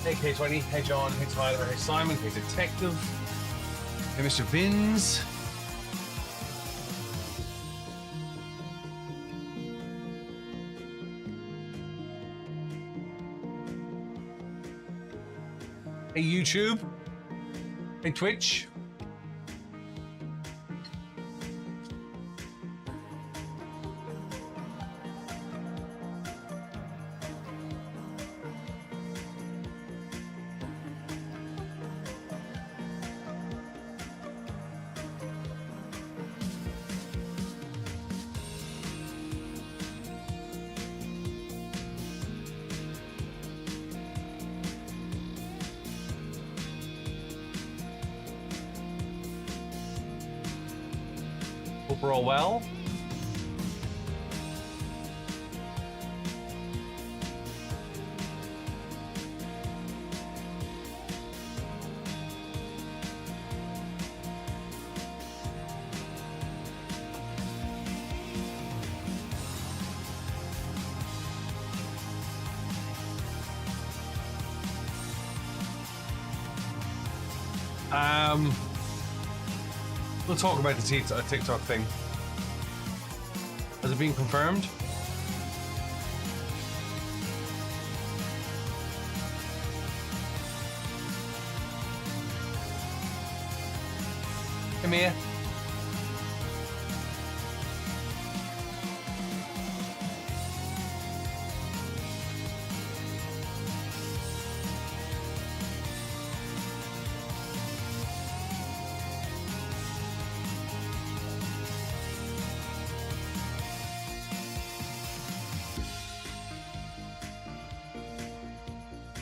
Hey K20, hey John, hey Tyler, hey Simon, hey Detective, hey Mr. Vins. Hey YouTube, hey Twitch. Hope we're all well. We'll talk about the TikTok thing. Has it been confirmed? Come here.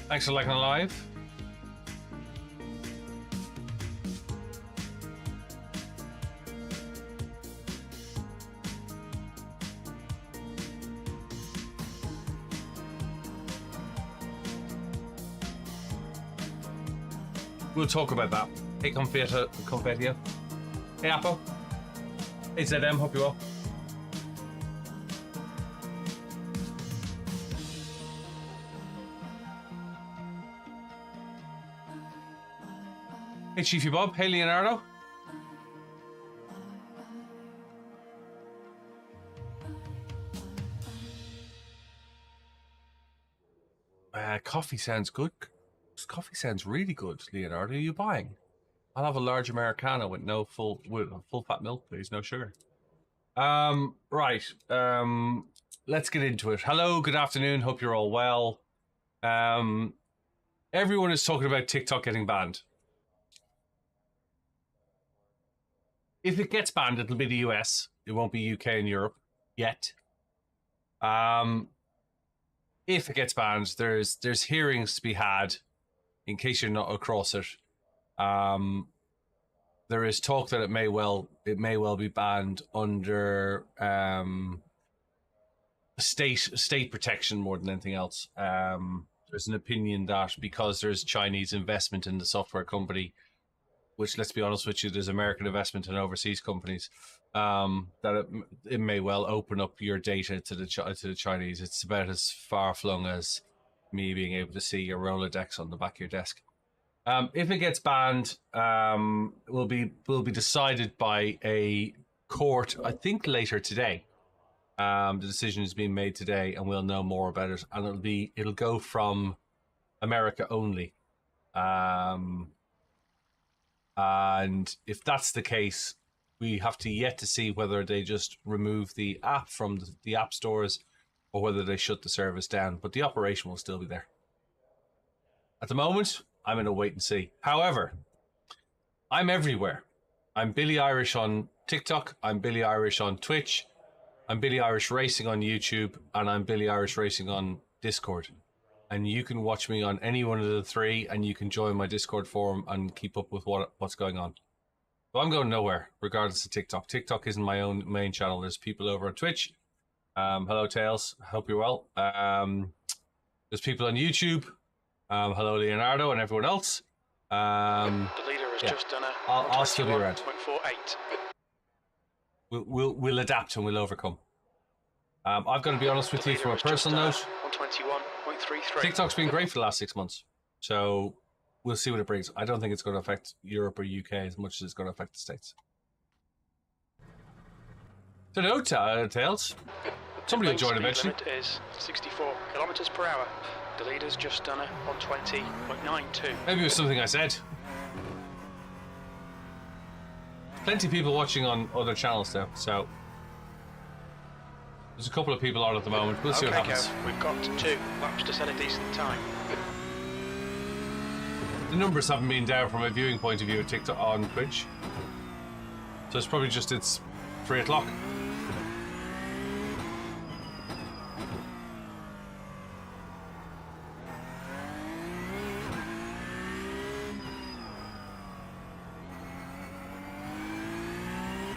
Thanks for liking the live. We'll talk about that. Hey Confettio. Hey Apple. Hey ZM, hope you're well. Hey Chiefy Bob, hey Leonardo. Coffee sounds good. Coffee sounds really good, Leonardo. Are you buying? I'll have a large Americano with full fat milk, please, no sugar. Right. Let's get into it. Hello, good afternoon. Hope you're all well. Everyone is talking about TikTok getting banned. If it gets banned, it'll be the US. It won't be UK and Europe yet. If it gets banned, there's hearings to be had. In case you're not across it, there is talk that it may well be banned under state protection more than anything else. There's an opinion that because there's Chinese investment in the software company, which, let's be honest with you, there's American investment in overseas companies, that it may well open up your data to the Chinese. It's about as far-flung as me being able to see your Rolodex on the back of your desk. If it gets banned, will be decided by a court, I think later today. The decision is being made today, and we'll know more about it. And it'll go from America only. And if that's the case, we have yet to see whether they just remove the app from the app stores or whether they shut the service down. But the operation will still be there. At the moment, I'm in a wait and see. However, I'm everywhere. I'm BillyOirish on TikTok. I'm BillyOirish on Twitch. I'm BillyOirish Racing on YouTube. And I'm BillyOirish Racing on Discord. And you can watch me on any one of the three, and you can join my Discord forum and keep up with what's going on. So I'm going nowhere, regardless of TikTok. TikTok isn't my own main channel. There's people over on Twitch. Hello, Tails. Hope you're well. There's people on YouTube. Hello, Leonardo, and everyone else. The leader has just done a I'll still be around. 121.48. We'll adapt and we'll overcome. I've got to be honest with you from a personal note. 121.33. TikTok's been great for the last 6 months. So we'll see what it brings. I don't think it's going to affect Europe or UK as much as it's going to affect the States. So no, Tails. Somebody will join eventually. The limit is 64 kilometers per hour. The leader's just done it on 20.92. Maybe it was something I said. Plenty of people watching on other channels now, so there's a couple of people on at the moment. We'll see what happens. Kev, we've got 2 laps to set a decent time. The numbers haven't been down from a viewing point of view at TikTok on Twitch, so it's probably just it's 3 o'clock.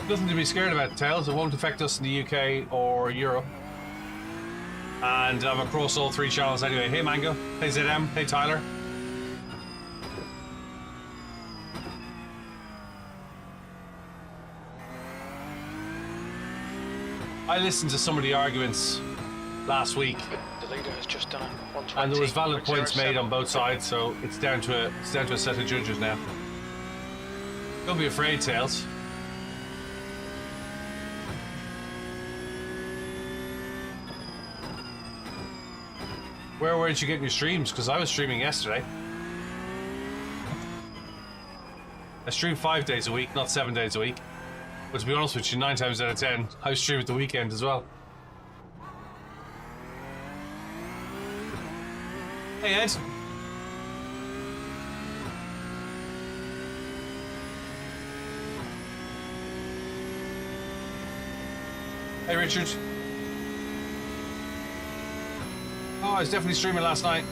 Nothing to be scared about, Tails. It won't affect us in the UK or Europe. And I'm across all 3 channels anyway. Hey Mango, hey ZM, hey Tyler. I listened to some of the arguments last week. The leader has just done it on 20. And there was valid points made on both sides, so it's down to a set of judges now. Don't be afraid, Tails. Where weren't you getting your streams? Because I was streaming yesterday. I stream 5 days a week, not 7 days a week. But to be honest with you, 9 times out of 10, I stream at the weekend as well. Hey Ed. Hey Richard. Oh, I was definitely streaming last night.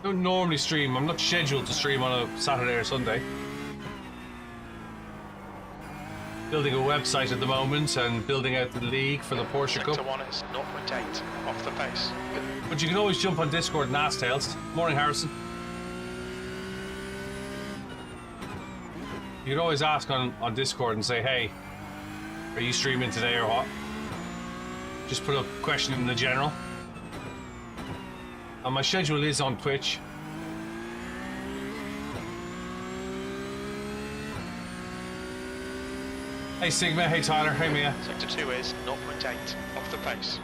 I don't normally stream. I'm not scheduled to stream on a Saturday or Sunday. Building a website at the moment and building out the league for the Porsche Cup. Sector 1 is 0.8 off the pace. But you can always jump on Discord and ask, Tails. Morning, Harrison. You can always ask on Discord and say, hey, are you streaming today or what? Just put a question in the general. And my schedule is on Twitch. Hey Sigma, hey Tyler, hey Mia. Sector 2 is 0.8 off the pace.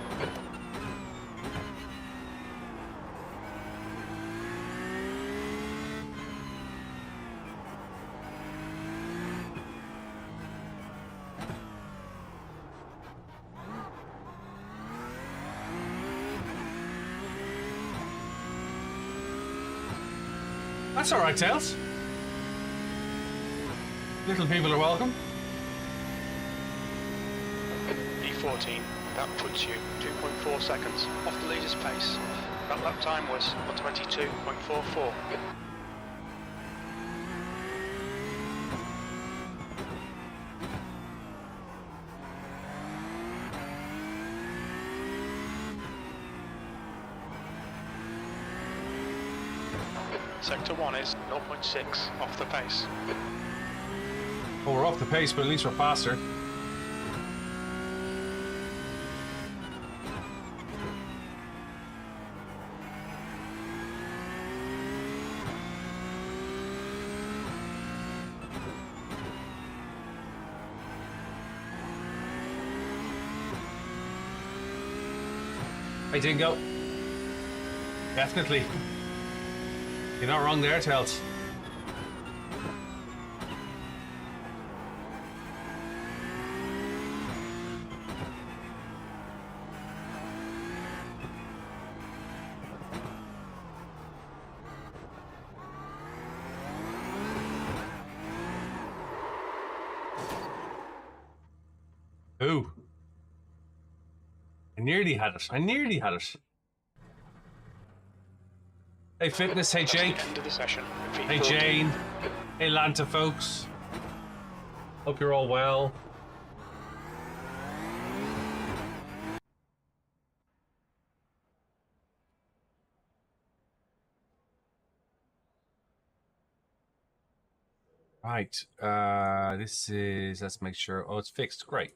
That's alright, Tails. Little people are welcome. E14, that puts you 2.4 seconds off the leader's pace. That lap time was 22.44. Sector 1 is 0.6 off the pace. Well, we're off the pace, but at least we're faster. Hey, Dingo. Definitely. You're not wrong there, Tails. Ooh. I nearly had it. I nearly had it. Hey Fitness, hey Jake. End of the session. Hey Jane. Hey Lanta folks. Hope you're all well. Right. This is. Let's make sure. Oh, it's fixed. Great.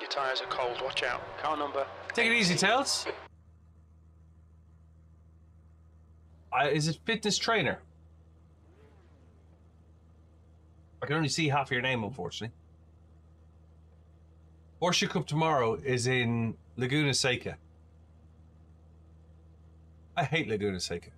Your tyres are cold, watch out. Car number. Take it easy, Tails. Is it fitness trainer? I can only see half of your name, unfortunately. Porsche Cup tomorrow is in Laguna Seca. I hate Laguna Seca.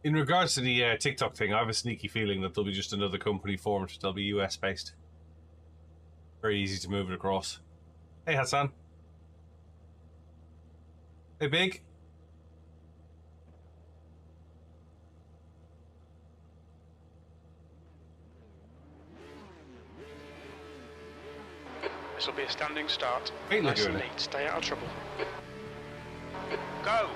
In regards to the TikTok thing, I have a sneaky feeling that there'll be just another company formed. They'll be US based. Very easy to move it across. Hey, Hassan. Hey, Big. This will be a standing start. Hey, Nice and Laguna. neat, stay out of trouble. Go!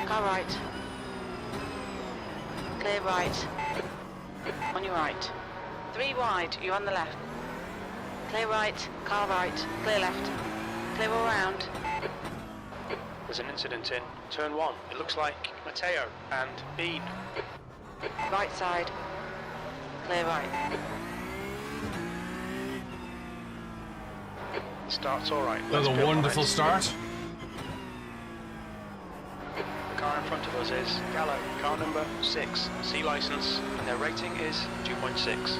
Car right. Clear right. On your right. 3 wide, you're on the left. Clear right, car right, clear left. Clear all round. There's an incident in turn 1. It looks like Matteo and Bean. Right side. Clear right. The start's alright. That was a wonderful start. The car in front of us is Gallo, car number 6, C licence, and their rating is 2.6.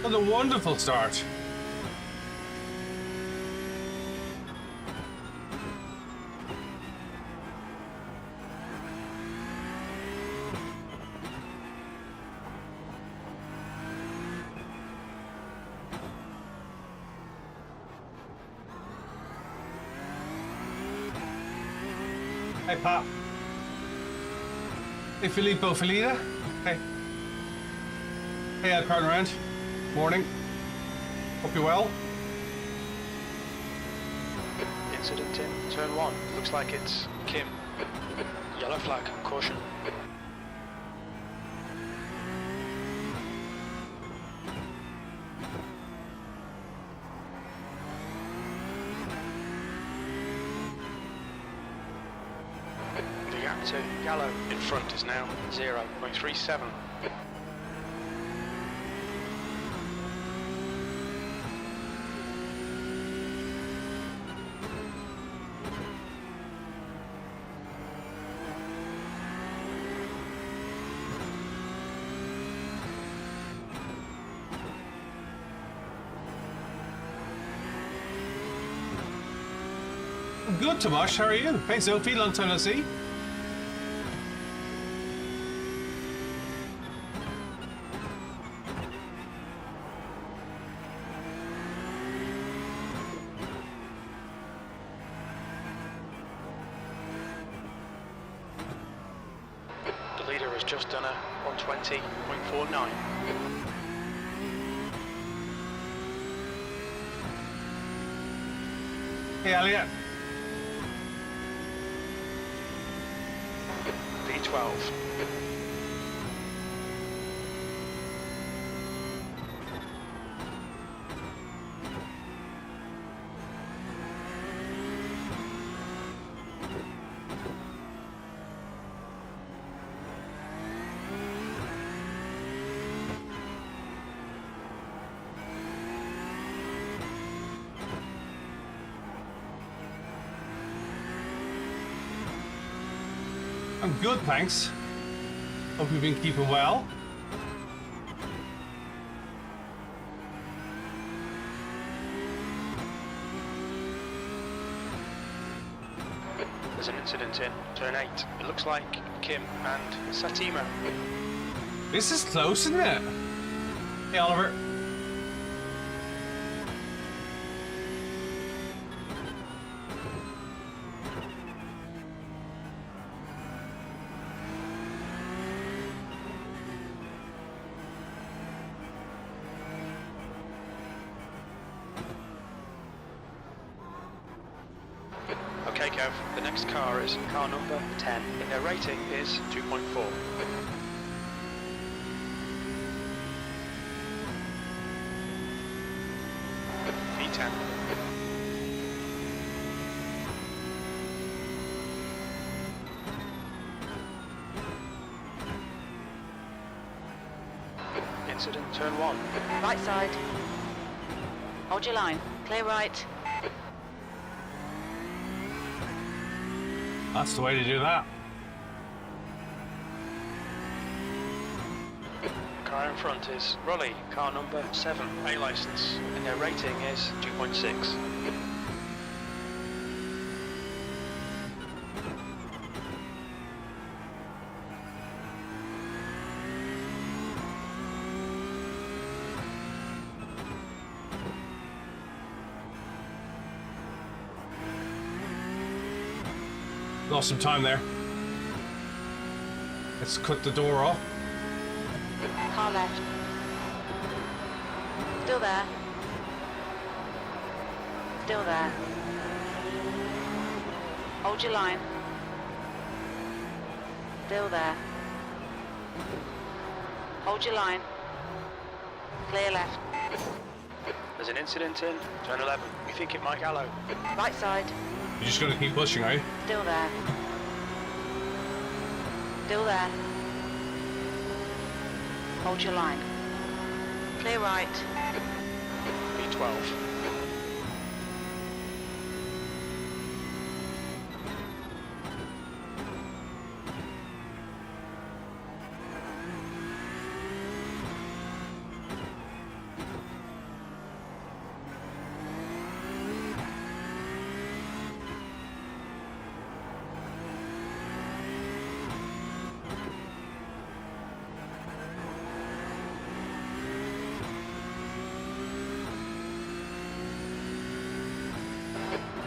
That was a wonderful start. Hey, Pop. Hey, Filippo, Felita. Hey. Hey, I'll turn around. Morning. Hope you're well. Incident in turn 1. Looks like it's Kim. Yellow flag, caution. The gap to Gallo in front is now 0.37. I'm good, Tomasz. How are you? Hey, Sophie. Long time no see. The leader has just done a 120.49. Hey, Elliot. V12. I'm good, thanks. Hope you've been keeping well. There's an incident in turn 8. It looks like Kim and Satima. This is close, isn't it? Hey, Oliver. Okay, Kev, the next car is car number 10. Their rating is 2.4. V10. Incident, turn 1. Right side. Hold your line. Clear right. That's the way to do that. Car in front is Raleigh, car number 7, A license, and their rating is 2.6. Lost some time there. Let's cut the door off. Car left. Still there. Still there. Hold your line. Still there. Hold your line. Clear left. There's an incident in turn 11. We think it might gallow. Right side. You're just gonna keep pushing, are you? Still there. Still there. Hold your line. Clear right. V12.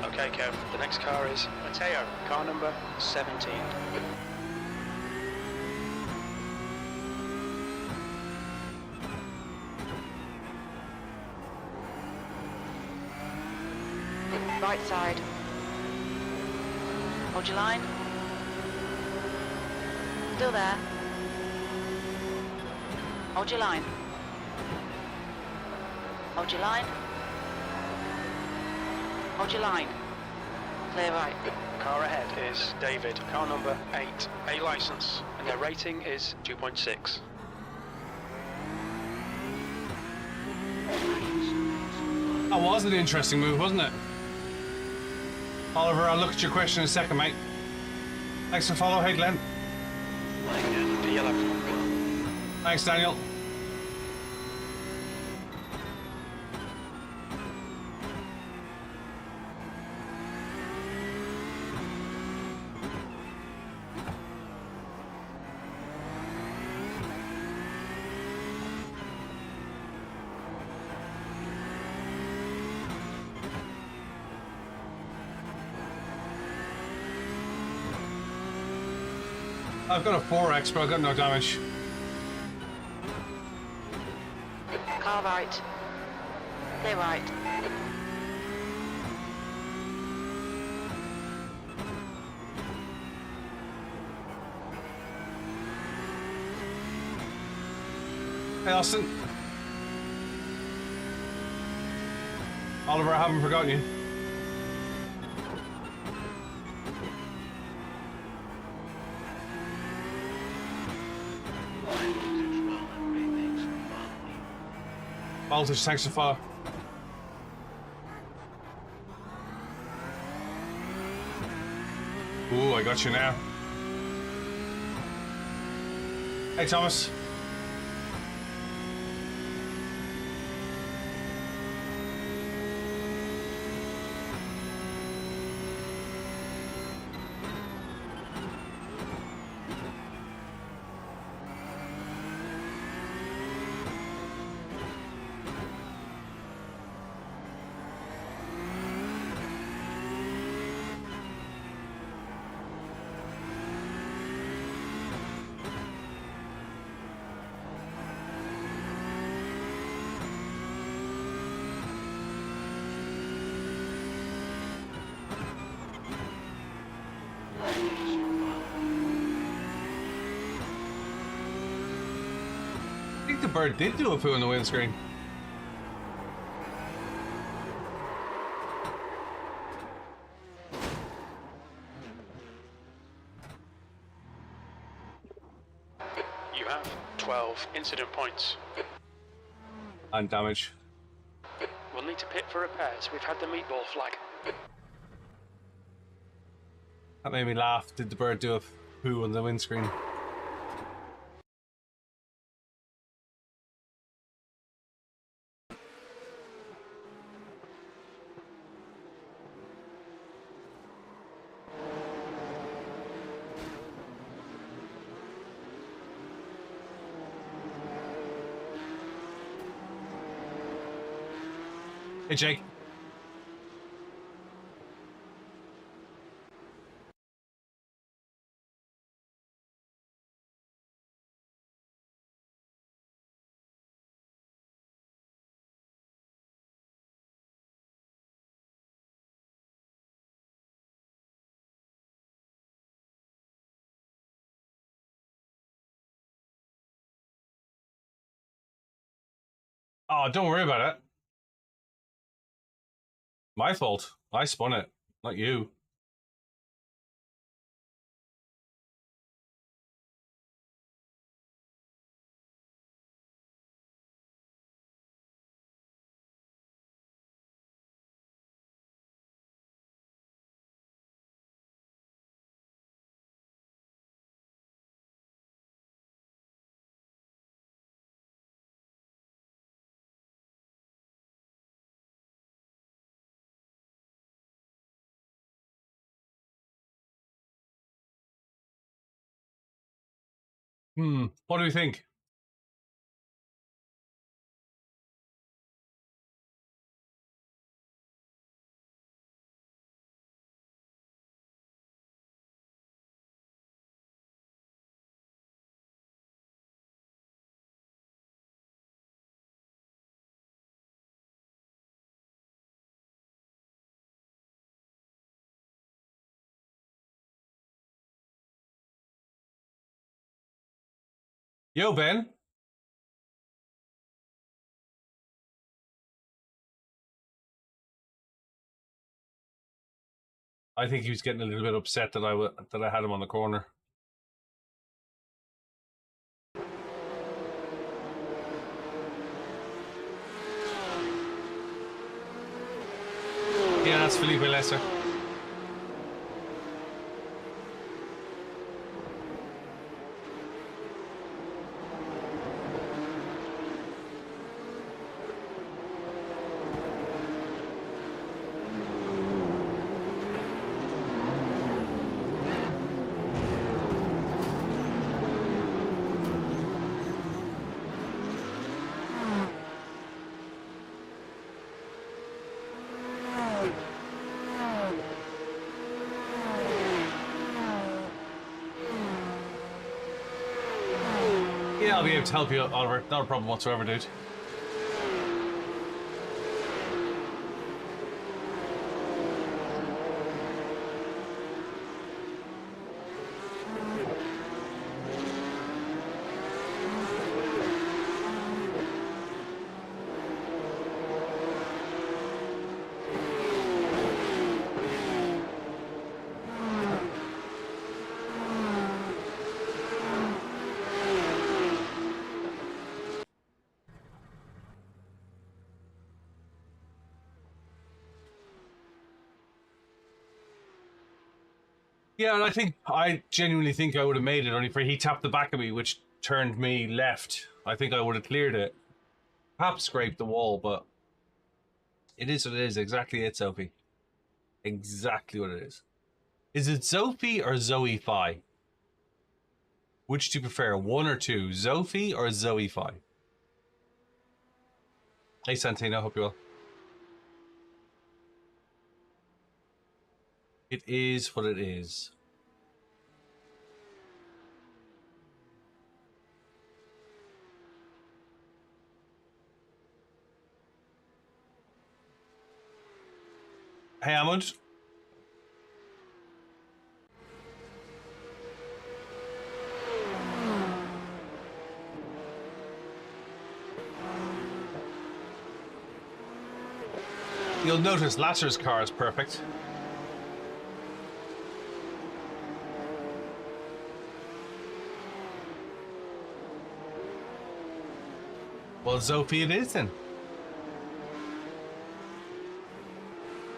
Okay, Kev, the next car is Mateo, car number 17. Right side. Hold your line. Still there. Hold your line. Hold your line. Hold your line. Clear right. Car ahead is David, car number 8, A license, and their rating is 2.6. That was an interesting move, wasn't it? Oliver, I'll look at your question in a second, mate. Thanks for follow. Hey, Glenn. B11. Thanks, Daniel. I've got a 4X, but I've got no damage. Car right. Clear right. Hey, Austin. Oliver, I haven't forgotten you. Voltage, thanks for follow. Ooh, I got you now. Hey, Thomas. think the bird did do a poo on the windscreen. You have 12 incident points. And damage. We'll need to pit for repairs. We've had the meatball flag. That made me laugh. Did the bird do a poo on the windscreen? Hey, Jake. Oh, don't worry about it. My fault. I spun it, not you. What do we think? Yo, Ben. I think he was getting a little bit upset that I had him on the corner. Yeah, that's Felipe Lesser. Yeah, I'll be able to help you, Oliver. Not a problem whatsoever, dude. Yeah, and I genuinely think I would have made it, only for he tapped the back of me, which turned me left. I think I would have cleared it. Perhaps scraped the wall, but it is what it is. Exactly it, Sophie. Exactly what it is. Is it Sophie or Zoe Phi? Which do you prefer, one or two? Sophie or Zoe Phi? Hey, Santino, hope you're well. It is what it is. Hey, Hammond. You'll notice Lasser's car is perfect. Well, Zophie it is then.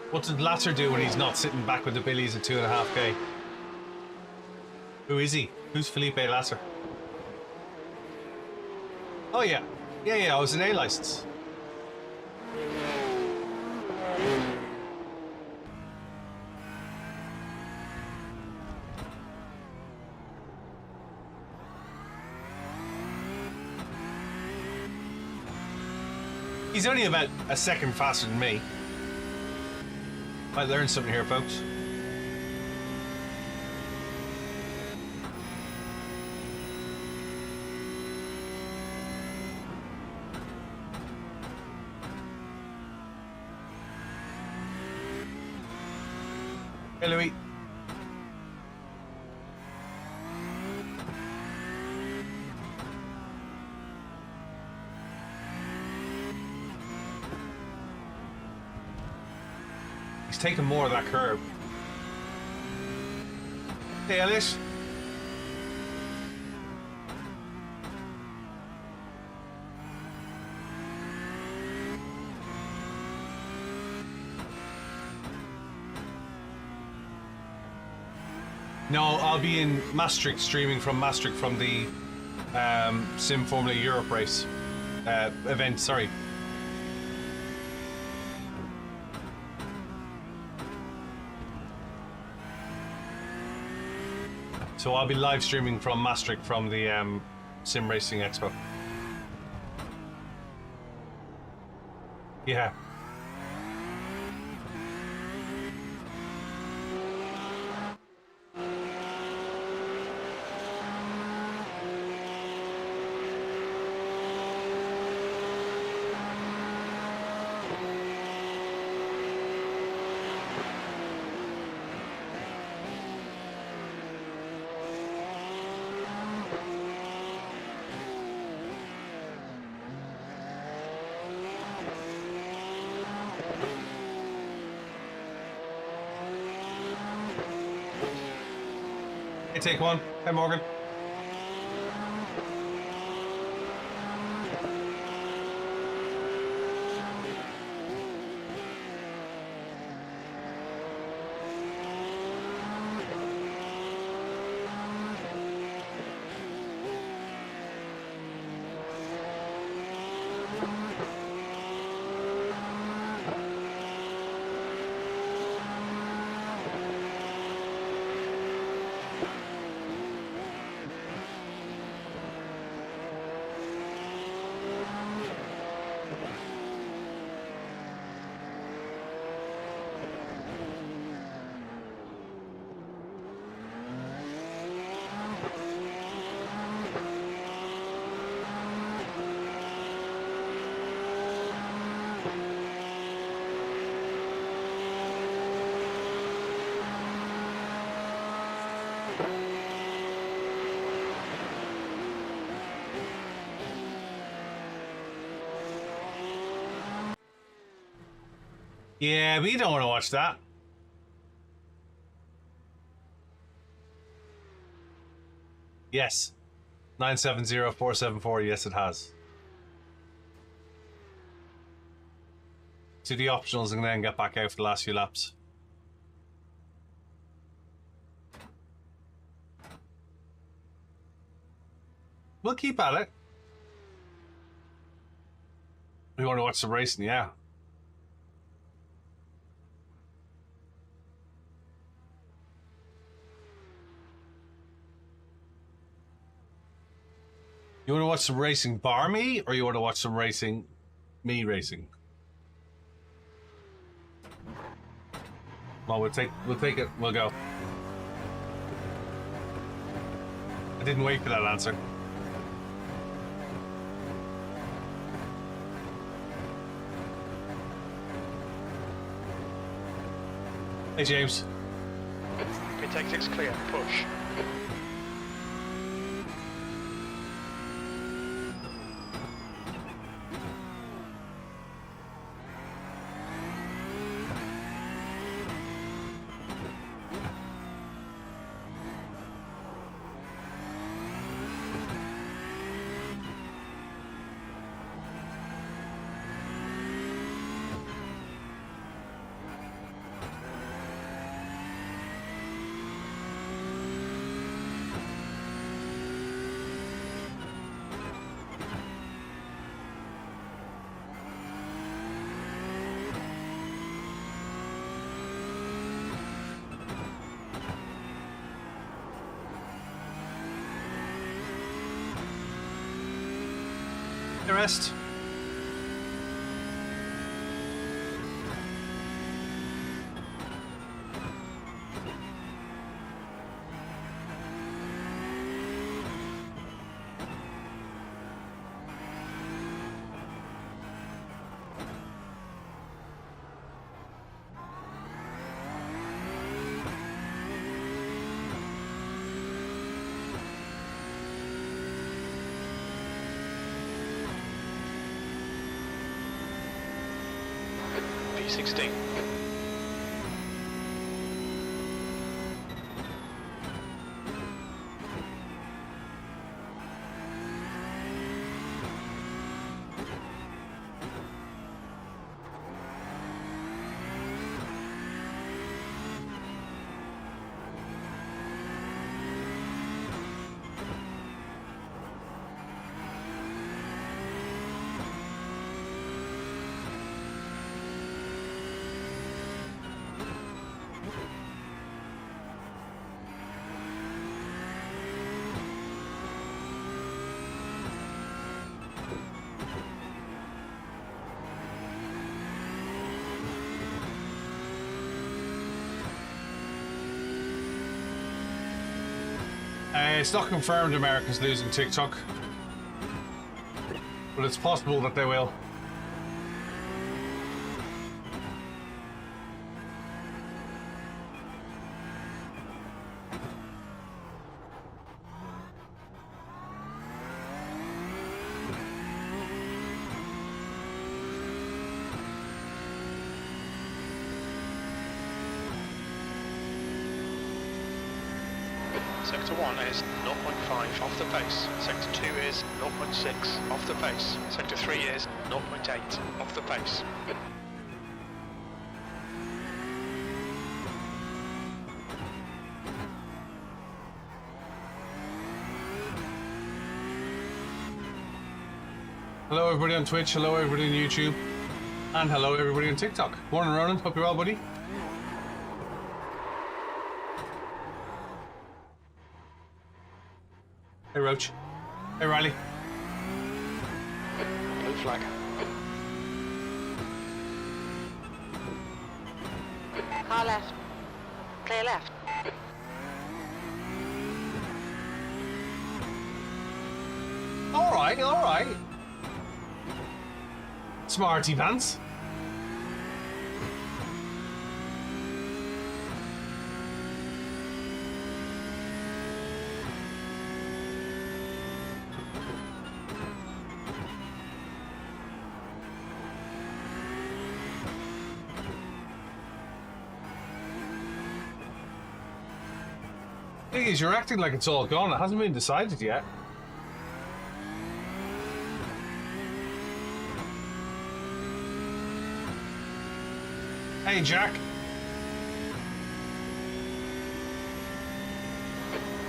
What does Lasser do when he's not sitting back with the Billies at 2.5k? Who is he? Who's Felipe Lasser? Oh yeah. Yeah, I was an A license. He's only about a second faster than me. Might learn something here, folks. Hey, Louis. He's taking more of that curb. Hey, Ellis. No, I'll be in Maastricht, streaming from Maastricht from the Sim Formula Europe race event, sorry. So I'll be live streaming from Maastricht from the Sim Racing Expo. Yeah. Take one. Hey, Morgan. Yeah, but you don't want to watch that. Yes. 970474, yes it has. Do the optionals and then get back out for the last few laps. We'll keep at it. We want to watch some racing, yeah. You want to watch some racing bar me, or you want to watch some racing me racing? Well, we'll take it. We'll go. I didn't wait for that answer. Hey, James. Pit exit's clear. Push. The rest. P16. It's not confirmed America's losing TikTok, but it's possible that they will. Sector 1 is 0.5 off the pace. Sector 2 is 0.6 off the pace. Sector 3 is 0.8 off the pace. Hello everybody on Twitch, hello everybody on YouTube, and hello everybody on TikTok. Morning Ronan, hope you're well, buddy. Hey Roach. Hey Riley. Blue flag. Car left. Clear left. Alright. Smarty pants. Thing is, you're acting like it's all gone. It hasn't been decided yet. Hey, Jack.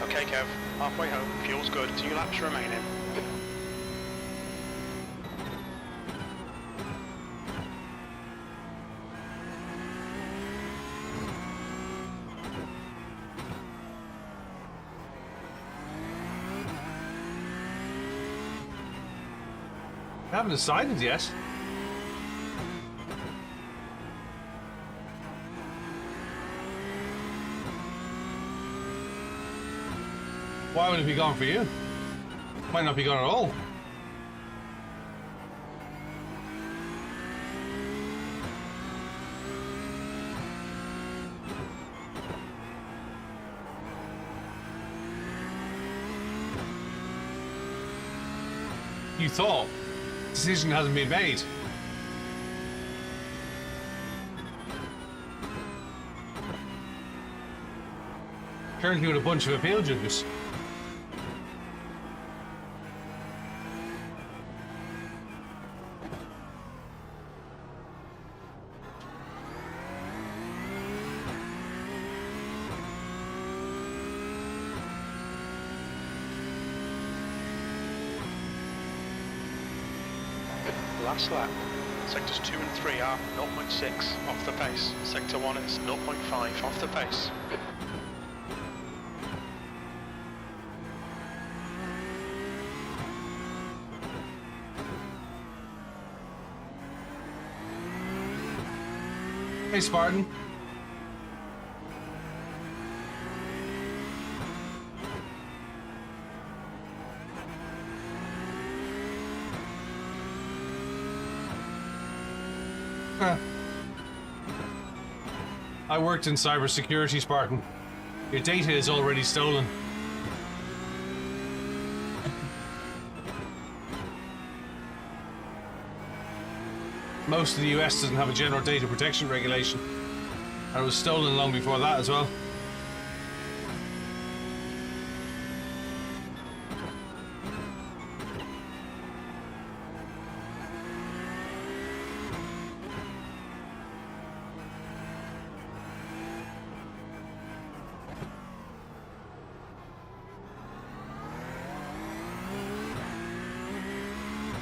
Okay, Kev. Halfway home. Fuel's good. 2 laps remaining. I haven't decided yet. Why would it be gone for you? Might not be gone at all. You thought. Decision hasn't been made. Currently with a bunch of appeal judges. Last lap. Sectors 2 and 3 are 0.6 off the pace. Sector 1 is 0.5 off the pace. Hey, Spartan. I worked in cybersecurity, Spartan. Your data is already stolen. Most of the US doesn't have a general data protection regulation. And it was stolen long before that as well.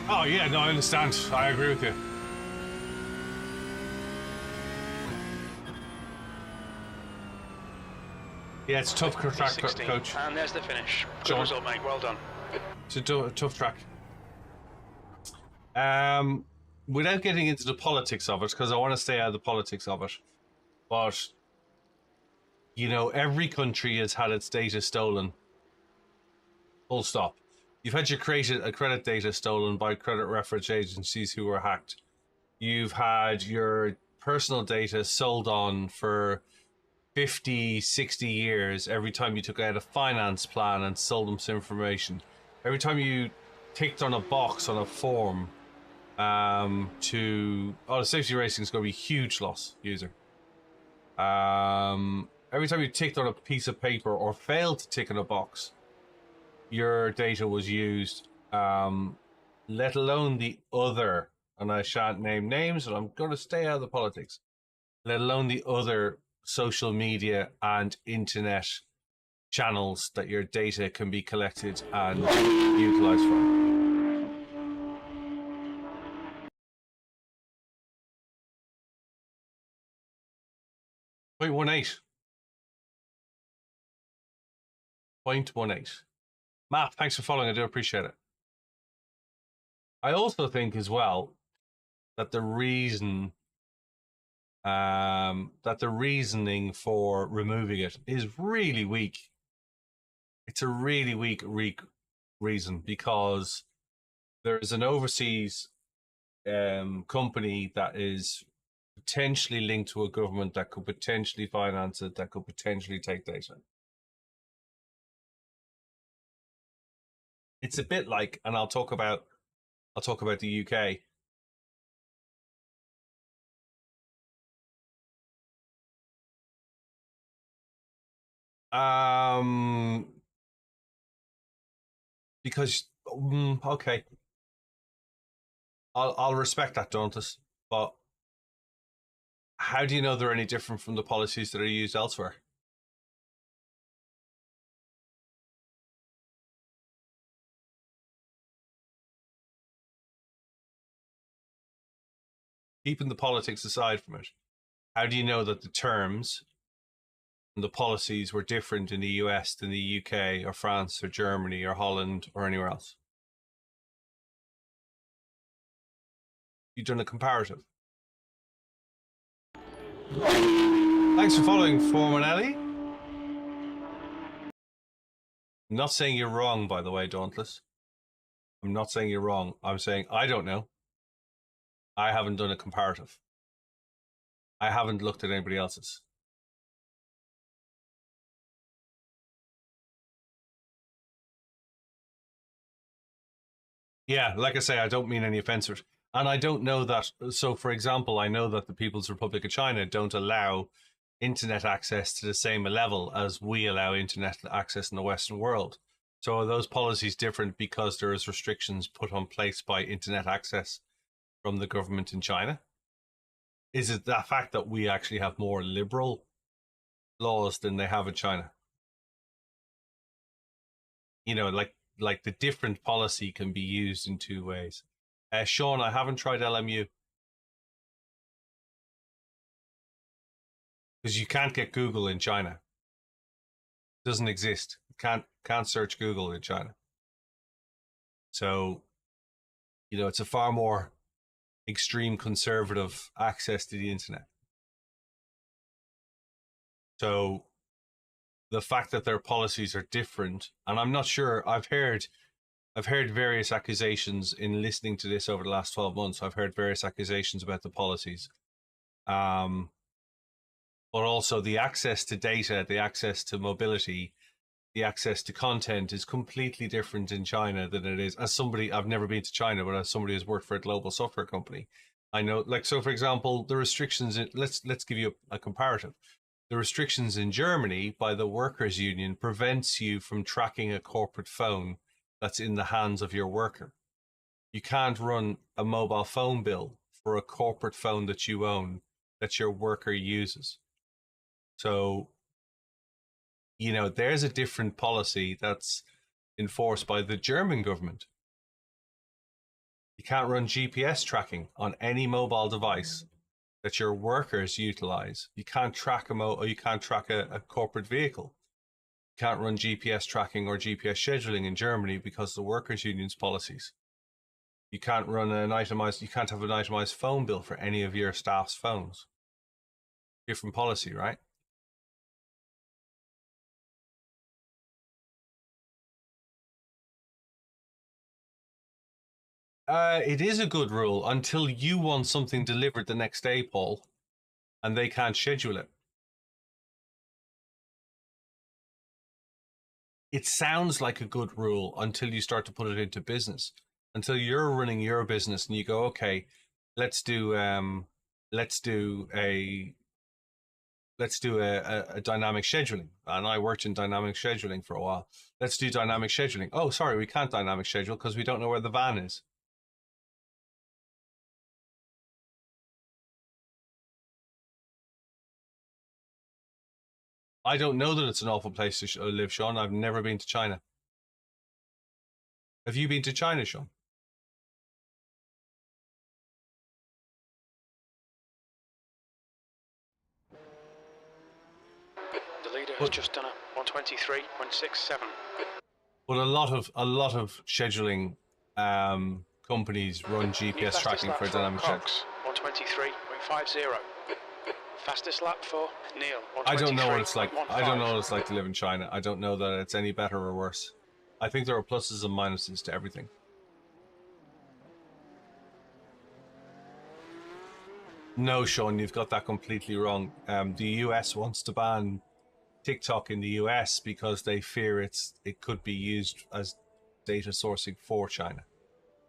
Oh yeah, no, I understand. I agree with you. Yeah, it's a tough track, 16. coach. And there's the finish. Good John. result, mate. Well done. It's a tough track. Without getting into the politics of it, because I want to stay out of the politics of it, but you know, every country has had its data stolen. Full stop. You've had your credit data stolen by credit reference agencies who were hacked. You've had your personal data sold on for 50, 60 years every time you took out a finance plan and sold them some information. Every time you ticked on a box on a form the safety rating is going to be a huge loss, user. Every time you ticked on a piece of paper or failed to tick on a box, your data was used, let alone the other, and I shan't name names, and I'm going to stay out of the politics, let alone the other social media and internet channels that your data can be collected and utilized from. 0.18. 0.18. Matt, thanks for following. I do appreciate it. I also think as well that the reasoning for removing it is really weak. It's a really weak reason, because there's an overseas company that is potentially linked to a government that could potentially finance it, that could potentially take data. It's a bit like, and I'll talk about the UK. Because okay, I'll respect that, Dauntless, but how do you know they're any different from the policies that are used elsewhere? Keeping the politics aside from it, how do you know that the terms and the policies were different in the US than the UK or France or Germany or Holland or anywhere else? You've done a comparative. Thanks for following, Formanelli. I'm not saying you're wrong, by the way, Dauntless. I'm not saying you're wrong. I'm saying I don't know. I haven't done a comparative. I haven't looked at anybody else's. Yeah, like I say, I don't mean any offense. And I don't know that. So, for example, I know that the People's Republic of China don't allow internet access to the same level as we allow internet access in the Western world. So are those policies different because there is restrictions put on place by internet access from the government in China? Is it the fact that we actually have more liberal laws than they have in China? You know, like the different policy can be used in two ways. Sean, I haven't tried LMU because you can't get Google in China. It doesn't exist. Can't search Google in China. So, you know, it's a far more extreme conservative access to the internet. So the fact that their policies are different, and I'm not sure. I've heard various accusations in listening to this over the last 12 months. I've heard various accusations about the policies, but also the access to data, the access to mobility, the access to content is completely different in China than it is. As somebody, I've never been to China, but as somebody who's worked for a global software company, I know. Like, so for example, the restrictions. Let's give you a comparative. The restrictions in Germany by the workers' union prevents you from tracking a corporate phone that's in the hands of your worker. You can't run a mobile phone bill for a corporate phone that you own that your worker uses. So, there's a different policy that's enforced by the German government. You can't run GPS tracking on any mobile device that your workers utilize. You can't track a corporate vehicle. You can't run GPS tracking or GPS scheduling in Germany because of the workers' union's policies. You can't have an itemized phone bill for any of your staff's phones. Different policy, right? It is a good rule until you want something delivered the next day, Paul, and they can't schedule it. It sounds like a good rule until you start to put it into business. Until you're running your business and you go, okay, let's do a dynamic scheduling. And I worked in dynamic scheduling for a while. Let's do dynamic scheduling. Oh, sorry, we can't dynamic schedule because we don't know where the van is. I don't know that it's an awful place to live, Sean. I've never been to China. Have you been to China, Sean? The leader has just done a 123.67. But a lot of scheduling companies run GPS tracking for dynamic scheduling. 123.50. Fastest lap for Neil. I don't know what it's like. I don't know what it's like to live in China. I don't know that it's any better or worse. I think there are pluses and minuses to everything. No, Sean, you've got that completely wrong. The US wants to ban TikTok in the US because they fear it could be used as data sourcing for China.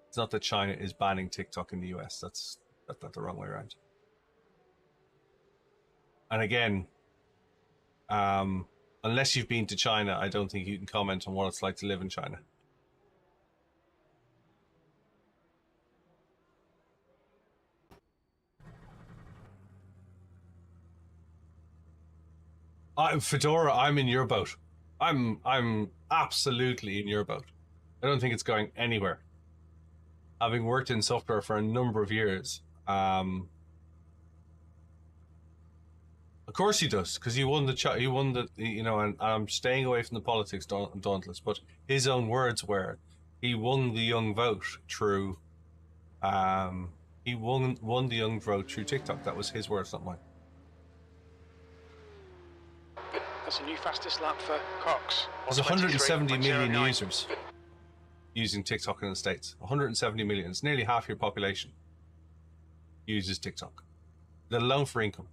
It's not that China is banning TikTok in the US. That's the wrong way around. And again, unless you've been to China, I don't think you can comment on what it's like to live in China. Fedora, I'm in your boat. I'm absolutely in your boat. I don't think it's going anywhere. Having worked in software for a number of years, of course he does, because he won and I'm staying away from the politics, Dauntless, but his own words were, he won the young vote through, he won the young vote through TikTok. That was his words, not mine. That's a new fastest lap for Cox. There's 170 million users using TikTok in the States. 170 million. It's nearly half your population uses TikTok, let alone for income.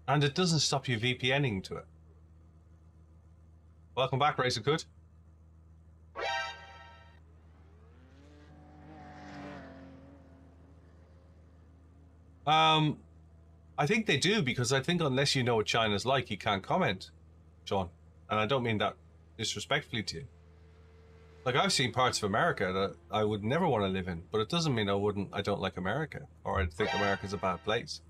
And it doesn't stop you VPNing to it. Welcome back, Racer Good. I think they do, because I think unless you know what China's like, you can't comment, Sean. And I don't mean that disrespectfully to you. Like, I've seen parts of America that I would never want to live in, but it doesn't mean I don't like America, or I think America's a bad place.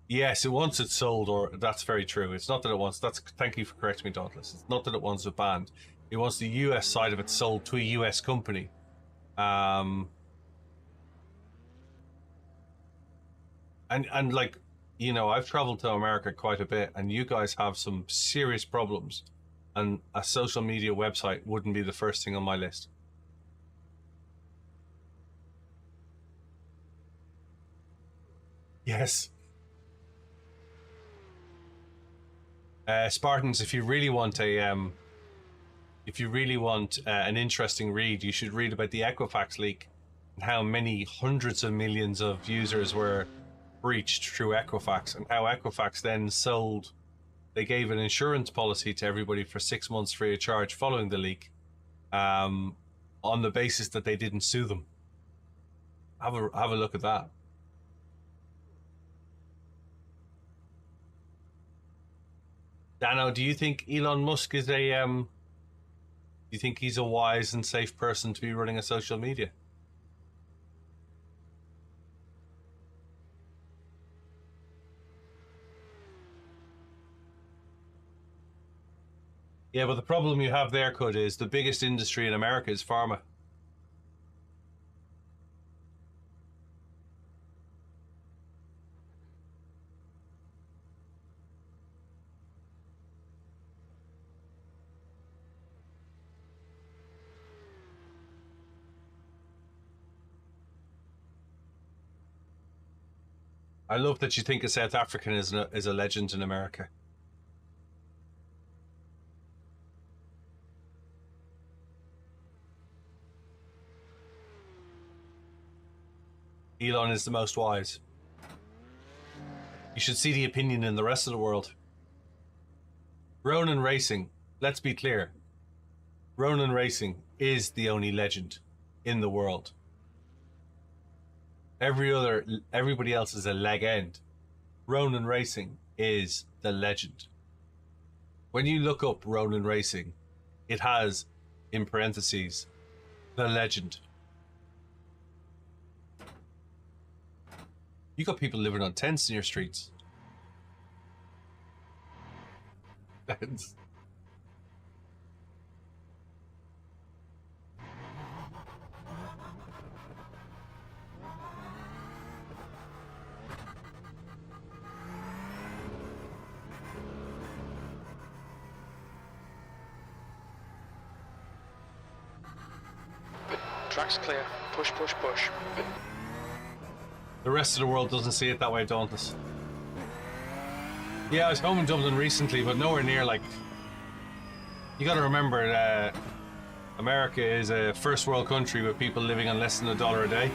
Yes, it wants it sold, or that's very true. It's not that it wants. Thank you for correcting me, Dauntless. It's not that it wants it banned. It wants the US side of it sold to a US company. And like, I've traveled to America quite a bit, and you guys have some serious problems, and a social media website wouldn't be the first thing on my list. Yes. Spartans, if you really want an interesting read, you should read about the Equifax leak and how many hundreds of millions of users were breached through Equifax, and how Equifax then they gave an insurance policy to everybody for 6 months free of charge following the leak, on the basis that they didn't sue them. Have a look at that. Dano, do you think Elon Musk is do you think he's a wise and safe person to be running a social media? Yeah, but the problem you have there, Cud, is the biggest industry in America is pharma. I love that you think a South African is a legend in America. Elon is the most wise. You should see the opinion in the rest of the world. Ronin Racing, let's be clear. Ronin Racing is the only legend in the world. Everybody else is a leg end. Ronin Racing is the legend. When you look up Ronin Racing, it has, in parentheses, the legend. You got people living on tents in your streets. Track's clear. Push, push, push. The rest of the world doesn't see it that way, don't they? Yeah, I was home in Dublin recently, but nowhere near like... You gotta remember, America is a first world country with people living on less than $1 a day.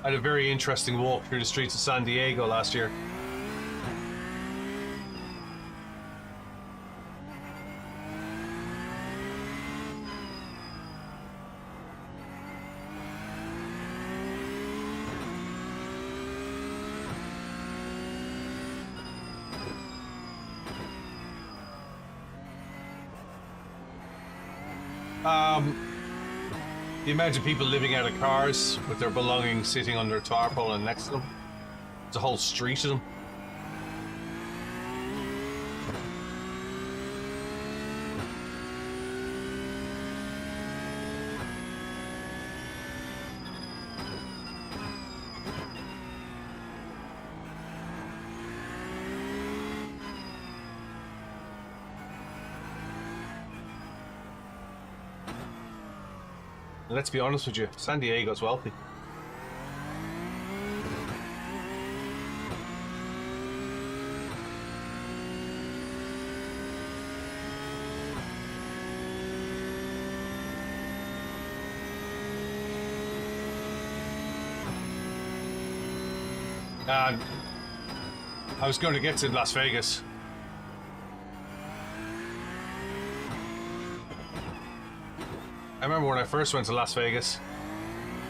I had a very interesting walk through the streets of San Diego last year. You imagine people living out of cars with their belongings sitting under a tarpaulin next to them. It's a whole street of them. Let's be honest with you, San Diego's wealthy. And I was going to get to Las Vegas. I remember when I first went to Las Vegas,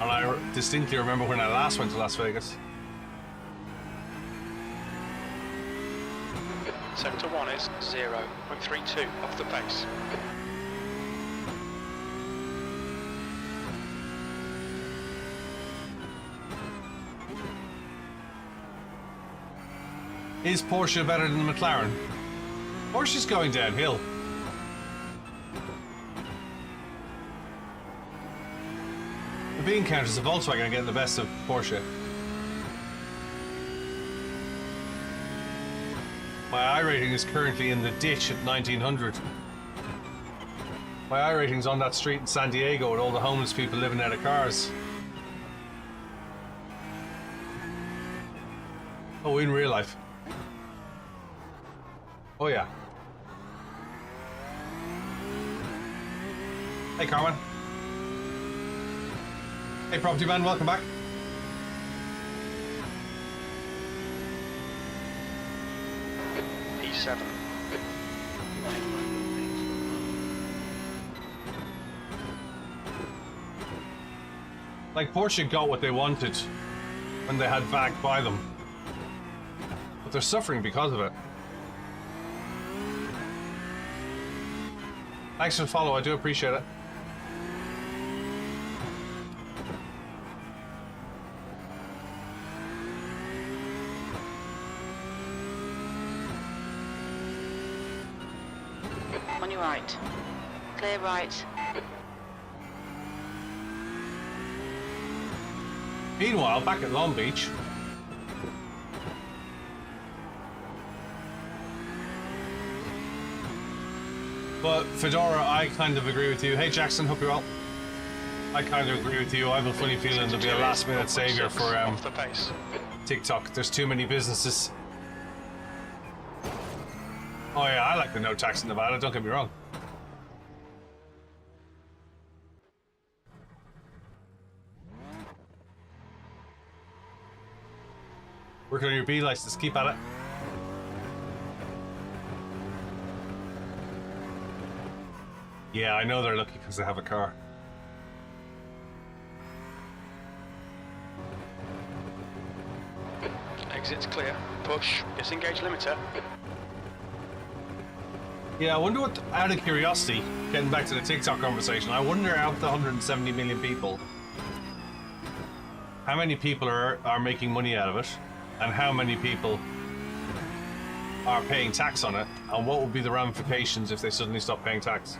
and I distinctly remember when I last went to Las Vegas. Sector 1 is 0.32 off the pace. Is Porsche better than the McLaren? Porsche's going downhill. The bean counters of Volkswagen are getting the best of Porsche. My iRating is currently in the ditch at 1900. My iRating's on that street in San Diego with all the homeless people living out of cars. Oh, in real life. Oh, yeah. Hey, Carmen. Hey, property man, welcome back. P7. Like, Porsche got what they wanted when they had VAC by them. But they're suffering because of it. Thanks for the follow, I do appreciate it. On your right. Clear right. Meanwhile, back at Long Beach, but Fedora, I kind of agree with you. Hey Jackson, hope you're well. I kind of agree with you. I have a funny feeling there'll be a last minute savior for off the pace. TikTok. There's too many businesses. Oh yeah, I like the no tax in Nevada, don't get me wrong. Working on your B license, keep at it. Yeah, I know they're lucky because they have a car. Exit's clear. Push. Disengage limiter. Yeah, I wonder what, out of curiosity, getting back to the TikTok conversation, I wonder out of the 170 million people, how many people are making money out of it, and how many people are paying tax on it, and what would be the ramifications if they suddenly stop paying tax?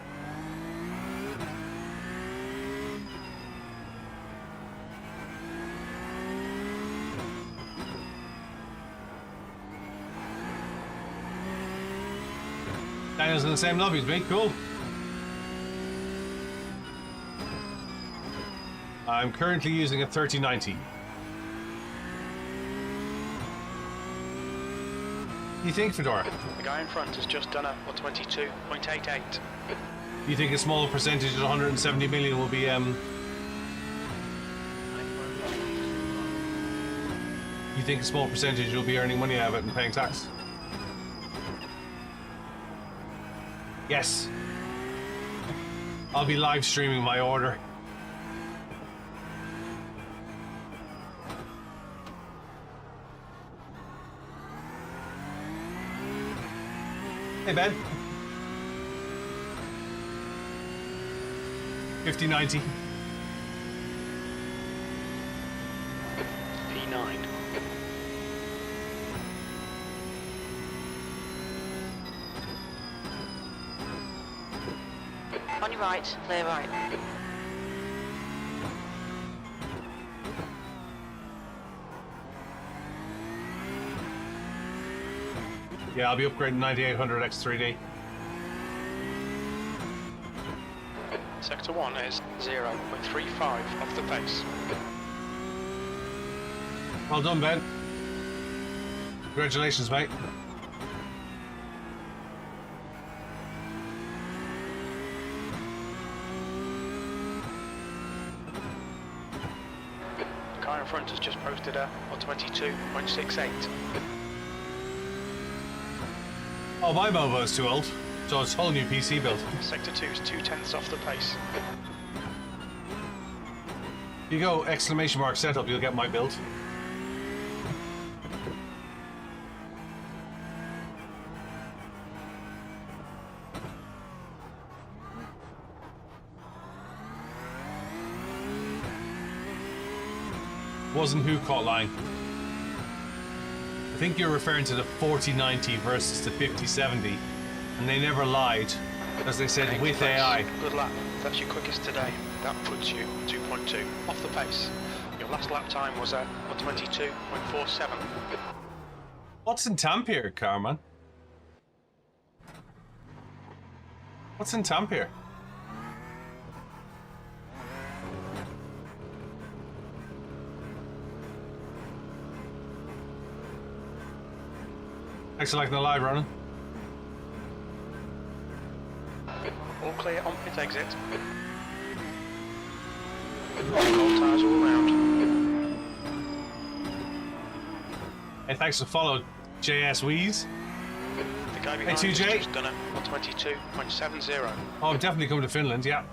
Daniel's in the same lobby as me, cool. I'm currently using a 3090. You think, Fedora? The guy in front has just done a 122.88. You think a small percentage of 170 million will be You think a small percentage will be earning money out of it and paying tax? Yes. I'll be live streaming my order. Hey Ben. 5090. P9. On your right. Clear right. Yeah, I'll be upgrading 9800 X3D. Sector 1 is 0.35 off the pace. Well done, Ben. Congratulations, mate. The car in front has just posted a 122.68. Oh, my mobile is too old, so it's a whole new PC build. Sector 2 is 0.2 off the pace. If you go exclamation mark setup, you'll get my build. Wasn't who caught lying. I think you're referring to the 4090 versus the 5070, and they never lied, as they said Okay, with thanks. AI. Good lap. That's your quickest today. That puts you 2.2 off the pace. Your last lap time was a 122.47. What's in Tampere, Carman? What's in Tampere? Thanks for liking the live, Ronan. All clear on pit exit. Cold tyres all round. Hey, thanks for follow, JS Wheeze. The guy behind Hey, 2J. has just done a 122.70. Oh, I'm definitely coming to Finland, yeah.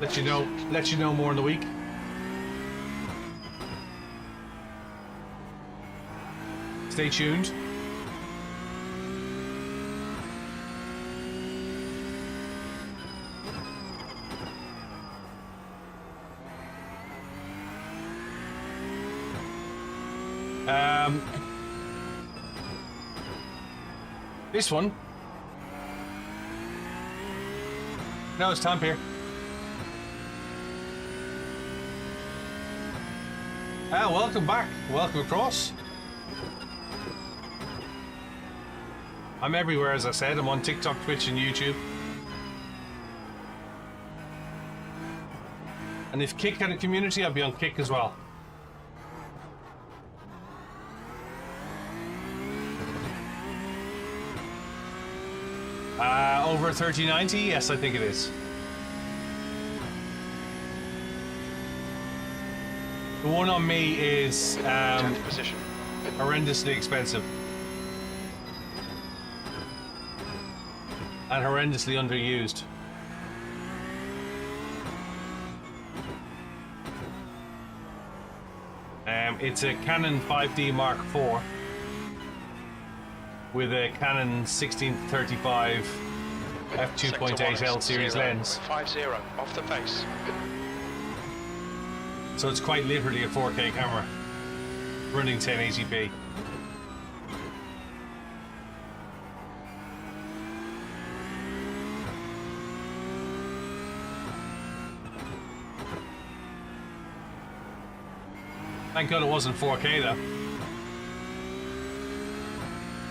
Let you know more in the week. Stay tuned. This one. No, it's Tamp here. Welcome back. Welcome across. I'm everywhere, as I said. I'm on TikTok, Twitch, and YouTube. And if Kick had a community, I'd be on Kick as well. Over 3090? Yes, I think it is. The one on me is 10th position. horrendously expensive. And horrendously underused. It's a Canon 5D Mark IV with a Canon 16-35 f2.8L series lens. 50 off the pace. So it's quite literally a 4K camera running 1080p. Thank God it wasn't 4K though.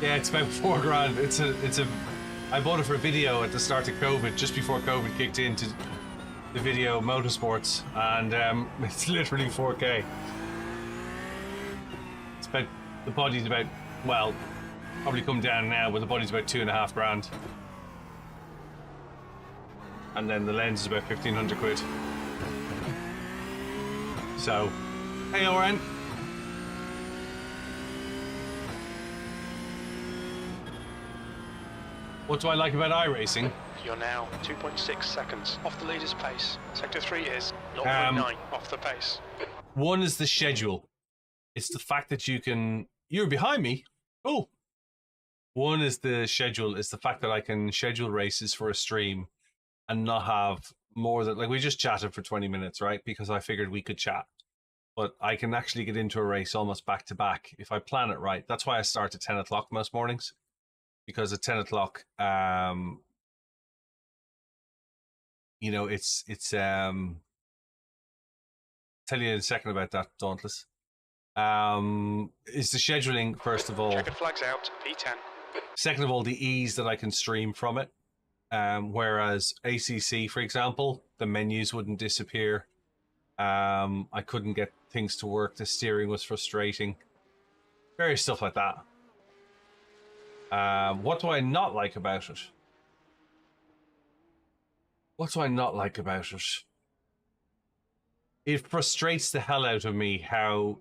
Yeah, it's about $4 grand. I bought it for video at the start of COVID, just before COVID kicked into the video motorsports, and it's literally 4K. It's about, the body's about, well, probably come down now, but the body's about $2.5 grand. And then the lens is about 1,500 quid. So, hey Oren. What do I like about iRacing? You're now 2.6 seconds off the leader's pace. Sector 3 is 0.9 off the pace. One is the schedule. It's the fact that you're behind me. Oh. One is the schedule. It's the fact that I can schedule races for a stream and not have more than, like, we just chatted for 20 minutes, right? Because I figured we could chat. But I can actually get into a race almost back to back if I plan it right. That's why I start at 10 o'clock most mornings. Because at 10 o'clock, you know, it's tell you in a second about that, Dauntless. Is the scheduling, first of all. Checkered flags out, P10. Second of all, the ease that I can stream from it. Whereas ACC, for example, the menus wouldn't disappear. I couldn't get things to work. The steering was frustrating. Various stuff like that. What do I not like about it? What do I not like about it? It frustrates the hell out of me how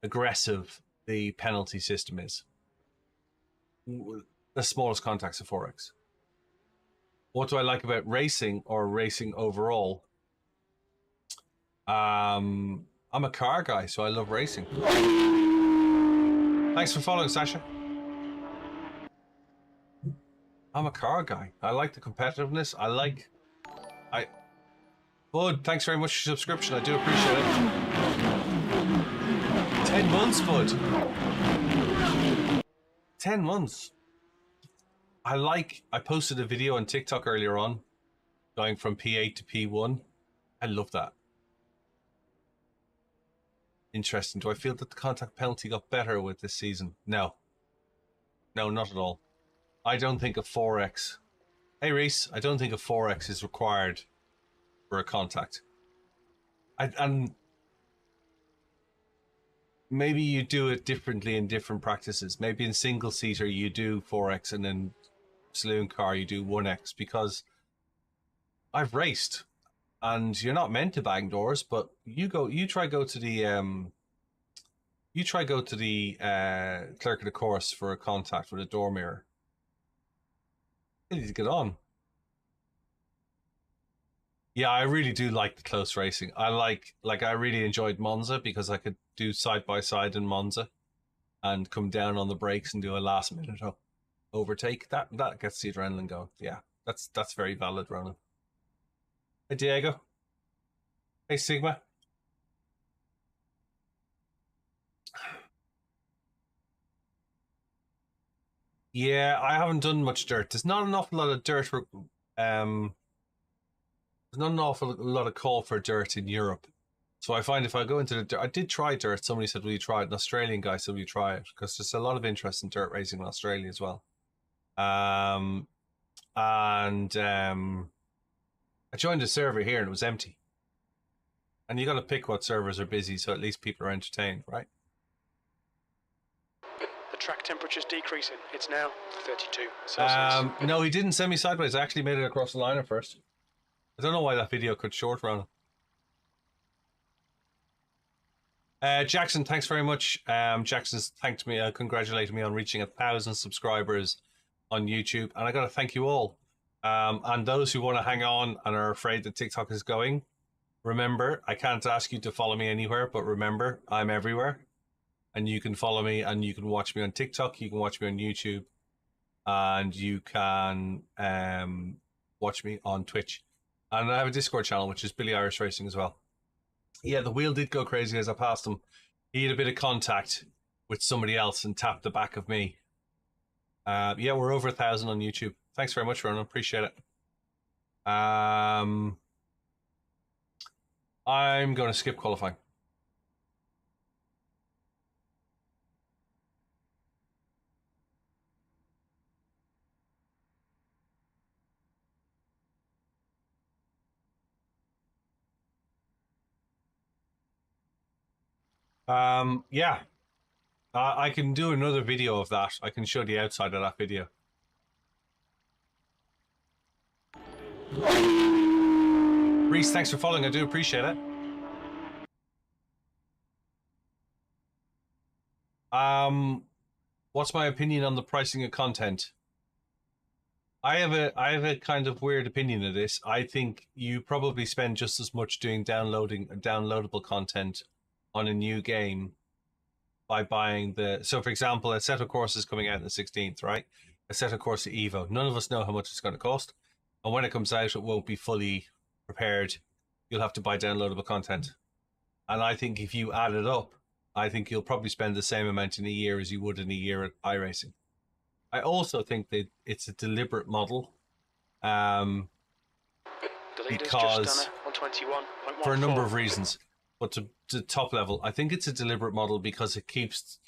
aggressive the penalty system is. The smallest contacts of 4x. What do I like about racing or racing overall? I'm a car guy, so I love racing. Thanks for following, Sasha. I'm a car guy. I like the competitiveness. Bud, thanks very much for your subscription. I do appreciate it. 10 months, Bud. 10 months. I posted a video on TikTok earlier on, going from P8 to P1. I love that. Interesting. Do I feel that the contact penalty got better with this season? No. No, not at all. I don't think a 4x. Hey, Reese, I don't think a 4x is required for a contact. And maybe you do it differently in different practices. Maybe in single seater you do 4x, and then saloon car you do 1x, because I've raced and you're not meant to bang doors, but you try go to the clerk of the course for a contact with a door mirror. You need to get on. Yeah, I really do like the close racing. I really enjoyed Monza because I could do side by side in Monza and come down on the brakes and do a last minute overtake. That gets the adrenaline going. Yeah, that's very valid, Ronan. Hey Diego. Hey Sigma. Yeah, I haven't done much dirt. There's not an awful lot of dirt. There's not an awful lot of call for dirt in Europe. So I find if I go into the dirt, I did try dirt. Somebody said, will you try it? An Australian guy said, will you try it? Because there's a lot of interest in dirt racing in Australia as well. I joined a server here and it was empty. And you got to pick what servers are busy, so at least people are entertained, right? The track temperature's decreasing. It's now 32 Celsius. No, he didn't send me sideways. I actually made it across the line at first. I don't know why that video cut short, Ronald. Jackson, thanks very much. Jackson's thanked me, congratulated me on reaching 1,000 subscribers on YouTube, and I got to thank you all. And those who want to hang on and are afraid that TikTok is going, remember, I can't ask you to follow me anywhere, but remember, I'm everywhere, and you can follow me, and you can watch me on TikTok, you can watch me on YouTube, and you can watch me on Twitch. And I have a Discord channel, which is BillyOirish Racing as well. Yeah, the wheel did go crazy as I passed him. He had a bit of contact with somebody else and tapped the back of me. Yeah, we're over 1,000 on YouTube. Thanks very much, Ronan. Appreciate it. I'm going to skip qualifying. Yeah. I can do another video of that. I can show the outside of that video. Reese, thanks for following. I do appreciate it. What's my opinion on the pricing of content? I have a kind of weird opinion of this. I think you probably spend just as much doing downloadable content on a new game by buying so for example, a set of courses coming out on the 16th, right? A set of course Evo. None of us know how much it's going to cost. And when it comes out, it won't be fully prepared. You'll have to buy downloadable content. And I think if you add it up, I think you'll probably spend the same amount in a year as you would in a year at iRacing. I also think that it's a deliberate model. Because for a number of reasons. But to top level, I think it's a deliberate model because it keeps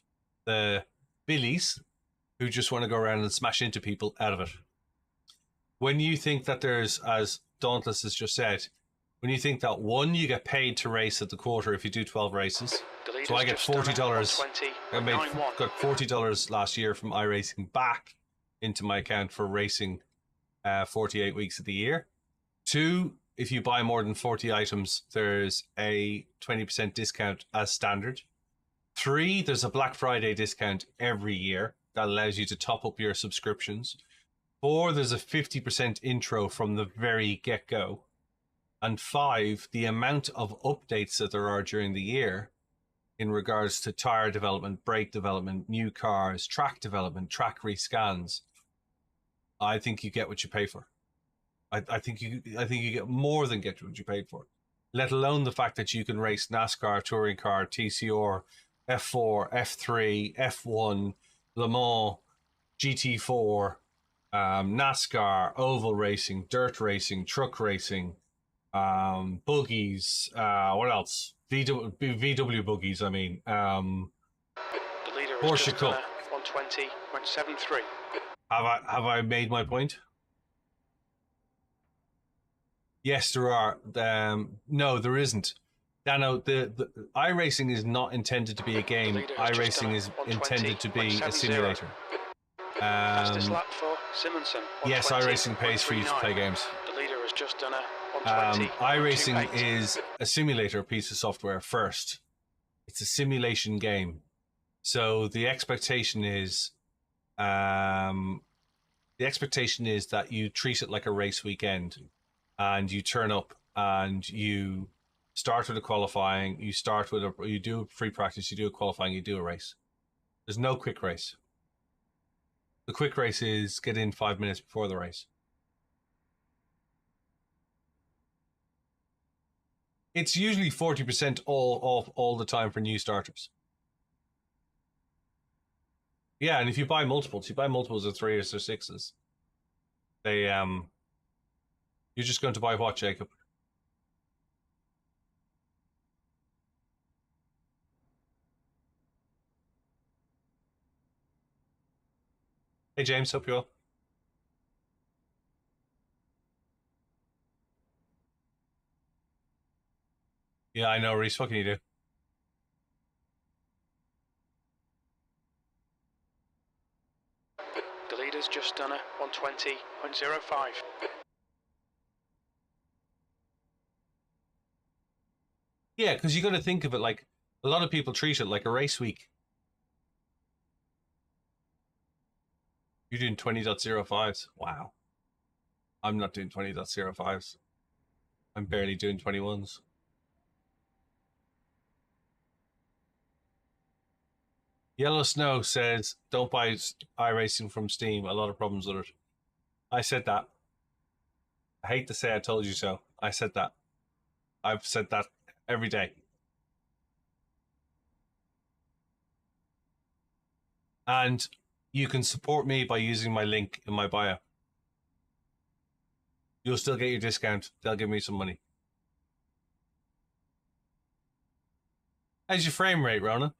the Billies who just want to go around and smash into people out of it. When you think that there's, as Dauntless has just said, when you think that one, you get paid to race at the quarter if you do 12 races. So I get $40. Got $40 last year from iRacing back into my account for racing 48 weeks of the year. Two, if you buy more than 40 items, there's a 20% discount as standard. Three, there's a Black Friday discount every year that allows you to top up your subscriptions. Four, there's a 50% intro from the very get-go. And five, the amount of updates that there are during the year in regards to tire development, brake development, new cars, track development, track rescans. I think you get what you pay for. I think you get more than get what you paid for. Let alone the fact that you can race NASCAR, touring car, TCR, F4, F3, F1, Le Mans, GT4, NASCAR, oval racing, dirt racing, truck racing, buggies, what else? VW buggies, I mean. The leader is Porsche just Cup. 120.73. Have I made my point? Yes, there are. No, there isn't. Dano, the iRacing is not intended to be a game. iRacing is intended to be a simulator. Fastest lap for Simonson. Yes, iRacing pays for you to play games. The leader has just done a 120. iRacing is a simulator piece of software first. It's a simulation game. So the expectation is that you treat it like a race weekend, and you turn up and you start with a qualifying, you do a free practice, you do a qualifying, you do a race. There's no quick race. The quick race is get in 5 minutes before the race. It's usually 40% all the time for new starters. Yeah, and if you buy multiples of 3s or 6s, you're just going to buy what, Jacob? Hey James, hope you well. Yeah, I know, Reese. What can you do? The leader's just done a 120.05. Yeah, because you got to think of it like a lot of people treat it like a race week. You're doing 20.05s. Wow. I'm not doing 20.05s. I'm barely doing 21s. Yellow Snow says, don't buy iRacing from Steam. A lot of problems with it. I said that. I hate to say I told you so. I said that. I've said that every day. And you can support me by using my link in my bio. You'll still get your discount. They'll give me some money. How's your frame rate, Ronan?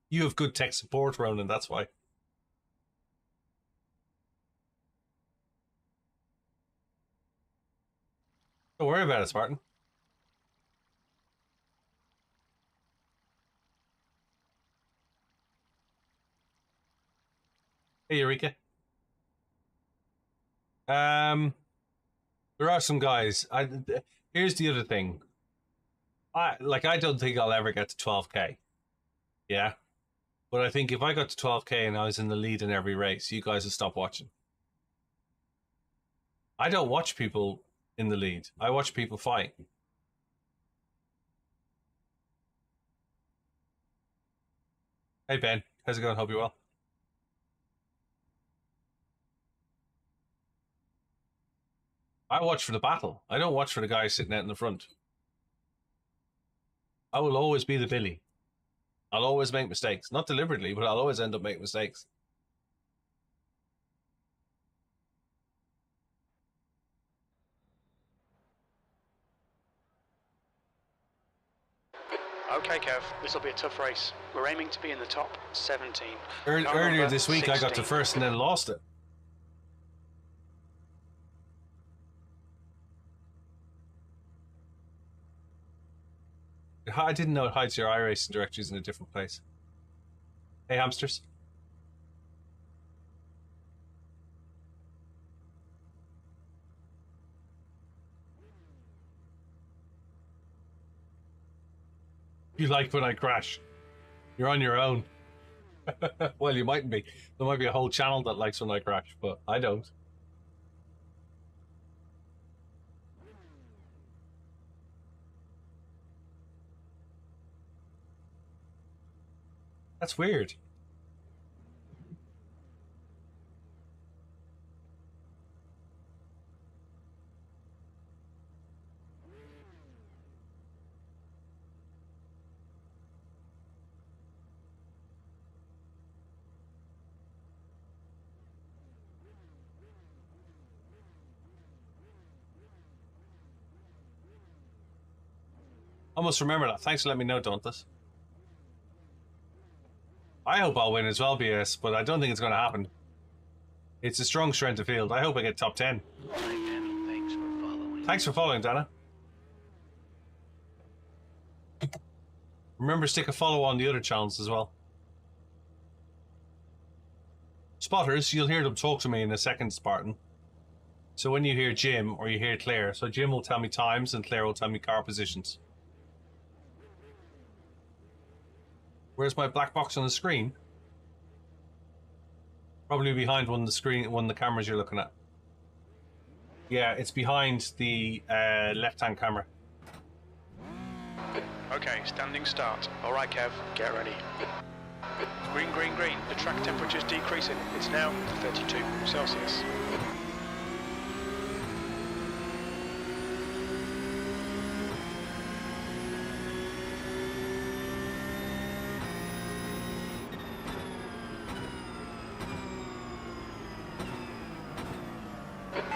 You have good tech support, Ronan, that's why. Don't worry about it, Spartan. Hey, Eureka. There are some guys. Here's the other thing. I don't think I'll ever get to 12k. Yeah. But I think if I got to 12k and I was in the lead in every race, you guys would stop watching. I don't watch people in the lead. I watch people fight. Hey, Ben. How's it going? Hope you're well. I watch for the battle. I don't watch for the guy sitting out in the front. I will always be the Billy. I'll always make mistakes. Not deliberately, but I'll always end up making mistakes. Okay, Kev, this will be a tough race. We're aiming to be in the top 17. Earlier this week, 16. I got to first and then lost it. I didn't know it hides your iRacing directories in a different place. Hey, hamsters. You like when I crash. You're on your own. Well, you mightn't be. There might be a whole channel that likes when I crash, but I don't. That's weird. I must remember that. Thanks for letting me know, Dauntless. I hope I'll win as well, BS, but I don't think it's going to happen. It's a strong strength of field. I hope I get top 10. Thanks for following, Dana. Remember, stick a follow on the other channels as well. Spotters, you'll hear them talk to me in a second, Spartan. So when you hear Jim or you hear Claire, so Jim will tell me times and Claire will tell me car positions. Where's my black box on the screen? Probably behind one of the cameras you're looking at. Yeah, it's behind the left-hand camera. Okay, standing start. All right, Kev, get ready. Green, green, green. The track temperature's decreasing. It's now 32 Celsius.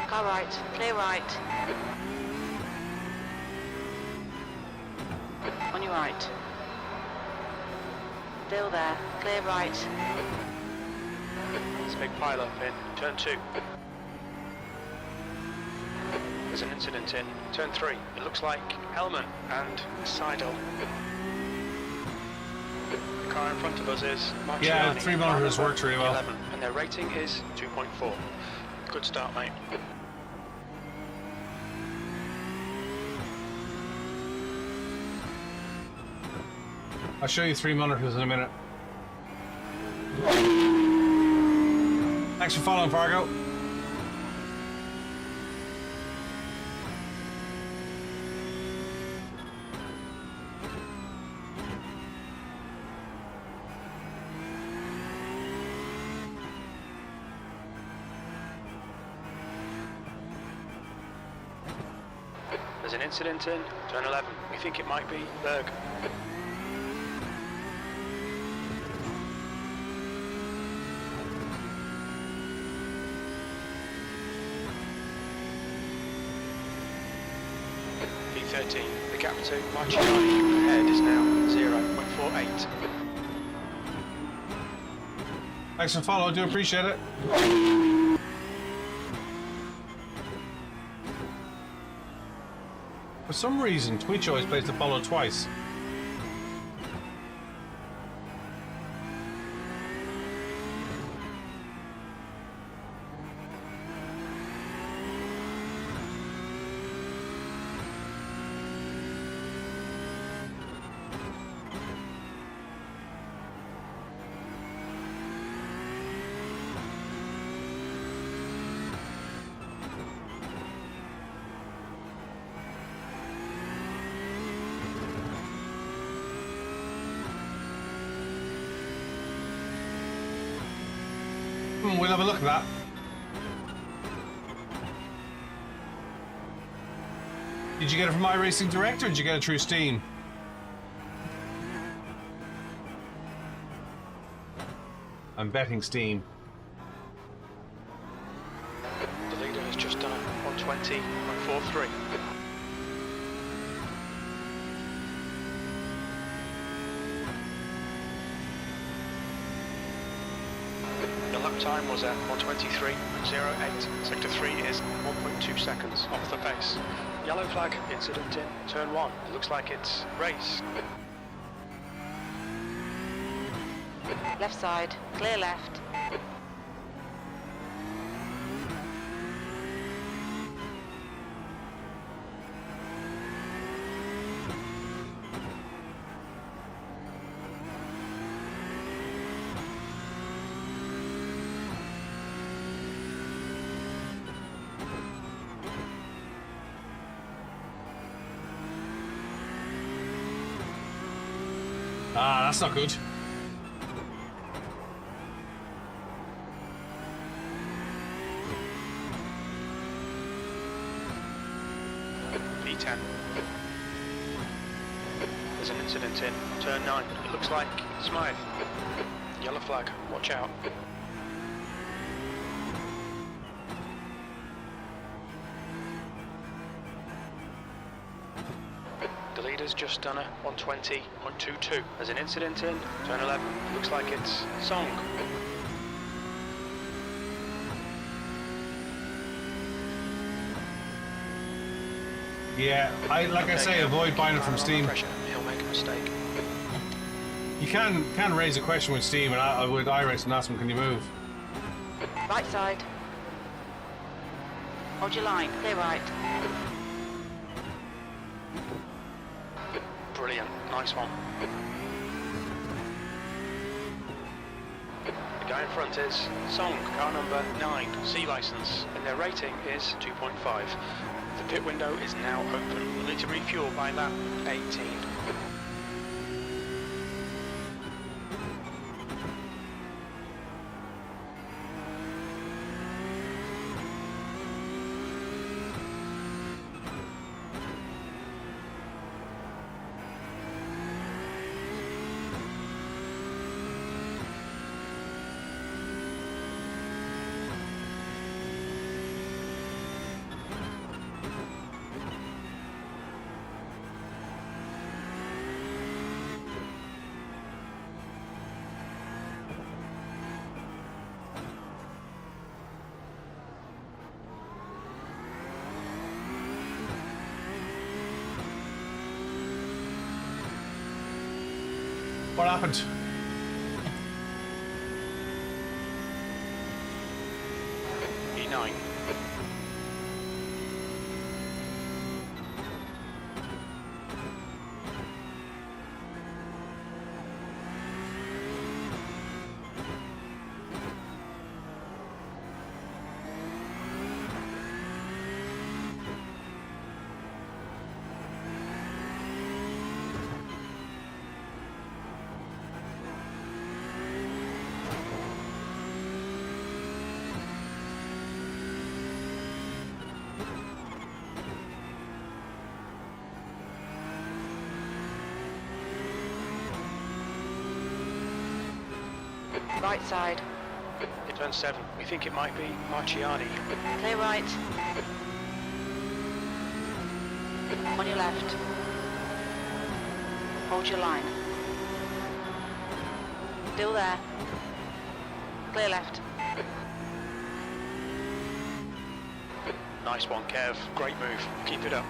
Car right, clear right. On your right. Still there, clear right. There's a big pile up in turn 2. There's an incident in turn 3. It looks like Hellman and Seidel. The car in front of us is Marciani. Yeah, 3 monitors worked really well. 11, and their rating is 2.4. Good start, mate. I'll show you 3 monitors in a minute. Thanks for following, Fargo. There's an incident in turn 11. We think it might be Berg. P13. The gap to Marciani ahead is now 0.48. Thanks for following, I do appreciate it. For some reason, Twitch always plays the follow twice. We'll have a look at that. Did you get it from iRacing Direct or did you get it through Steam? I'm betting Steam. The leader has just done a 120.43. The lap time was at 123.08. Sector 3 is 1.2 seconds off the pace. Yellow flag incident in turn 1. It looks like it's race. Left side, clear left. Ah, that's not good. P10. There's an incident in turn 9. It looks like Smythe. Yellow flag, watch out. The leader's just done a 120.22. There's an incident in turn 11. It looks like it's Song. Yeah, I say, avoid buying it from Steam. Pressure. He'll make a mistake. You can raise a question with Steam and I would iRacing and ask him, can you move? Right side. Hold your line. Clear right. Brilliant. Nice one. The guy in front is Song, car number 9, C licence, and their rating is 2.5. The pit window is now open. We'll need to refuel by lap 18. What happened? E9. Right side. It turns 7. We think it might be Marciani. Clear right. On your left. Hold your line. Still there. Clear left. Nice one, Kev. Great move. Keep it up.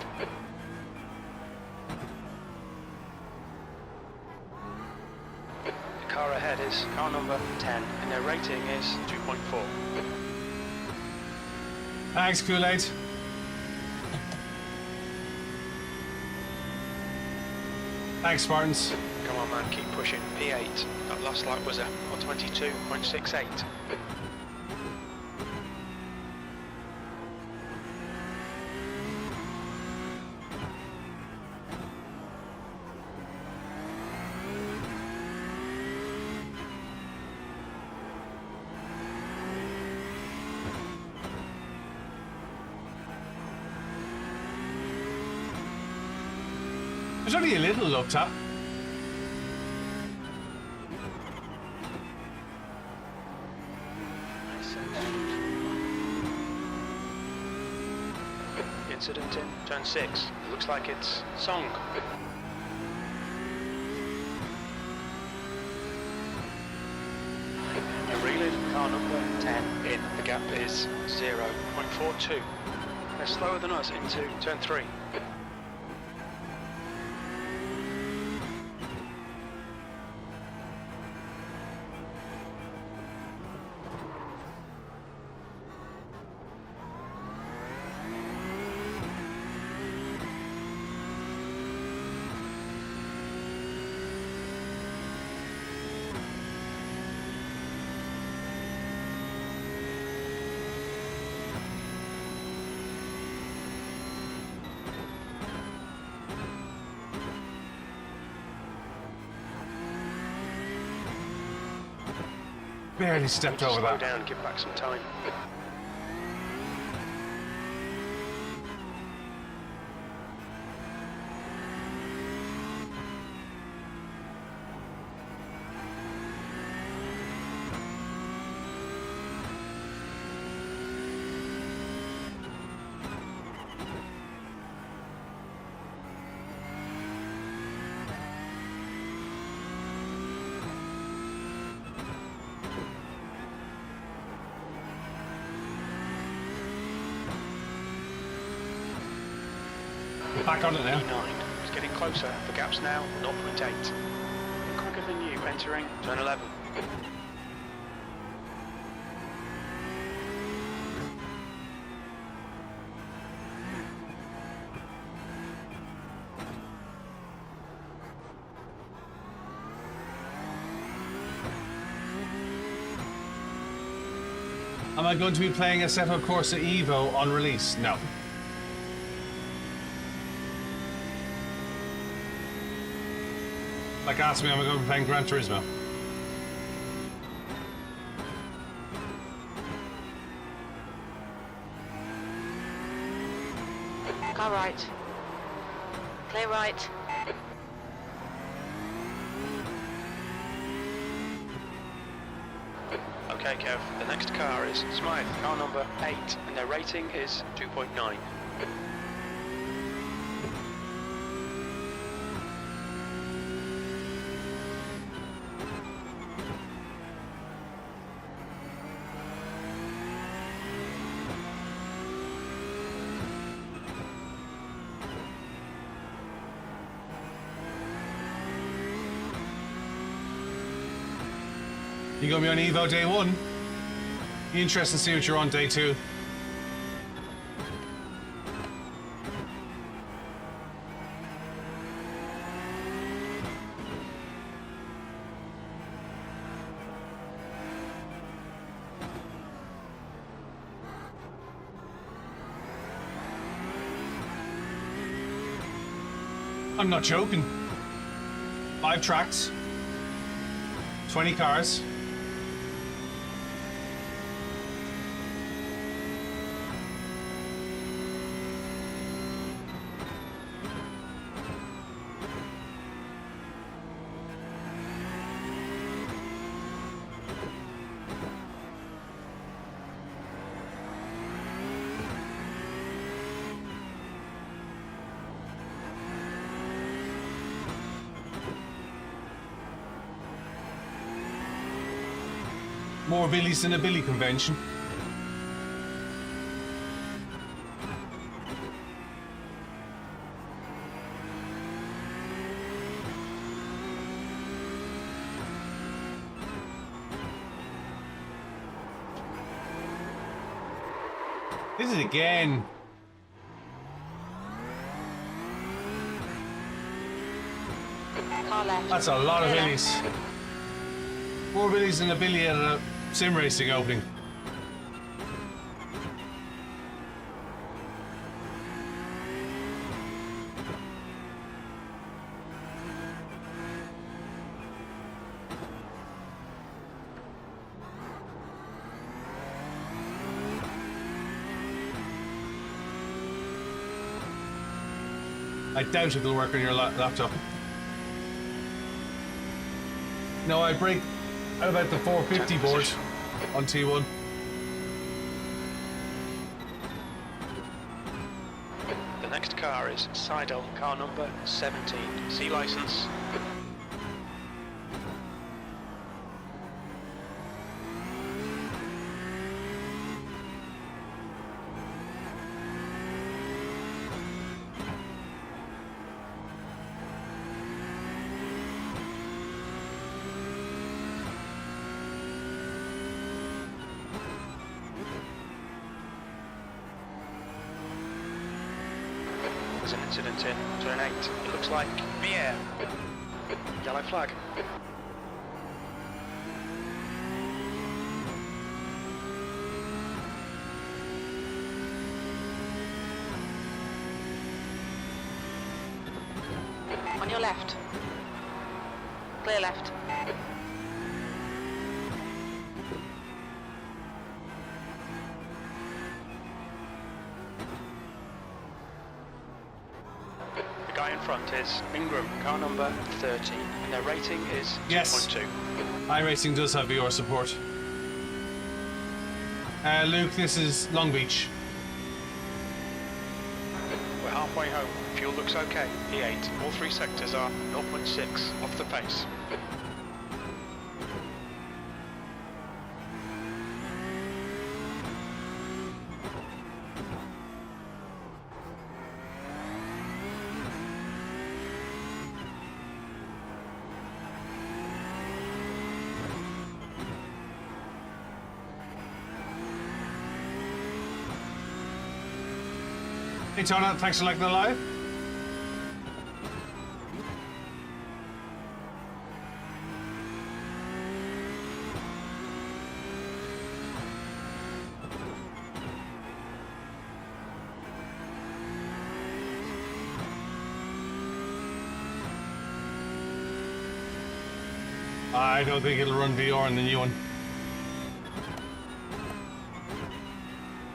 The car ahead is car number 10, and their rating is 2.4. Thanks, Kool-Aid. Thanks, Spartans. Come on, man, keep pushing. P8. That last lap was a 22.68. There's only a little look tap. Incident in turn 6. Looks like it's Song. You're reeling car number 10 in. The gap is 0.42. They're slower than us into turn 3. Barely stepped over Slow that. down and give back some time. Back on it now. E9. It's getting closer. The gap's now 0.8. Quicker than you, entering turn 11. Am I going to be playing Assetto Corsa Evo on release? No. Like, ask me, am I going to be playing Gran Turismo? Car right. Clear right. Okay, Kev, the next car is Smythe, car number 8, and their rating is 2.9. You gonna be on Evo day 1? Be interesting to see what you're on day 2. I'm not joking. 5 tracks, 20 cars. More Billies than a Billy convention. This is again. Car left. That's a lot of Clear Billies. left. More Billies than a Billy at a sim racing opening. I doubt it'll work on your laptop. No, I break out about the 450 board on T1. The next car is Seidel, car number 17. C license. There's an incident in turn 8. It looks like Pierre. Yellow flag. On your left. Clear left. The guy in front is Ingram, car number 13, and their rating is Yes. 2.2. iRacing does have your support. Luke, this is Long Beach. We're halfway home. Fuel looks okay. E8. All 3 sectors are 0.6 off the pace. Hey, Tona, thanks for liking the live. I don't think it'll run VR in the new one.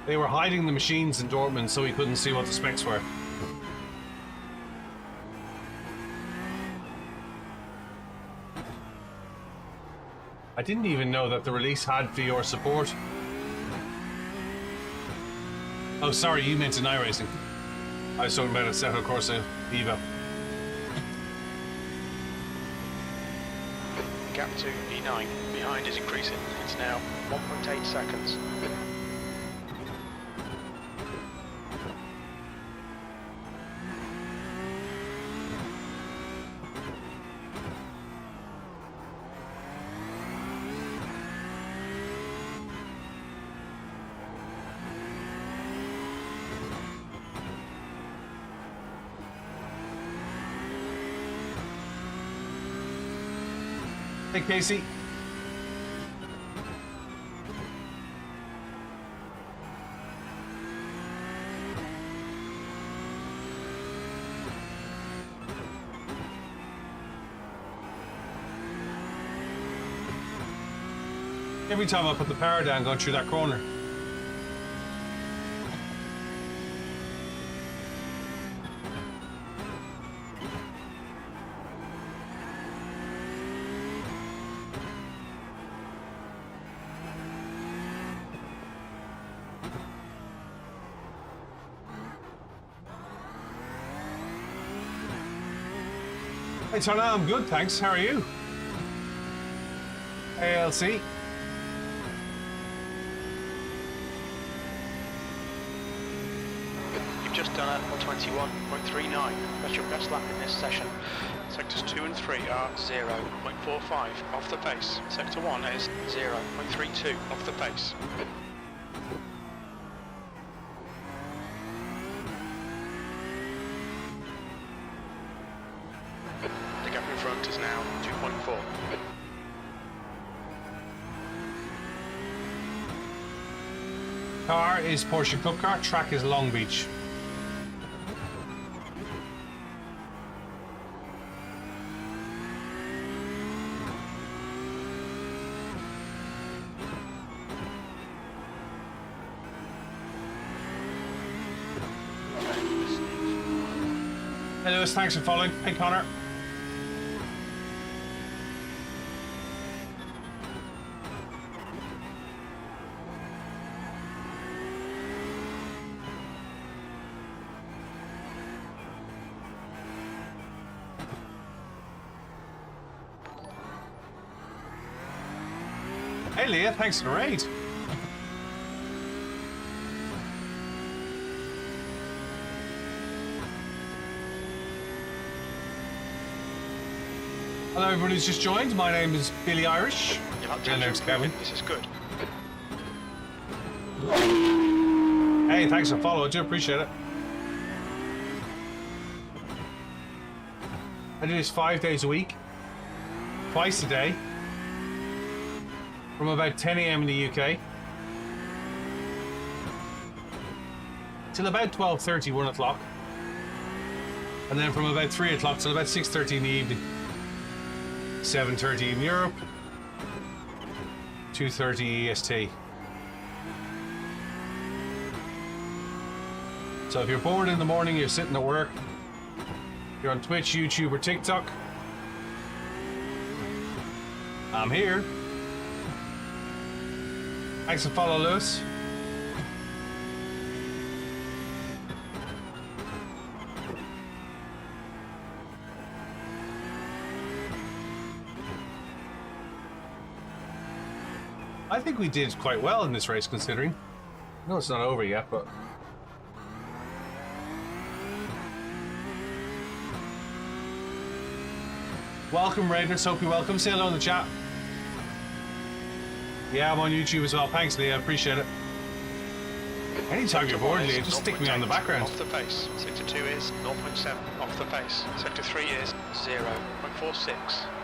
They were hiding the machines in Dortmund so we couldn't see what the specs were. I didn't even know that the release had VR support. Oh, sorry, you meant in iRacing. I was talking about Assetto Corsa Evo. Gap to E9 behind is increasing. It's now 1.8 seconds. Hey, Casey. Every time I put the power down going through that corner. Hey, Tona, I'm good, thanks. How are you? ALC. You've just done a 121.39. That's your best lap in this session. Sectors 2 and 3 are 0.45 off the pace. Sector 1 is 0.32 off the pace. The gap in front is now 2.4. Car is Porsche Cup car, track is Long Beach. Hey Lewis, thanks for following. Hey Connor. Hey Leah, thanks for the raid. Hello everyone who's just joined, my name is BillyOirish. And there's Kevin. This is good. Hey, thanks for following, I do appreciate it. I do this 5 days a week, twice a day, from about 10 AM in the UK till about 12:30, 1 o'clock, and then from about 3 o'clock till about 6:30 in the evening. 7:30 in Europe, 2:30 EST. So if you're bored in the morning, you're sitting at work, you're on Twitch, YouTube, or TikTok, I'm here. Thanks for following, Lewis. I think we did quite well in this race, considering. No, it's not over yet, but... Welcome, Raiders. Hope you're welcome. Say hello in the chat. Yeah, I'm on YouTube as well. Thanks, Leah. Appreciate it. Anytime you're bored, Lee, just stick me on the background. Off the pace. Sector 2 is 0.7 off the pace. Sector 3 is 0.46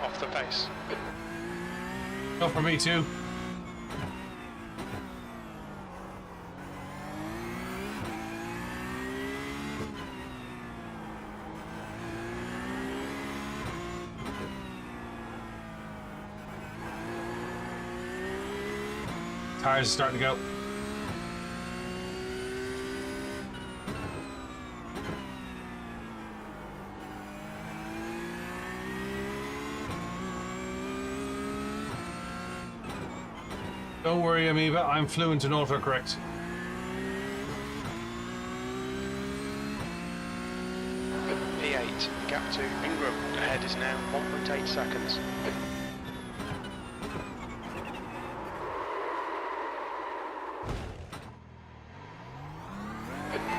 off the pace. Go for me too. Tires are starting to go. Don't worry, Amoeba, I'm fluent in autocorrect. P8, gap to Ingram. Ahead is now 1.8 seconds.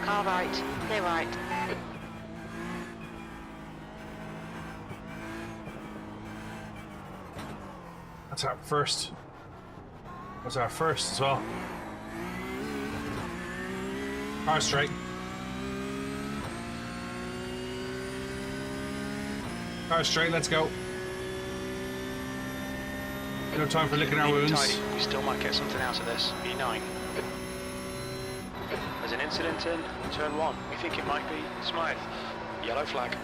Car right, clear right. That's our first. That's our first as well. Car straight. Car straight, let's go. No time for licking our wounds. Tidy. We still might get something out of this. E9. There's an incident in turn 1. We think it might be Smythe. Yellow flag.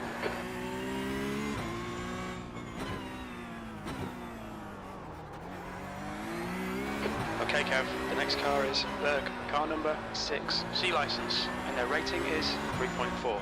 Okay, Kev, the next car is Berg, car number 6, C license, and their rating is 3.4.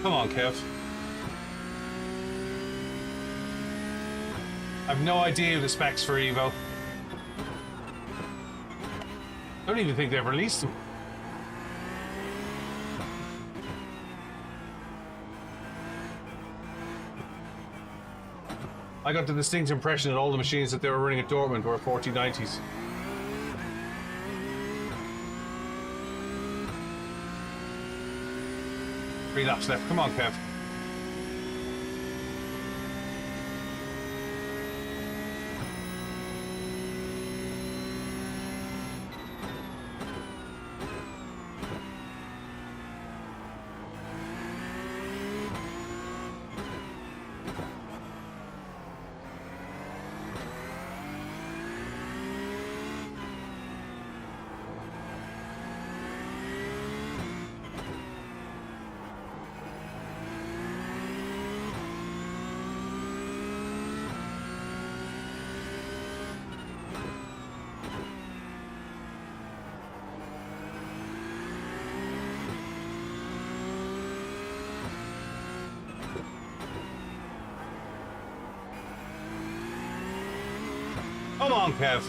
Come on, Kev. I've no idea the specs for Evo. I don't even think they've released them. I got the distinct impression that all the machines that they were running at Dortmund were 4090s. Three laps left. Come on, Kev. Come on, Kev.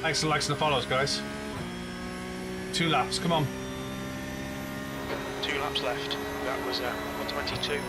Thanks for the likes and the follows, guys. 2 laps, come on. 2 laps left. That was 122.10.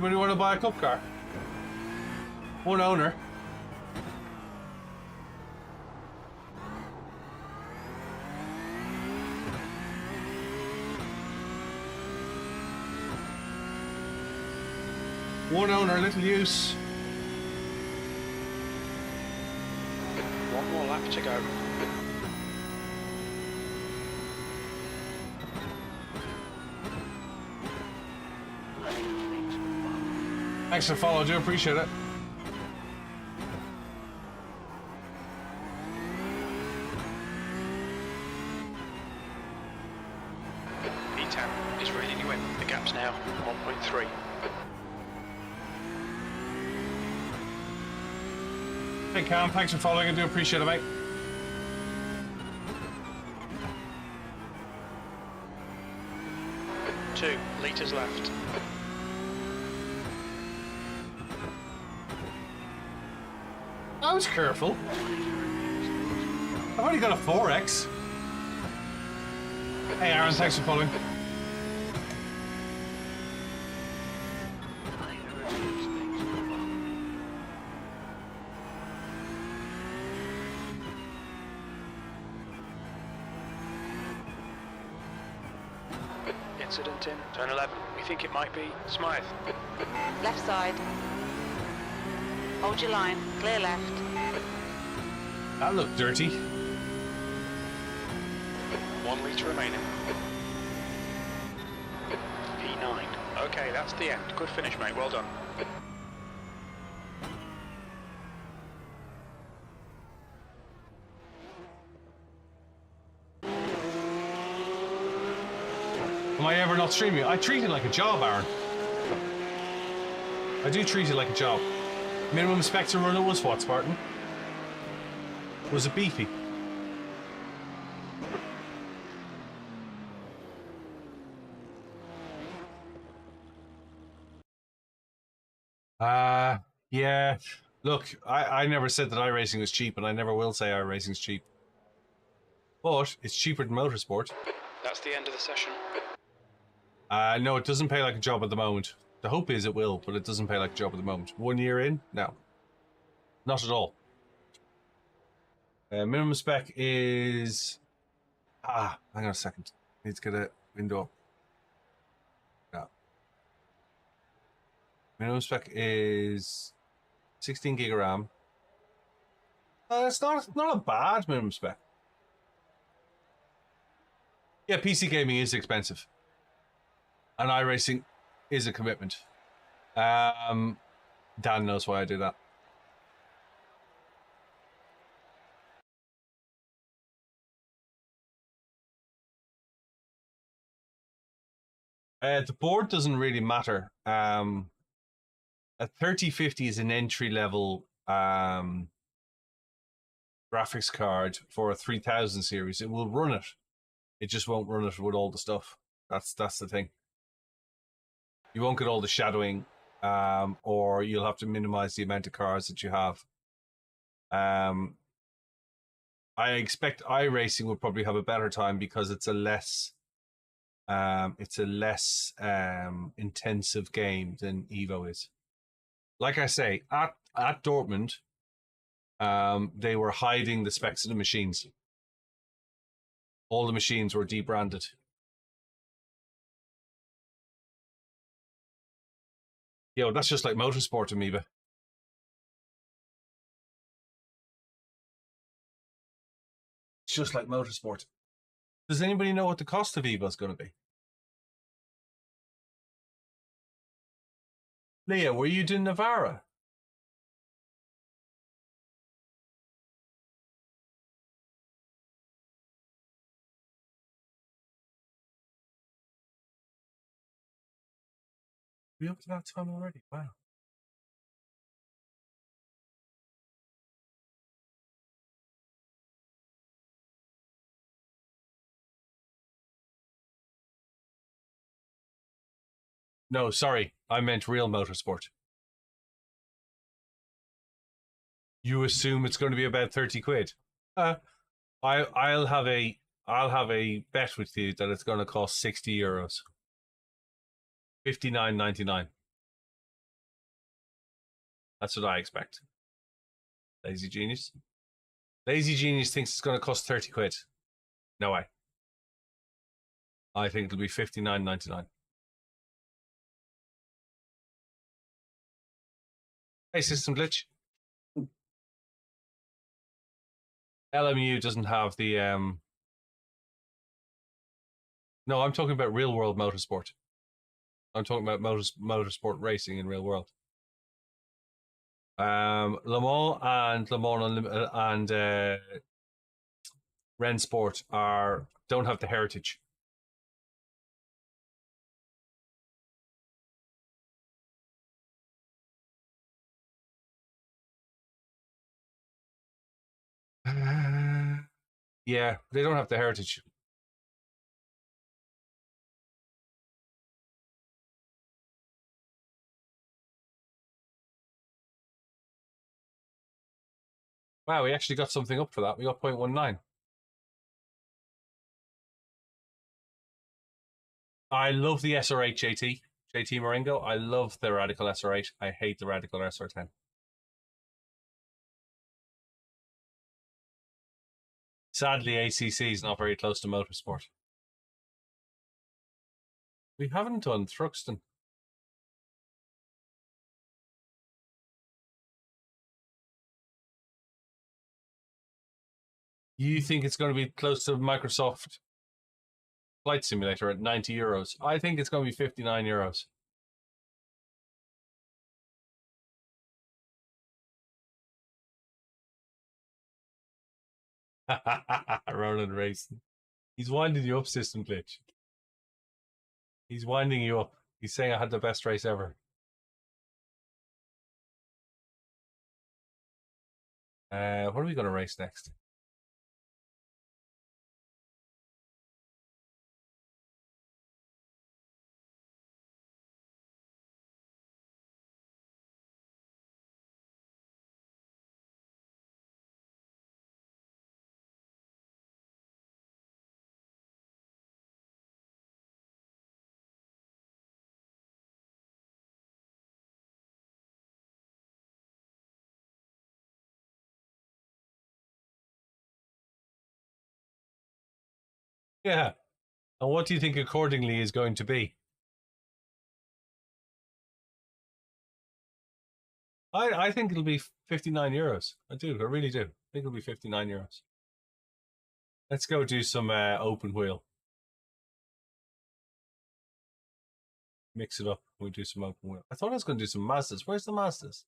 Anybody want to buy a cup car? One owner. One owner, little use. One more lap to go. Thanks for the follow, I do appreciate it. P10 is reeling you in. The gap's now 1.3. Hey Cam, thanks for following, I do appreciate it, mate. Two litres left. I was careful. I've only got a 4X. Hey Aaron, thanks for following. Incident in turn 11. We think it might be Smythe. Left side. Hold your line. Clear left. That looked dirty. 1 litre remaining. P9. Okay, that's the end. Good finish, mate. Well done. Am I ever not streaming? I treat it like a job, Aaron. I do treat it like a job. Minimum specs to run it was what, Spartan? Was it beefy? Yeah. Look, I never said that iRacing was cheap, and I never will say iRacing's cheap. But it's cheaper than motorsport. That's the end of the session. No, it doesn't pay like a job at the moment. The hope is it will, but it doesn't pay like a job at the moment. 1 year in? No. Not at all. Minimum spec is... hang on a second. Need to get a window up. No. Minimum spec is 16 gig of RAM. It's not a bad minimum spec. Yeah, PC gaming is expensive. And iRacing is a commitment. Dan knows why I do that. The board doesn't really matter. A 3050 is an entry-level graphics card for a 3000 series. It will run it. It just won't run it with all the stuff. That's the thing. You won't get all the shadowing, or you'll have to minimize the amount of cars that you have. I expect iRacing will probably have a better time because it's a less intensive game than Evo is. Like I say, at Dortmund, they were hiding the specs of the machines. All the machines were debranded. Yo, that's just like motorsport, Amoeba. It's just like motorsport. Does anybody know what the cost of Evo is going to be? Leah, were you doing Navara? We up to that time already? Wow. No, sorry. I meant real motorsport. You assume it's going to be about 30 quid. I'll have a bet with you that it's going to cost €60. 59.99. That's what I expect. Lazy genius. Lazy genius thinks it's going to cost 30 quid. No way. I think it'll be 59.99. Hey, system glitch. LMU doesn't have the No, I'm talking about real world motorsport. I'm talking about motorsport racing in real world. Le Mans and Le Mans Unlimited and Rennsport don't have the heritage. Yeah, they don't have the heritage. Wow, we actually got something up for that. We got 0.19. I love the SR8 JT Marengo. I love the Radical SR8. I hate the Radical SR10. Sadly, ACC is not very close to motorsport. We haven't done Thruxton. You think it's going to be close to Microsoft Flight Simulator at €90? I think it's going to be €59. Ronan Racing. He's winding you up, System Glitch. He's winding you up. He's saying I had the best race ever. What are we going to race next? Yeah. And what do you think accordingly is going to be? I think it'll be €59. I do. I really do. I think it'll be €59. Let's go do some open wheel. Mix it up. We'll do some open wheel. I thought I was going to do some Mazdas. Where's the Mazdas?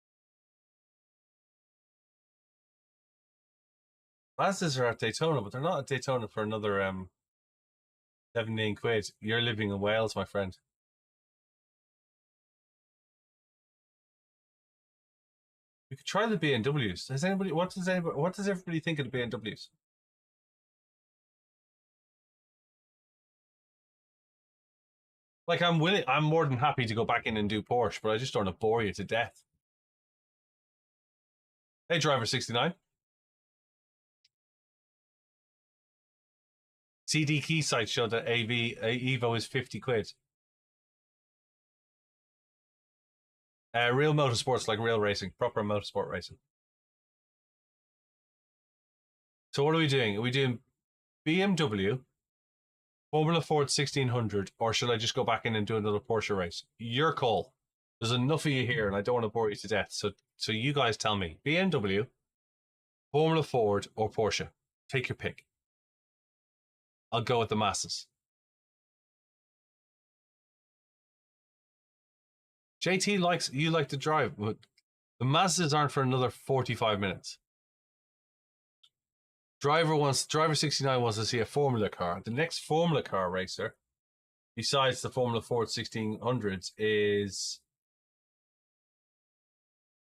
Mazdas are at Daytona, but they're not at Daytona for another 17 quid. You're living in Wales, my friend. We could try the BMWs. What does everybody think of the BMWs? Like, I'm more than happy to go back in and do Porsche, but I just don't want to bore you to death. Hey, driver 69. CD key site showed that Evo is 50 quid. Real motorsports, like real racing, proper motorsport racing. So what are we doing? Are we doing BMW, Formula Ford 1600, or should I just go back in and do another Porsche race? Your call. There's enough of you here, and I don't want to bore you to death. So you guys tell me: BMW, Formula Ford, or Porsche? Take your pick. I'll go with the masses. JT you like to drive, but the Mazdas aren't for another 45 minutes. Driver 69 wants to see a Formula car. The next Formula car racer, besides the Formula Ford 1600s, is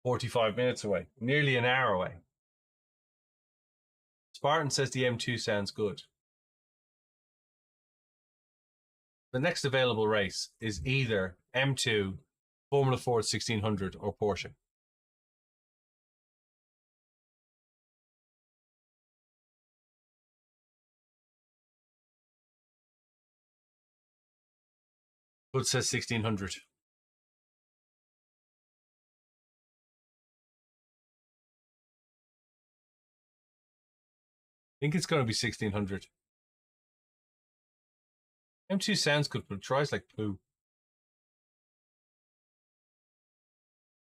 45 minutes away, nearly an hour away. Spartan says the M2 sounds good. The next available race is either M2, Formula Ford 1600, or Porsche. But says 1600. think it's going to be 1600. M2 sounds good, but it tries like poo.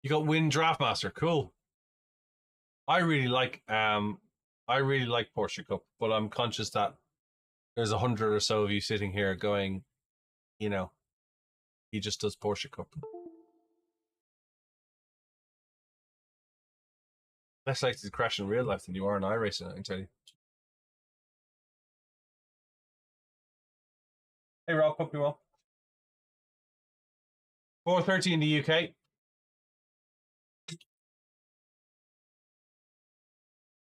You got Win Draftmaster, cool. I really like Porsche Cup, but I'm conscious that there's 100 or so of you sitting here going, you know, he just does Porsche Cup. Less likely to crash in real life than you are in iRacing, I can tell you. Hey Rob, hope you're well. 4:30 in the UK.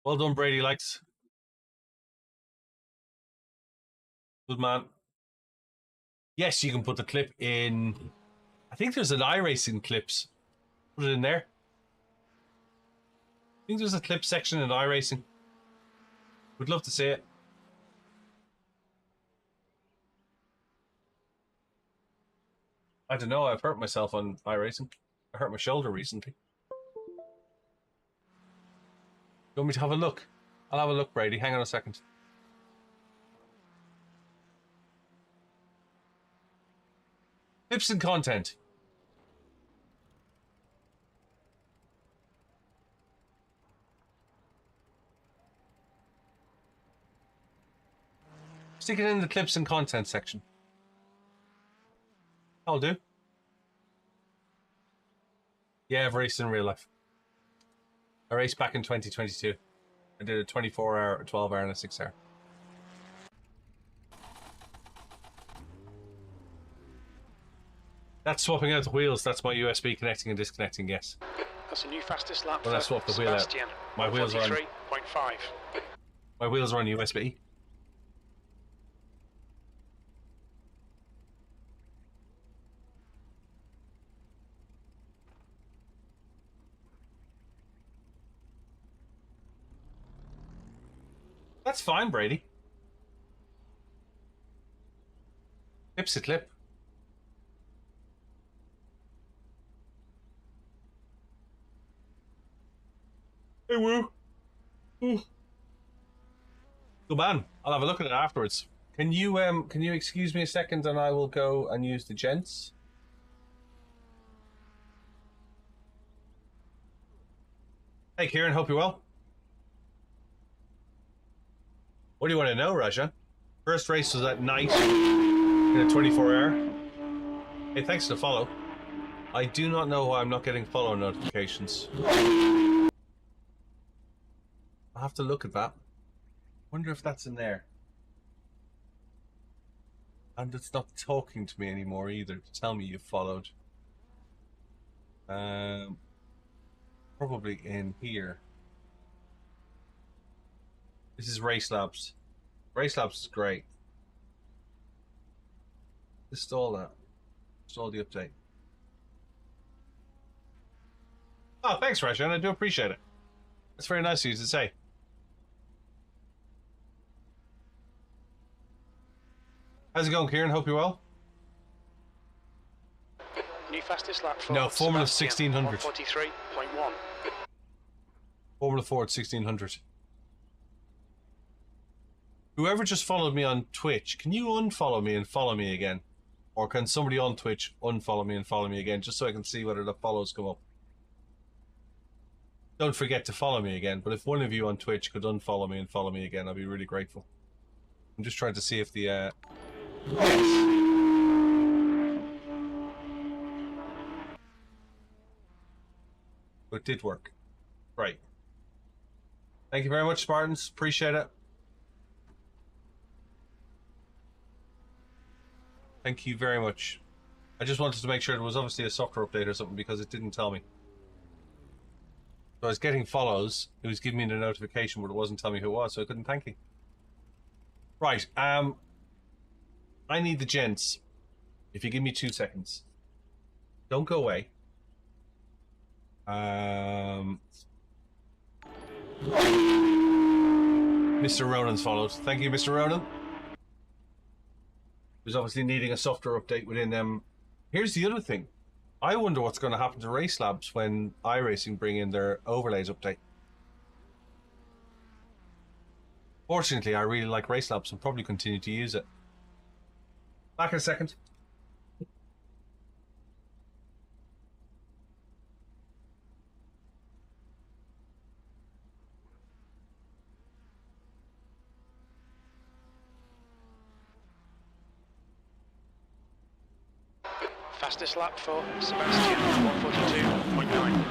Well done, Brady likes. Good man. Yes, you can put the clip in. I think there's an iRacing clips. Put it in there. I think there's a clip section in iRacing. Would love to see it. I don't know, I've hurt myself on iRacing. I hurt my shoulder recently. You want me to have a look? I'll have a look, Brady. Hang on a second. Tips and content. Stick it in the clips and content section. I'll do. Yeah, I've raced in real life. I raced back in 2022. I did a 24-hour, a 12-hour, and a 6-hour. That's swapping out the wheels. That's my USB connecting and disconnecting, yes. That's a new fastest lap Well, I swapped the wheel out. My wheels are on. 43.5. My wheels are on USB. That's fine, Brady. Clip's a clip. Hey, woo. Ooh. Good man. I'll have a look at it afterwards. Can you excuse me a second and I will go and use the gents? Hey, Kieran. Hope you're well. What do you want to know, Rajan? First race was at night in a 24-hour. Hey, thanks for the follow. I do not know why I'm not getting follow notifications. I'll have to look at that. Wonder if that's in there. And it's not talking to me anymore either to tell me you followed. Probably in here. This is Race Labs. Race Labs is great. Install that. Install the update. Oh, thanks, Rajan. I do appreciate it. That's very nice of you to say. How's it going, Kieran? Hope you're well. New fastest lap for No, Formula 1600. 43.1. Formula Ford 1600. Whoever just followed me on Twitch, can you unfollow me and follow me again? Or can somebody on Twitch unfollow me and follow me again, just so I can see whether the follows come up? Don't forget to follow me again, but if one of you on Twitch could unfollow me and follow me again, I'd be really grateful. I'm just trying to see if the... Yes. It did work. Right. Thank you very much, Spartans. Appreciate it. Thank you very much. I just wanted to make sure there was obviously a software update or something because it didn't tell me. So I was getting follows. It was giving me the notification, but it wasn't telling me who it was, so I couldn't thank you. Right. I need the gents. If you give me 2 seconds. Don't go away. Mr. Ronan's followed. Thank you, Mr. Ronan. There's obviously needing a software update within them. Here's the other thing. I wonder what's going to happen to Race Labs when iRacing bring in their overlays update. Fortunately, I really like Race Labs and probably continue to use it. Back in a second. Fastest lap for Sebastian, 142.9.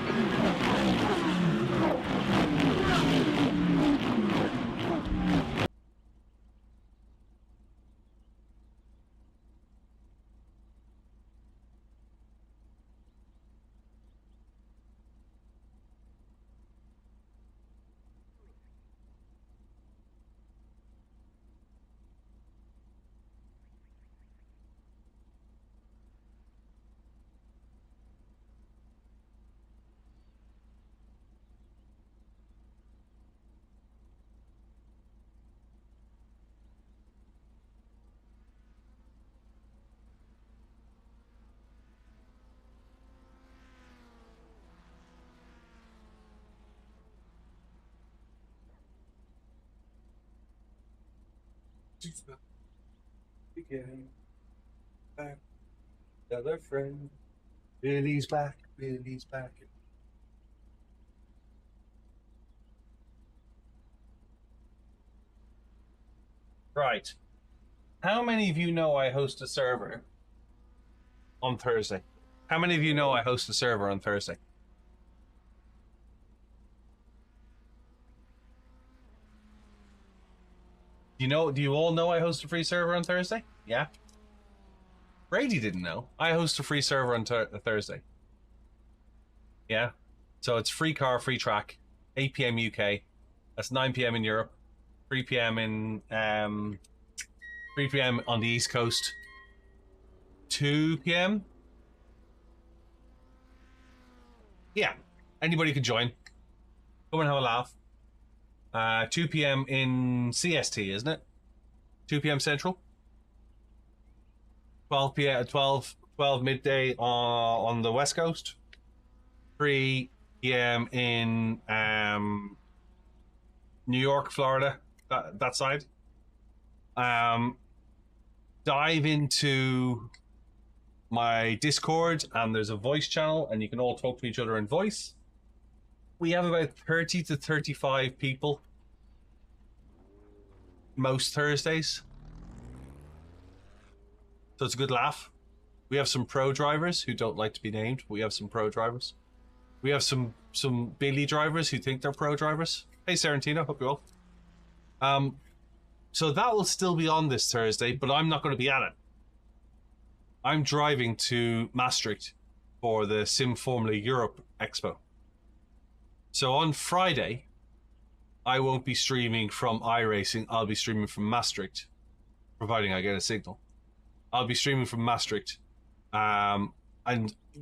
Back, another friend. Billy's back. Billy's back. Right. How many of you know I host a server on Thursday? How many of you know I host a server on Thursday? Do you all know I host a free server on Thursday? Yeah. Brady didn't know. I host a free server on Thursday. Yeah. So it's free car, free track, 8 p.m. UK. That's 9 p.m. in Europe, 3 p.m. in 3 p.m. on the East Coast, 2 p.m. Yeah. Anybody can join. Come and have a laugh. 2 p.m. in CST, isn't it? 2 p.m. Central. 12 p.m. 12 midday on the West Coast. 3 p.m. in New York, Florida, that side. Dive into my Discord, and there's a voice channel, and you can all talk to each other in voice. We have about 30 to 35 people most Thursdays. So it's a good laugh. We have some pro drivers who don't like to be named. We have some pro drivers. We have some Billy drivers who think they're pro drivers. Hey, Sarantino, hope you're well. So that will still be on this Thursday, but I'm not going to be at it. I'm driving to Maastricht for the Sim Formula Europe Expo. So on Friday, I won't be streaming from iRacing. I'll be streaming from Maastricht, providing I get a signal. I'll be streaming from Maastricht, and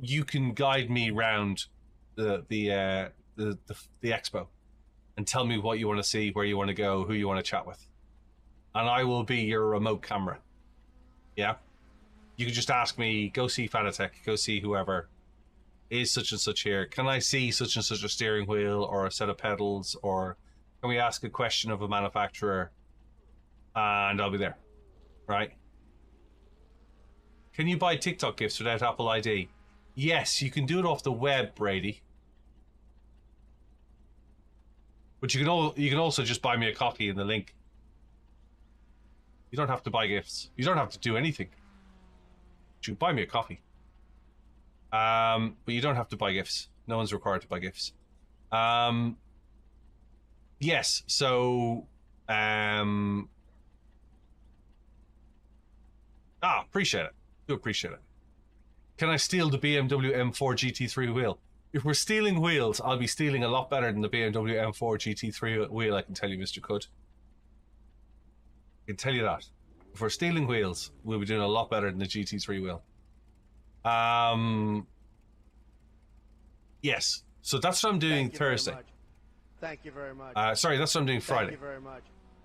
you can guide me around the expo and tell me what you want to see, where you want to go, who you want to chat with, and I will be your remote camera. Yeah, you can just ask me, go see Fanatec, go see whoever. Is such and such here? Can I see such and such a steering wheel or a set of pedals? Or can we ask a question of a manufacturer? And I'll be there, right? Can you buy TikTok gifts without Apple ID? Yes, you can do it off the web, Brady. But you can also just buy me a coffee in the link. You don't have to buy gifts. You don't have to do anything. You can buy me a coffee. But you don't have to buy gifts. No one's required to buy gifts. Yes, so appreciate it. Do appreciate it. Can I steal the BMW M4 GT3 wheel? If we're stealing wheels, I'll be stealing a lot better than the BMW M4 GT3 wheel, I can tell you, Mr. Cudd. I can tell you that. If we're stealing wheels, we'll be doing a lot better than the GT3 wheel. Yes, so that's what I'm doing Thursday. Thank you very much. Sorry, that's what I'm doing Friday. Thank you very much.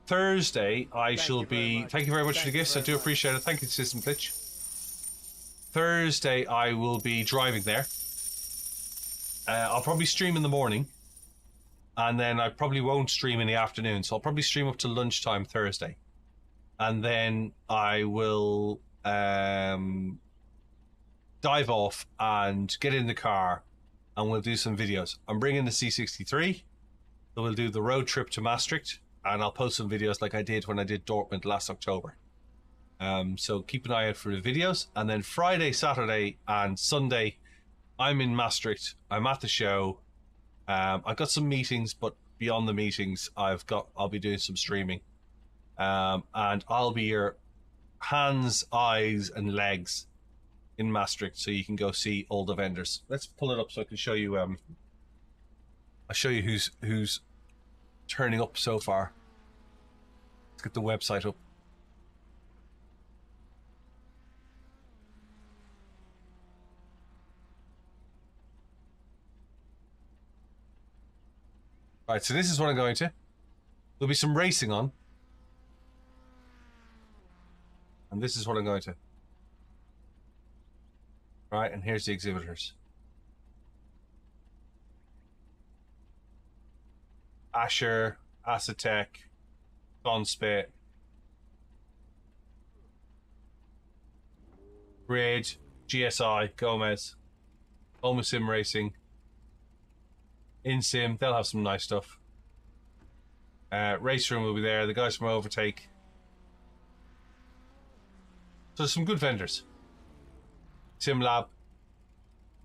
Thursday, I shall be... Thank you very much for the gifts. I do appreciate it. Thank you, System Glitch. Thursday, I will be driving there. I'll probably stream in the morning. And then I probably won't stream in the afternoon. So I'll probably stream up to lunchtime Thursday. And then I will dive off and get in the car and we'll do some videos. I'm bringing the C63. So we'll do the road trip to Maastricht. And I'll post some videos like I did when I did Dortmund last October. So keep an eye out for the videos. And then Friday, Saturday, and Sunday, I'm in Maastricht. I'm at the show. I've got some meetings, but beyond the meetings, I'll be doing some streaming. And I'll be your hands, eyes, and legs in Maastricht, so you can go see all the vendors. Let's pull it up so I can show you. I'll show you who's turning up so far. Let's get the website up. Right, so this is what I'm going to. There'll be some racing on. And this is what I'm going to. Right, and here's the exhibitors. Asher, Acetec, Conspit, Grid, GSI, Gomez, Homa Sim Racing, InSim, they'll have some nice stuff. Race Room will be there, the guys from Overtake. So there's some good vendors. SimLab,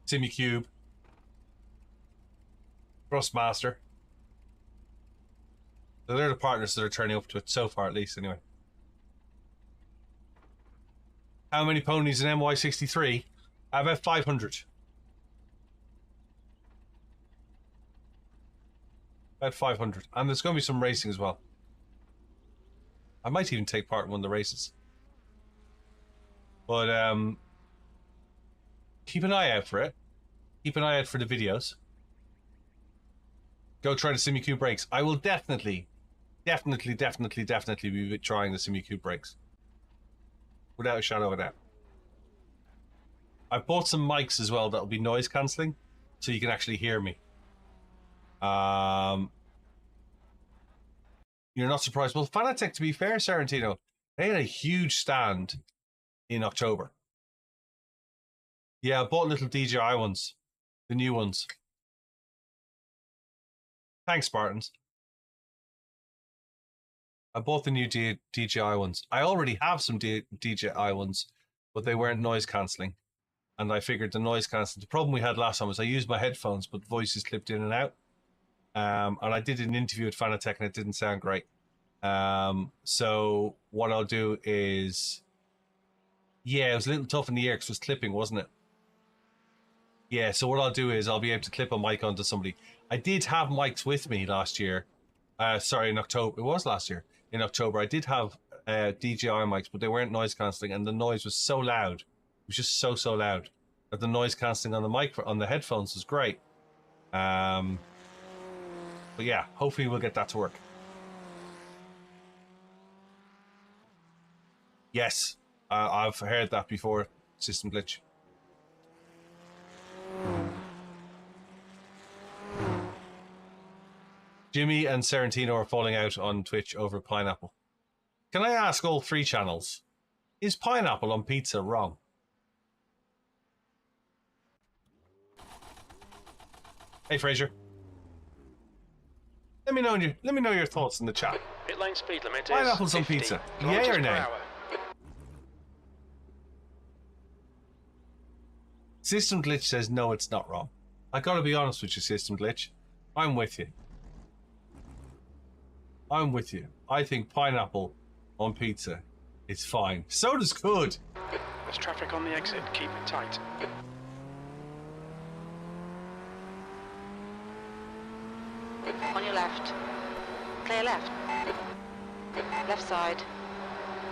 SimiCube, Thrustmaster. So they're the partners that are turning up to it so far, at least, anyway. How many ponies in MY63? About 500. About 500. And there's going to be some racing as well. I might even take part in one of the races. But keep an eye out for it. Keep an eye out for the videos. Go try the SimiCube brakes. I will definitely be trying the SimiCube brakes. Without a shadow of a doubt. I've bought some mics as well that'll be noise cancelling, so you can actually hear me. You're not surprised. Well, Fanatec, to be fair, Sarantino, they had a huge stand in October. Yeah, I bought little DJI ones. The new ones. Thanks, Spartans. I bought the new DJI ones. I already have some DJI ones, but they weren't noise cancelling. And I figured the noise cancelling. The problem we had last time was I used my headphones, but voices clipped in and out. And I did an interview with Fanatec and it didn't sound great. So what I'll do is... Yeah, it was a little tough in the ear because it was clipping, wasn't it? Yeah, so what I'll do is I'll be able to clip a mic onto somebody. I did have mics with me last year. Sorry, in October. It was last year. In October, I did have DJI mics, but they weren't noise cancelling, and the noise was so loud. It was just so loud that the noise cancelling on the mic on the headphones was great. But yeah, hopefully we'll get that to work. Yes, I've heard that before. System glitch. Jimmy and Sarantino are falling out on Twitch over pineapple. Can I ask all three channels, is pineapple on pizza wrong? Hey Fraser. Let me know your thoughts in the chat. Pit lane speed limit is Pineapples on 50 pizza. kilometers Yay or per nay? hour. System Glitch says no, it's not wrong. I gotta be honest with you, System Glitch. I'm with you. I'm with you. I think pineapple on pizza is fine. So does good. There's traffic on the exit. Keep it tight. On your left. Clear left. Left side.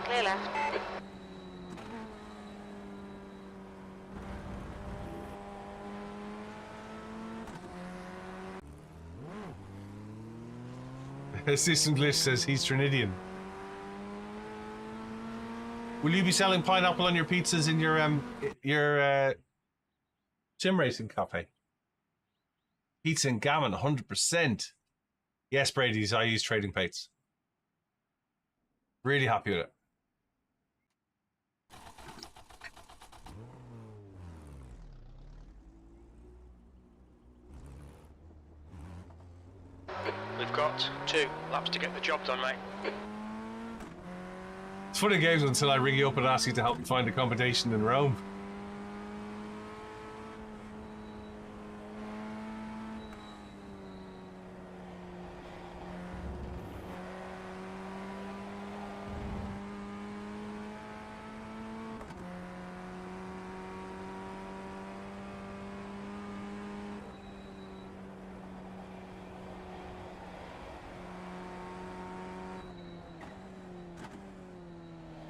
Clear left. System Glitch says he's Trinidadian. Will you be selling pineapple on your pizzas in your sim racing cafe? Pizza and gammon, 100%. Yes, Brady's. I use trading plates. Really happy with it. We've got 2 laps to get the job done, mate. It's fun and games until I ring you up and ask you to help me find accommodation in Rome.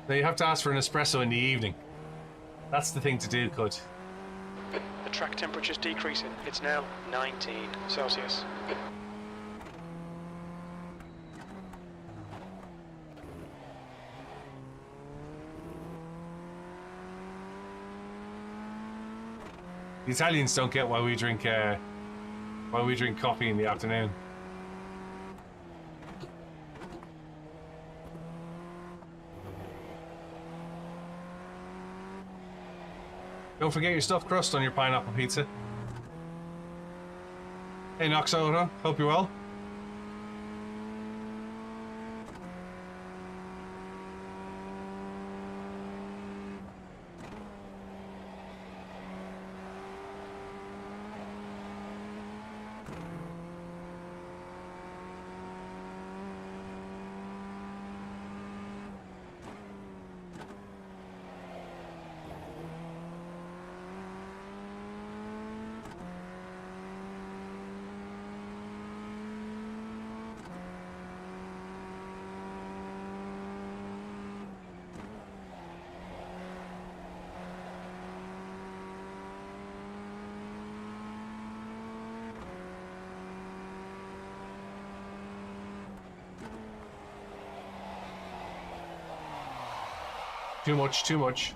Now you have to ask for an espresso in the evening. That's the thing to do, Kud. The track temperature's decreasing. It's now 19 Celsius. The Italians don't get why we drink coffee in the afternoon. Don't forget your stuffed crust on your pineapple pizza. Hey Noxoto, hope you're well. Too much, too much.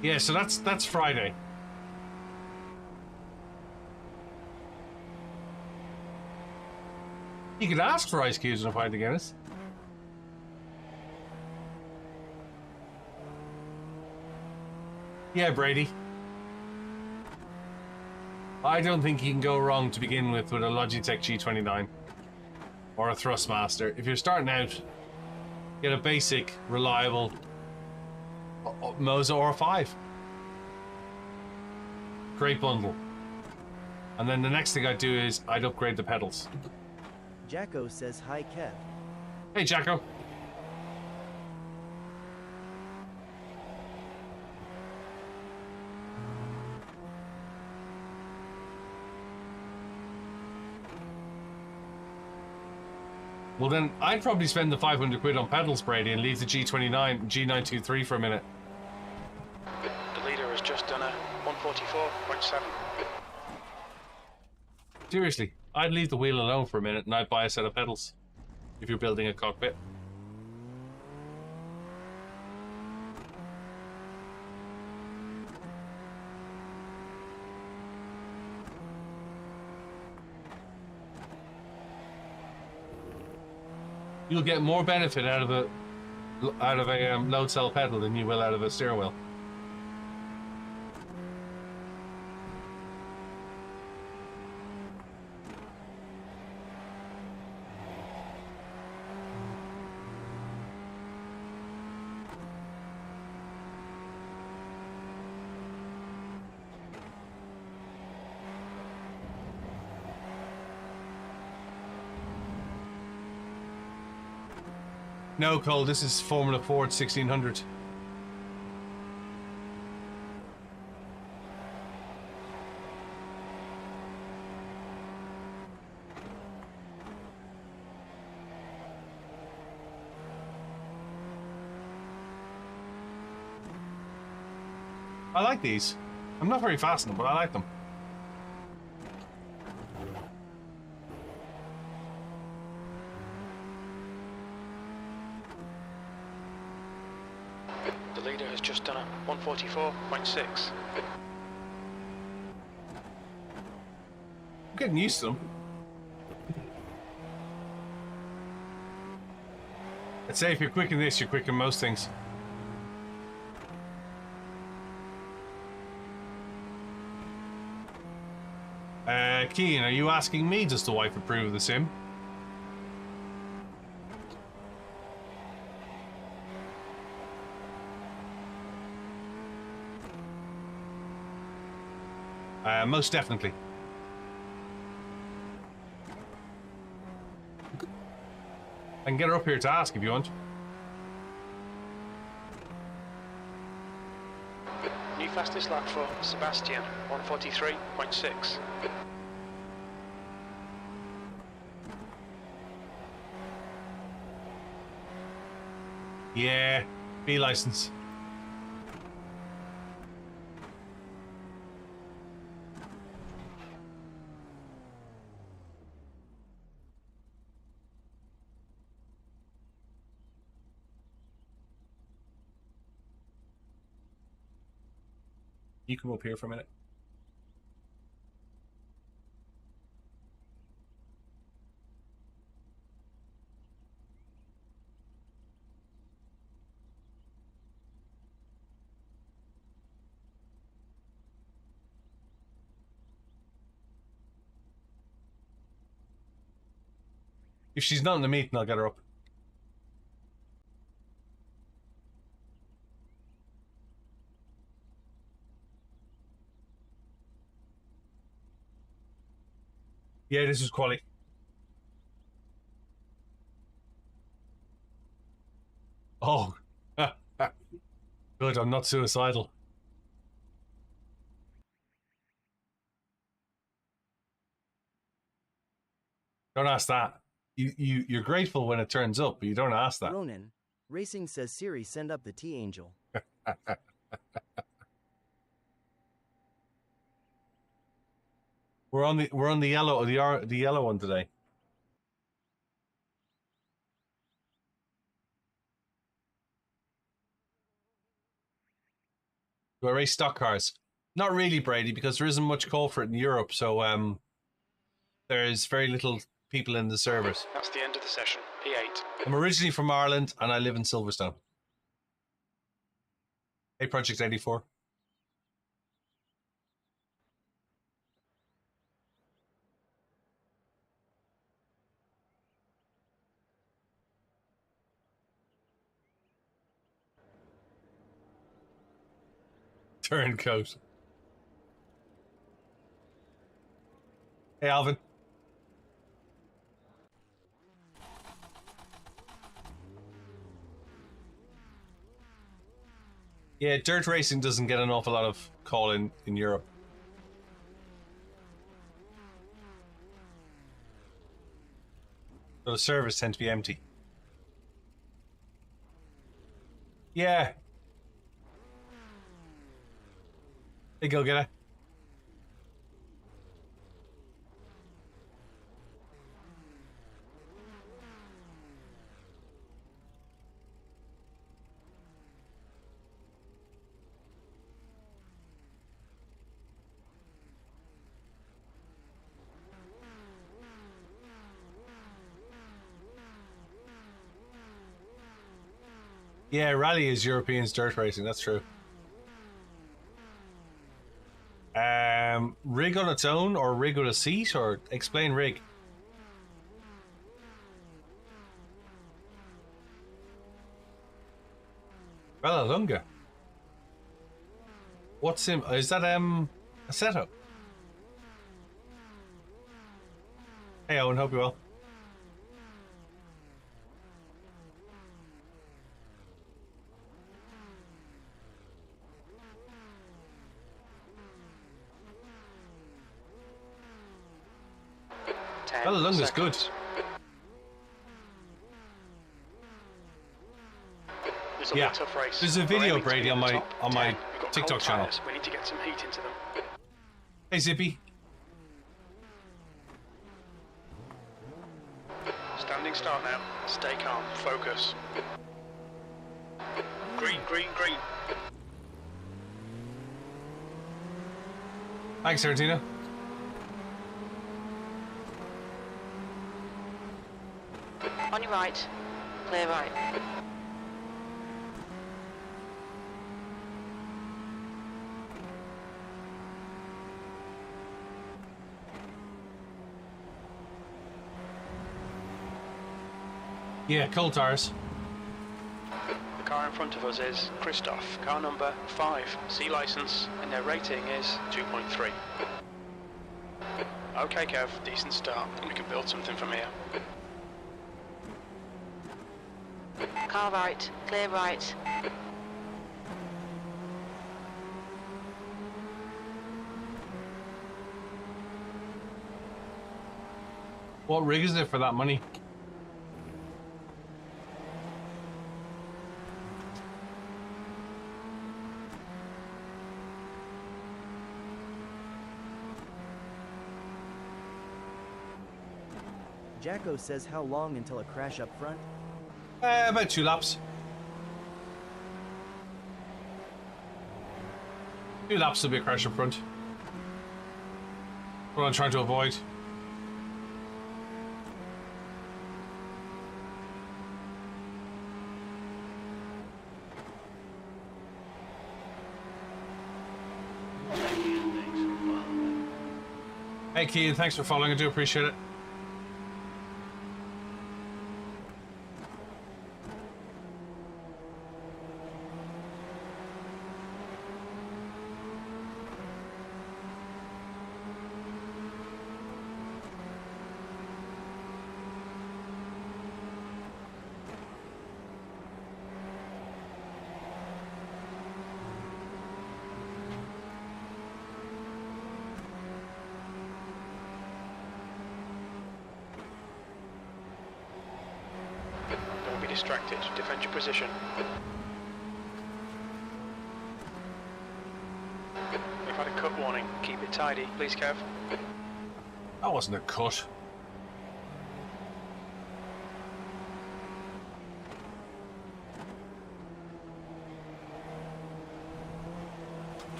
Yeah, so that's Friday. You could ask for ice cubes and a pint of Guinness. Yeah, Brady. I don't think you can go wrong to begin with a Logitech G29 or a Thrustmaster. If you're starting out, get a basic, reliable Moza or 5. Great bundle. And then the next thing I'd do is I'd upgrade the pedals. Jacko says hi, Kev. Hey, Jacko. Well then, I'd probably spend the 500 quid on pedals, Brady, and leave the G29, G923 for a minute. The leader has just done a 144.7. Seriously, I'd leave the wheel alone for a minute and I'd buy a set of pedals if you're building a cockpit. You'll get more benefit out of a load cell pedal than you will out of a steering wheel. No, Cole, this is Formula Ford 1600. I like these. I'm not very fast in them, but I like them. The leader has just done a 144.6. I'm getting used to them. I'd say if you're quick in this, you're quick in most things. Keane, are you asking me, does the wife approve of the sim? Most definitely. I can get her up here to ask if you want. New fastest lap for Sebastian, 143.6. Yeah, B license. You come up here for a minute. If she's not in the meeting, I'll get her up. Yeah, this is quality. Oh, good. I'm not suicidal. Don't ask that. You're grateful when it turns up, but you don't ask that. Ronan, Racing says Siri send up the T-Angel. We're on the yellow the yellow one today. Do I race stock cars? Not really, Brady, because there isn't much call for it in Europe. So there's very little people in the servers. That's the end of the session, P8. I'm originally from Ireland and I live in Silverstone. Hey, Project 84. Turncoat. Hey, Alvin. Yeah, dirt racing doesn't get an awful lot of call in Europe. So the servers tend to be empty. Yeah. Hey, go get it. Yeah, rally is Europeans dirt racing, that's true. Rig on its own or rig with a seat, or explain rig. Bella Lunga. What's him? Is that a setup? Hey Owen, hope you're well. Bella Lunga's good. Yeah, there's a video, Brady, on my TikTok channel. We need to get some heat into them. Hey Zippy. Standing start now. Stay calm. Focus. Green. green, green. Thanks, Argentina. On your right. Clear right. Yeah, cold tires. The car in front of us is Christoph, car number 5, C license, and their rating is 2.3. Okay, Kev, decent start. We can build something from here. Car right. Clear right. What rig is it for that money? Jacko says how long until a crash up front? About 2 laps. 2 laps will be a crash up front. What I'm trying to avoid. Hey Keane, thanks for following. I do appreciate it. Don't be distracted. Defend your position. We've had a cut warning. Keep it tidy, please, Kev. That wasn't a cut.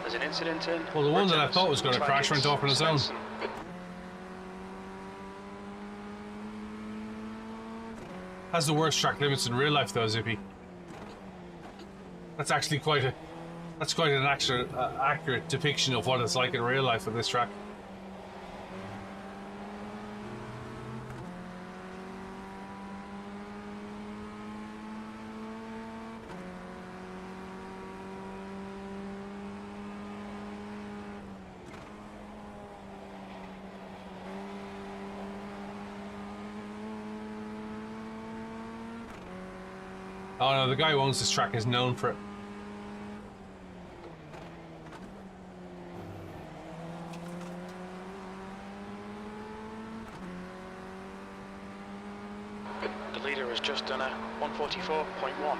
There's an incident in. Well, the one that I thought was going to Looks like crash went it's off on its own. Svensson. Has the worst track limits in real life, though, Zippy. That's actually quite an accurate depiction of what it's like in real life with this track. Oh no, the guy who owns this track is known for it. The leader has just done a 144.1.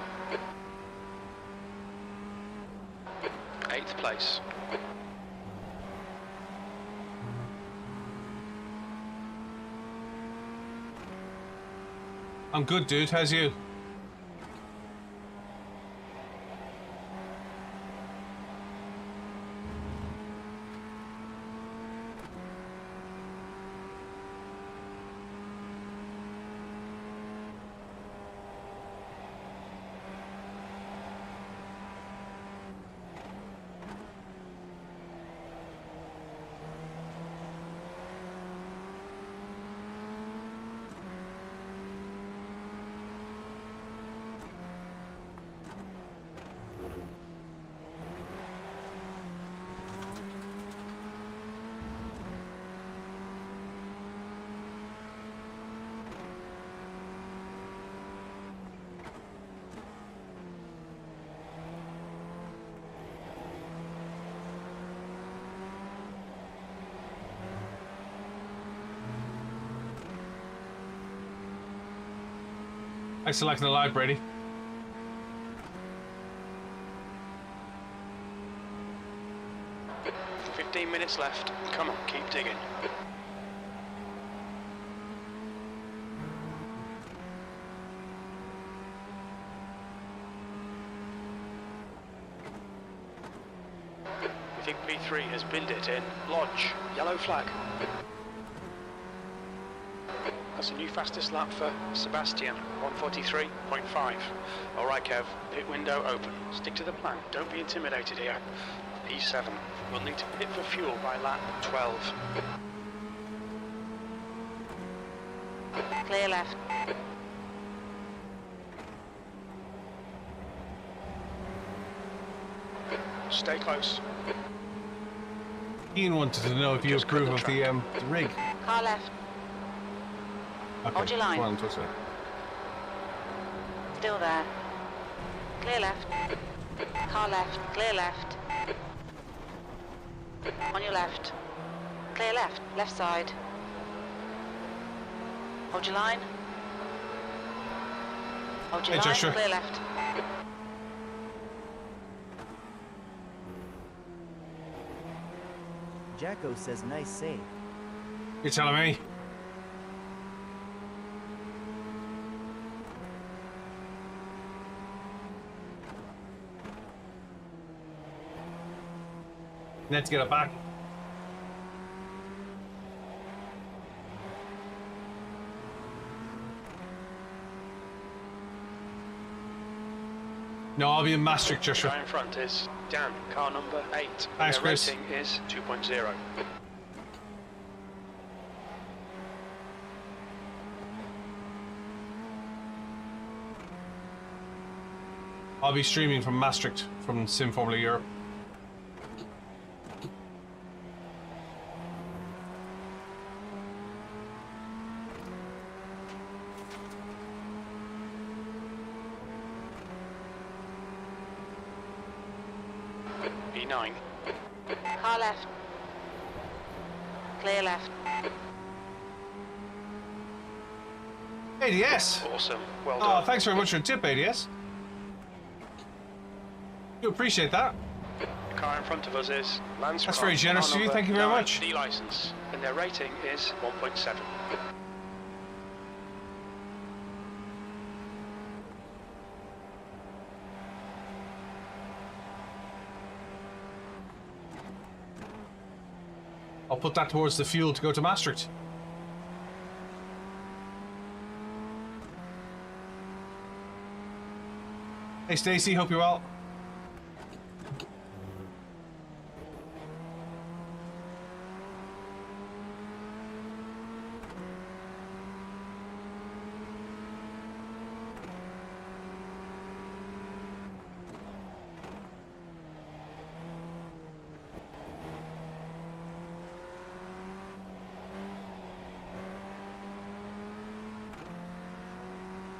8th place. I'm good, dude. How's you? Thanks for liking the live, Brady. 15 minutes left. Come on, keep digging. We think P3 has binned it in Lodge. Yellow flag. That's a new fastest lap for Sebastian, 1:43.5. All right, Kev, pit window open. Stick to the plan, don't be intimidated here. P7, we'll need to pit for fuel by lap 12. Clear left. Stay close. Ian wanted to know if you Just cut approve the of the rig. Car left. Okay. Hold your line. Come on, touch that. Still there. Clear left. Car left. Clear left. On your left. Clear left. Left side. Hold your line. Hold your Hey, line. Joshua. Clear left. Jacko says nice save. You're telling me? Let's get it back. No, I'll be in Maastricht, Joshua. Guy in front is Dan, car number 8. Thanks, Their Chris. rating is 2.0. I'll be streaming from Maastricht from Sim Formula Europe. P9. Car left. Clear left. ADS! Awesome. Well Oh, done. thanks very much for the tip, ADS. You appreciate that. The car in front of us is Lance. That's very generous of you, thank you very much. D license, and their rating is 1.7. I'll put that towards the fuel to go to Maastricht. Hey Stacey, hope you're well.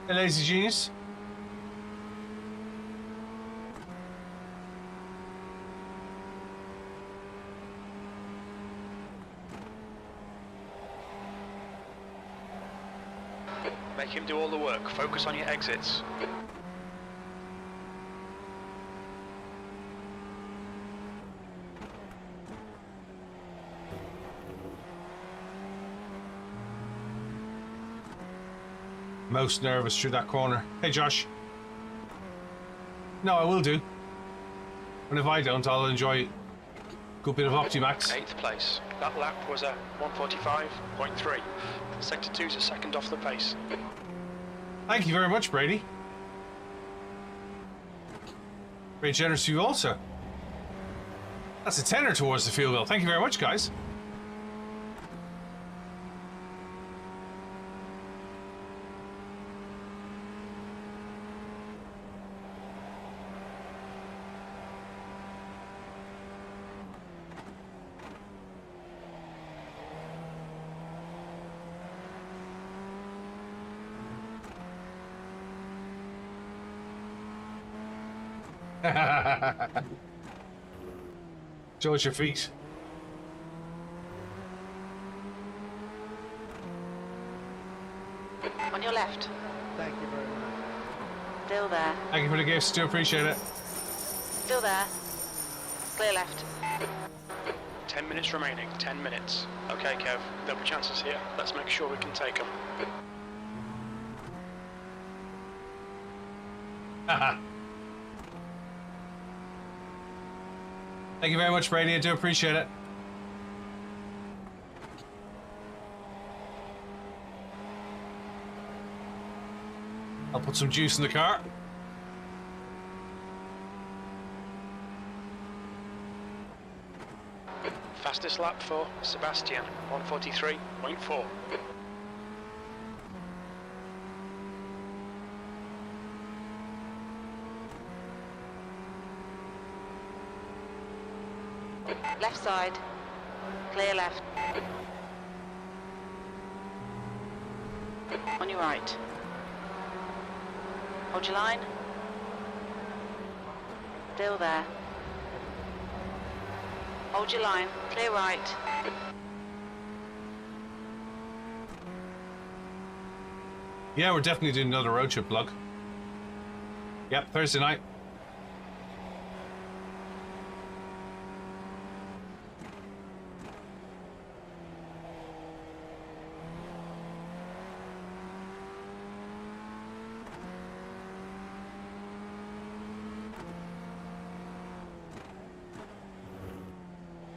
Hey, lazy genius. Make him do all the work. Focus on your exits. Most nervous through that corner. Hey Josh. No, I will do. And if I don't, I'll enjoy a good bit of Optimax. 8th place. That lap was a 1:45.3. Sector 2's a second off the pace. Thank you very much, Brady. Very generous of you also. That's a tenner towards the fuel bill. Thank you very much, guys. Show us your feet. On your left. Thank you very much. Still there. Thank you for the gifts. Do appreciate it. Still there. Clear left. 10 minutes remaining, 10 minutes. Okay, Kev, there'll be chances here. Let's make sure we can take them. Haha. Thank you very much, Brady. I do appreciate it. I'll put some juice in the car. Fastest lap for Sebastian, 143.4. Left side. Clear left. On your right. Hold your line. Still there. Hold your line. Clear right. Yeah, we're definitely doing another road trip vlog. Yep, Thursday night.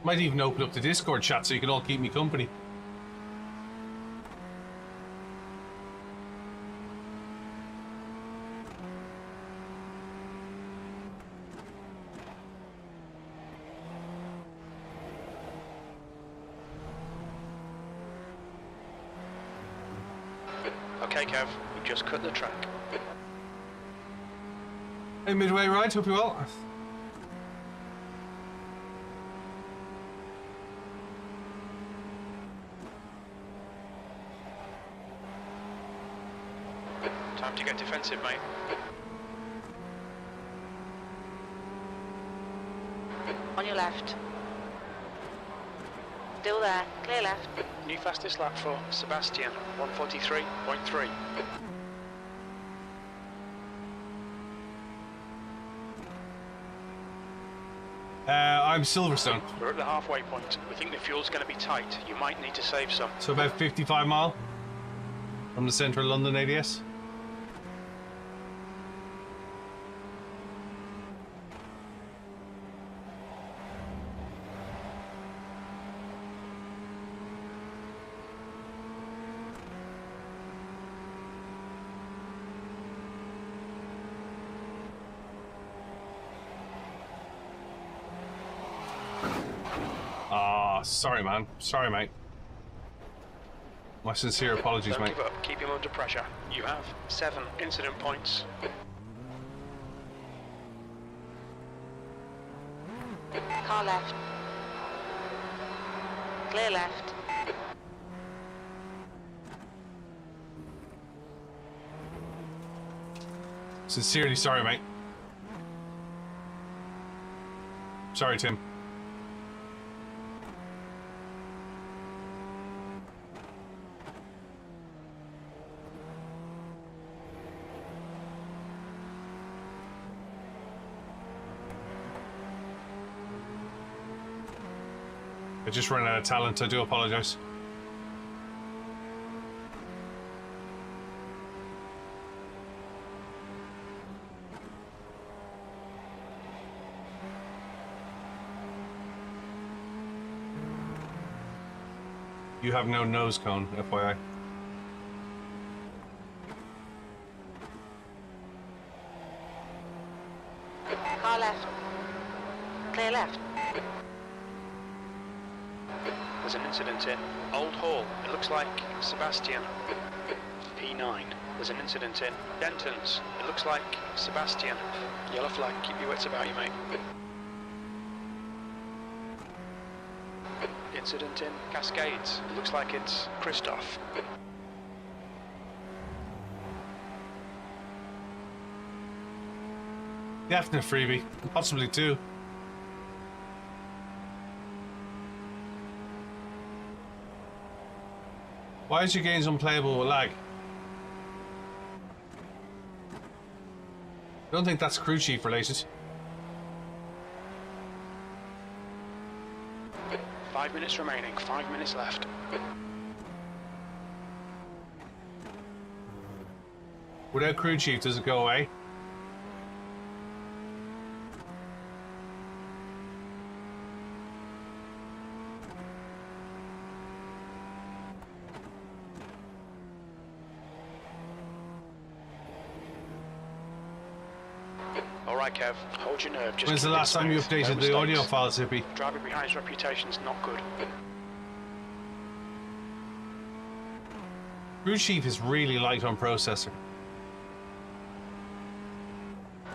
Might even open up the Discord chat so you can all keep me company. Okay, Kev, we just cut the track. Hey, midway ride, hope you well. Time to get defensive, mate. On your left. Still there. Clear left. New fastest lap for Sebastian, 143.3. I'm Silverstone. We're at the halfway point. We think the fuel's going to be tight. You might need to save some. So about 55 mile from the centre of London ADS. Sorry, man. Sorry, mate. My sincere apologies, Don't mate. give up. Keep him under pressure. You have 7 incident points. Car left. Clear left. Sincerely sorry, mate. Sorry, Tim. I just ran out of talent. I do apologise. You have no nose cone, FYI. Car left. Clear left. There's an incident in Old Hall. It looks like Sebastian. P9. There's an incident in Denton's. It looks like Sebastian. Yellow flag. Keep your wits about you, mate. Incident in Cascades. It looks like it's Christoph. Definite freebie. Possibly two. Why is your games unplayable with lag? I don't think that's crew chief related. 5 minutes remaining, 5 minutes left. Without crew chief, does it go away? Alright Kev, hold your nerve. Just When's the keep it last time you smooth. updated No the audio mistakes. files, Zippy? Driving behind's reputation's not good. Crew chief is really light on processor.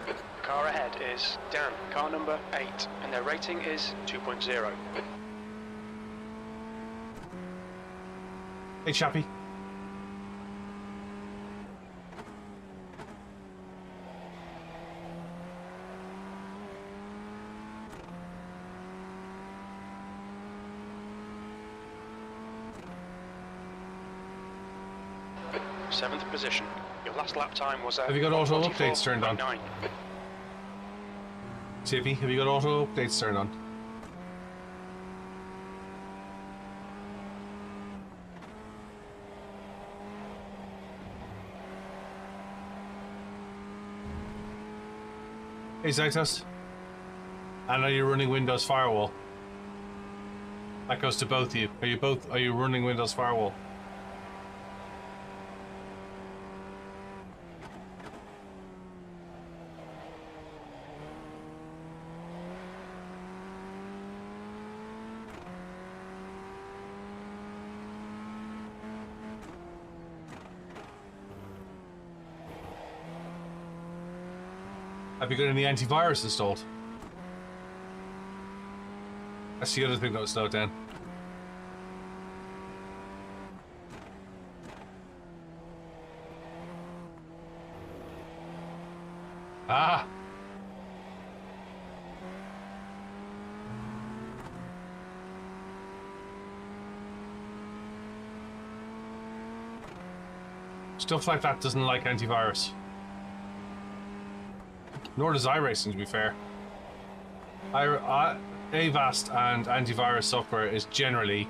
The car ahead is Dan, car number 8, and their rating is 2.0. Hey, chappy. Seventh position. Your last lap time was Have you got auto updates turned on? 144.9. Zippy, have you got auto updates turned on? Hey, Zytos. And are you running Windows Firewall? That goes to both of you. Are you running Windows Firewall? Have you got any antivirus installed? That's the other thing that would slow it down. Ah! Stuff like that doesn't like antivirus. Nor does iRacing, to be fair. Avast and antivirus software is generally,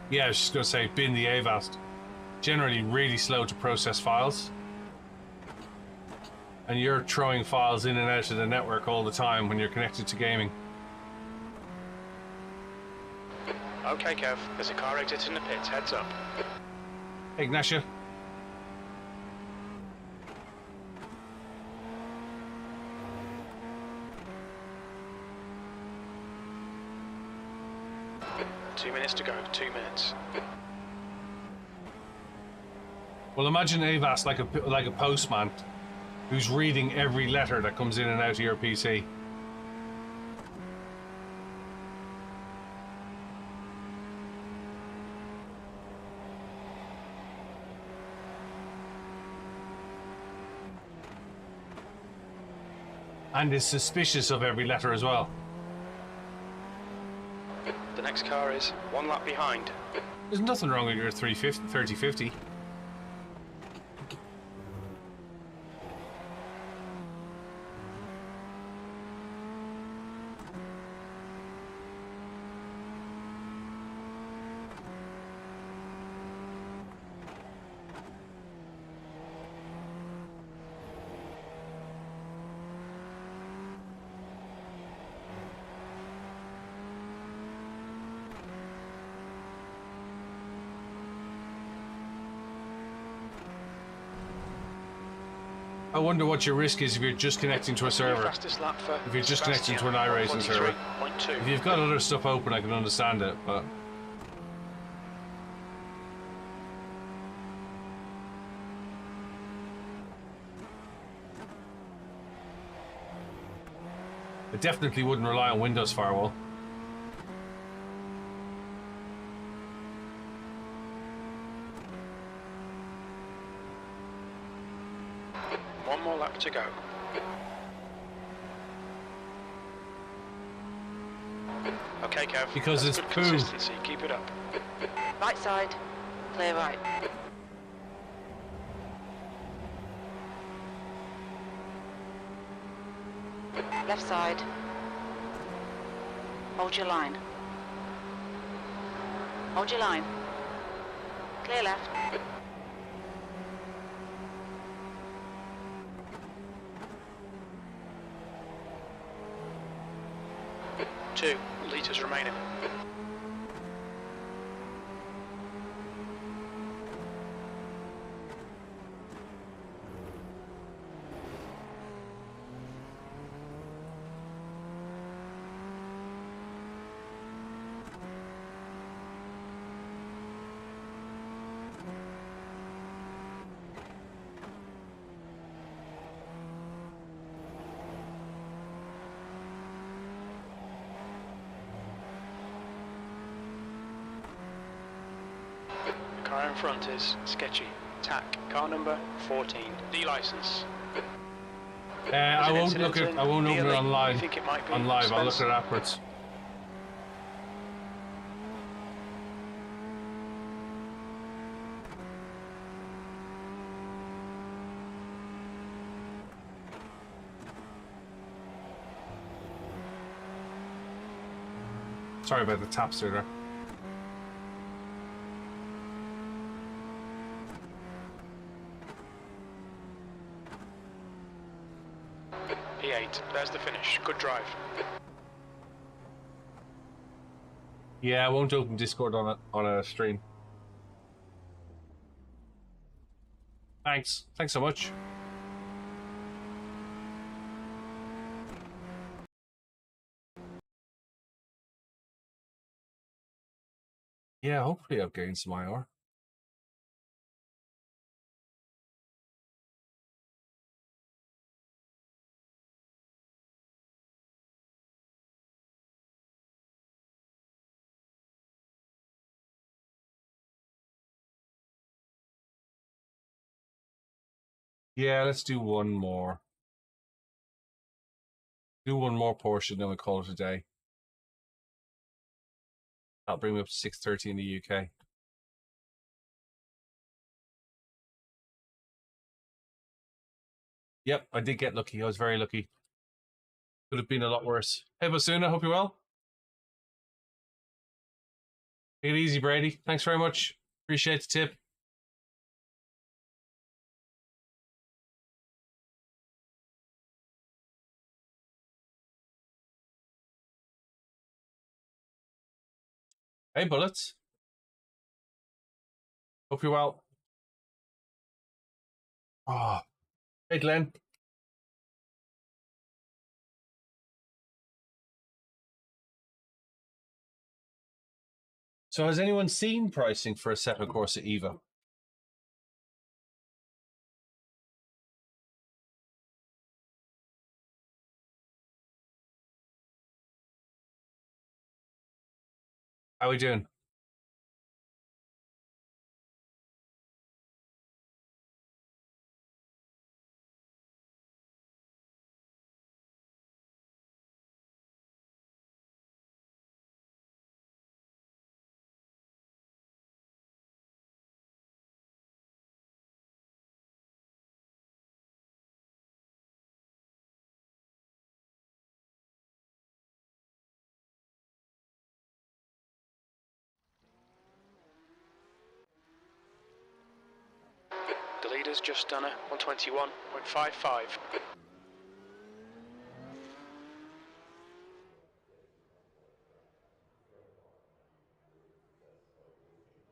yeah, I was just going to say, bin the Avast, generally really slow to process files. And you're throwing files in and out of the network all the time when you're connected to gaming. Okay Kev, there's a car exit in the pits, heads up. Hey, Ignatia. Two minutes to go, 2 minutes. Well, imagine Avast like a postman who's reading every letter that comes in and out of your PC. And is suspicious of every letter as well. The next car is 1 lap behind. There's nothing wrong with your 3050. I wonder what your risk is if you're just connecting to a server. Fastest lap for If you're just connecting to an Sebastian, iRacing server. 143.2. If you've got other stuff open, I can understand it, but... I definitely wouldn't rely on Windows Firewall. One more lap to go. Okay, Kev. Because that's it's good poo. consistency. Keep it up. Right side, clear right. Left side. Hold your line. Hold your line. Clear left. 2 litres remaining. Car in front is sketchy. TAC, car number 14. D license. I won't look at. I won't open it online. Think it might be on live. I'll look at Spencer? it afterwards. Sorry about the taps there. P8, there's the finish. Good drive. Yeah, I won't open Discord on a stream. Thanks. Thanks so much. Yeah, hopefully I've gained some IR. Yeah, let's do one more. Do one more Porsche, then we call it a day. That'll bring me up to 6:30 in the UK. Yep, I did get lucky. I was very lucky. Could have been a lot worse. Hey, Basuna, hope you're well. Take it easy, Brady. Thanks very much. Appreciate the tip. Hey, Bullets. Hope you're well. Oh. Hey, Glenn. So has anyone seen pricing for a Assetto Corsa Evo? How are we doing? The leader's just done a 121.55.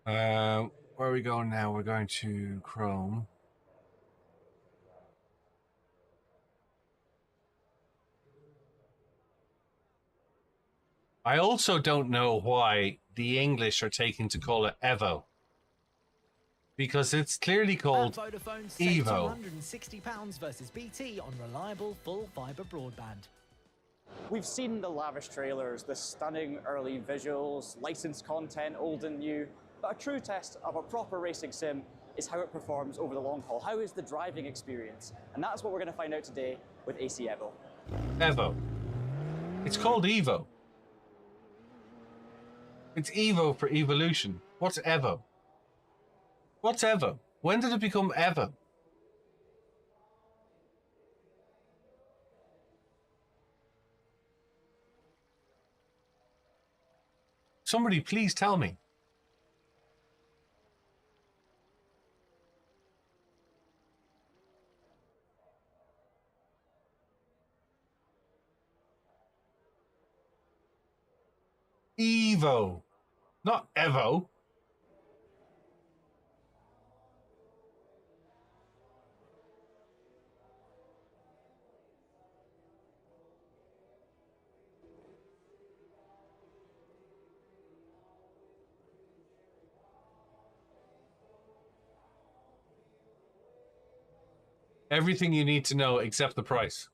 Where are we going now? We're going to Chrome. I also don't know why the English are taking to call it Evo. Because it's clearly called Evo. £260 versus BT on reliable full fibre broadband. We've seen the lavish trailers, the stunning early visuals, licensed content, old and new, but a true test of a proper racing sim is how it performs over the long haul. How is the driving experience? And that's what we're going to find out today with AC Evo. Evo. It's called Evo. It's Evo for evolution. What's Evo? What's Evo? When did it become Evo? Somebody please tell me. Evo, not Evo. Everything you need to know except the price.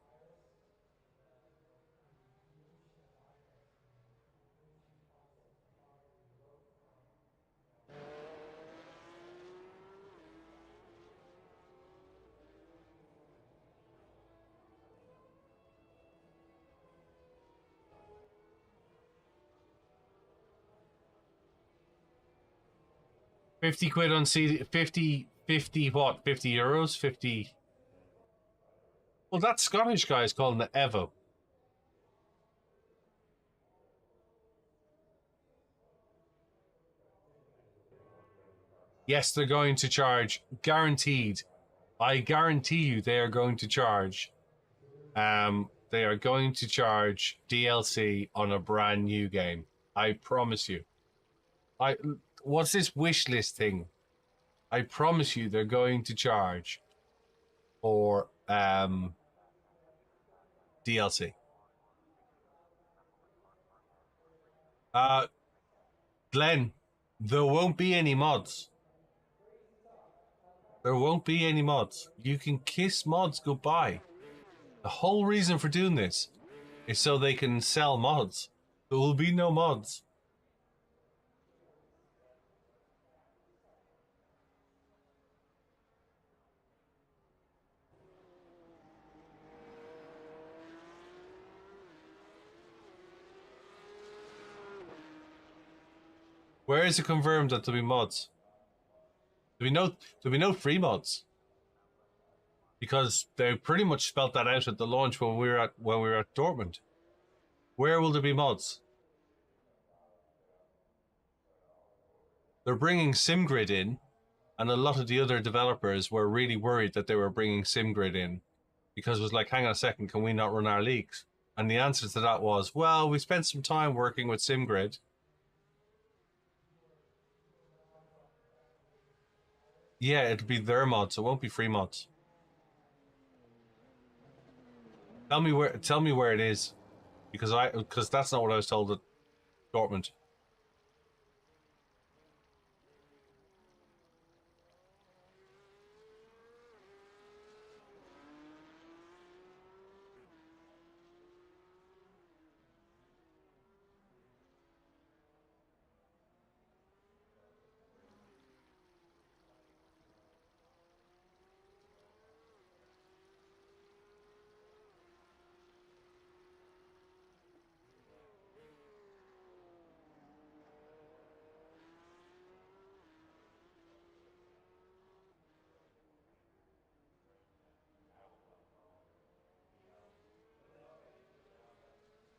£50 on CD, 50 what? 50 euros? 50. Well, that Scottish guy is calling the Evo. Yes, they're going to charge, guaranteed. I guarantee you they are going to charge. They are going to charge DLC on a brand new game. I promise you. What's this wish list thing? I promise you they're going to charge for DLC. Glenn, there won't be any mods. There won't be any mods. You can kiss mods goodbye. The whole reason for doing this is so they can sell mods. There will be no mods. Where is it confirmed that there'll be mods? There'll be no free mods. Because they pretty much spelt that out at the launch when we were at Dortmund. Where will there be mods? They're bringing SimGrid in, and a lot of the other developers were really worried that they were bringing SimGrid in, because it was like, hang on a second, can we not run our leagues? And the answer to that was, well, we spent some time working with SimGrid. Yeah, it'll be their mods. It won't be free mods. Tell me where it is, because that's not what I was told at Dortmund.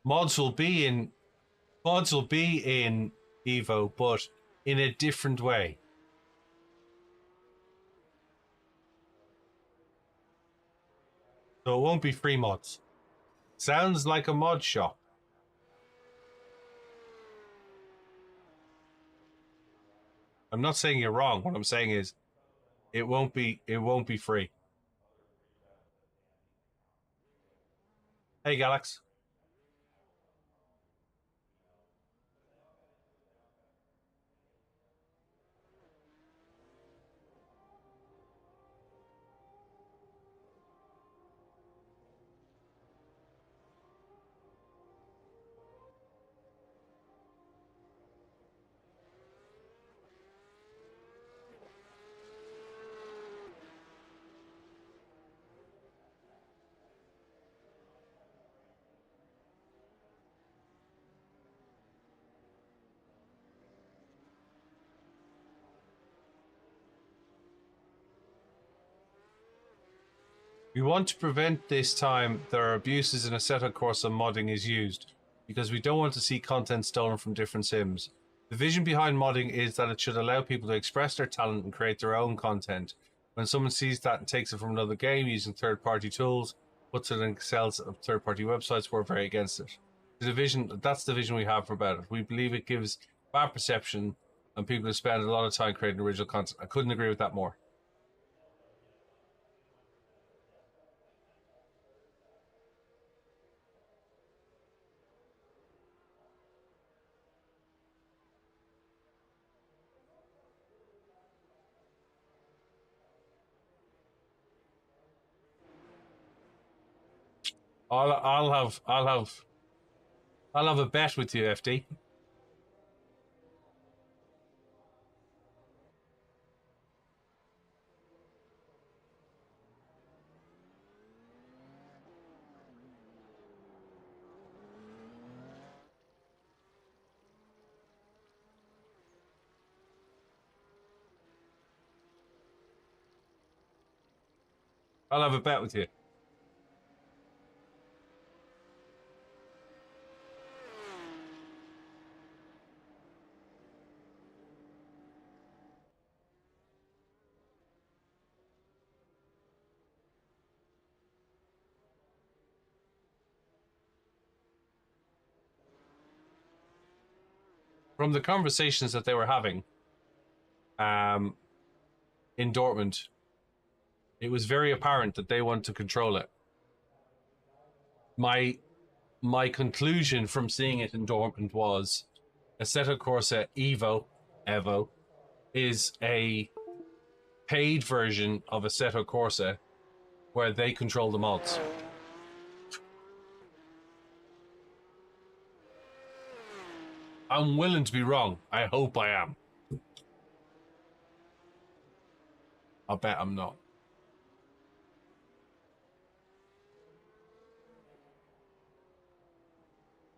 Mods will be in Evo, but in a different way. So it won't be free mods. Sounds like a mod shop. I'm not saying you're wrong. What I'm saying is it won't be free. Hey, Galax. We want to prevent this time there are abuses in a setup course and modding is used, because we don't want to see content stolen from different sims. The vision behind modding is that it should allow people to express their talent and create their own content. When someone sees that and takes it from another game using third-party tools, puts it in Excel's third-party websites, we're very against it. That's the vision we have about it. We believe it gives bad perception, and people have spent a lot of time creating original content. I couldn't agree with that more. I'll have a bet with you, FD. I'll have a bet with you. From the conversations that they were having in Dortmund, it was very apparent that they want to control it. My conclusion from seeing it in Dortmund was Assetto Corsa Evo is a paid version of Assetto Corsa where they control the mods. I'm willing to be wrong. I hope I am. I'll bet I'm not.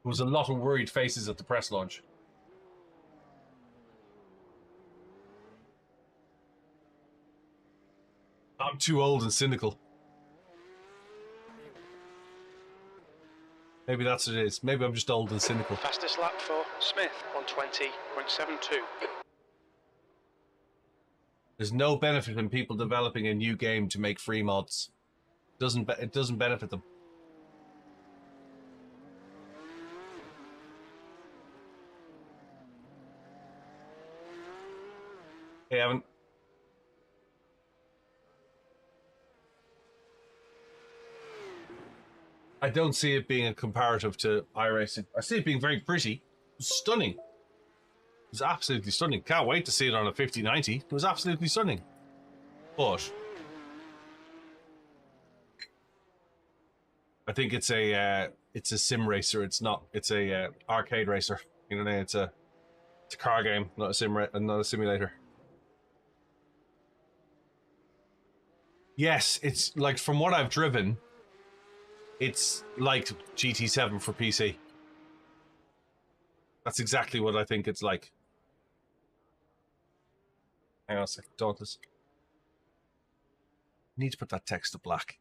There was a lot of worried faces at the press launch. I'm too old and cynical. Maybe that's what it is. Maybe I'm just old and cynical. Fastest lap for Smith, 120.72. There's no benefit in people developing a new game to make free mods. It doesn't benefit them. Hey, Evan. I don't see it being a comparative to iRacing. I see it being very pretty. Stunning. It was absolutely stunning. Can't wait to see it on a 5090. It was absolutely stunning. But I think it's a sim racer. It's not. It's a arcade racer. You know what I mean? It's a car game, not a simulator. Yes, it's like from what I've driven. It's like GT7 for PC. That's exactly what I think it's like. Hang on a sec, Dauntless. Need to put that text to black.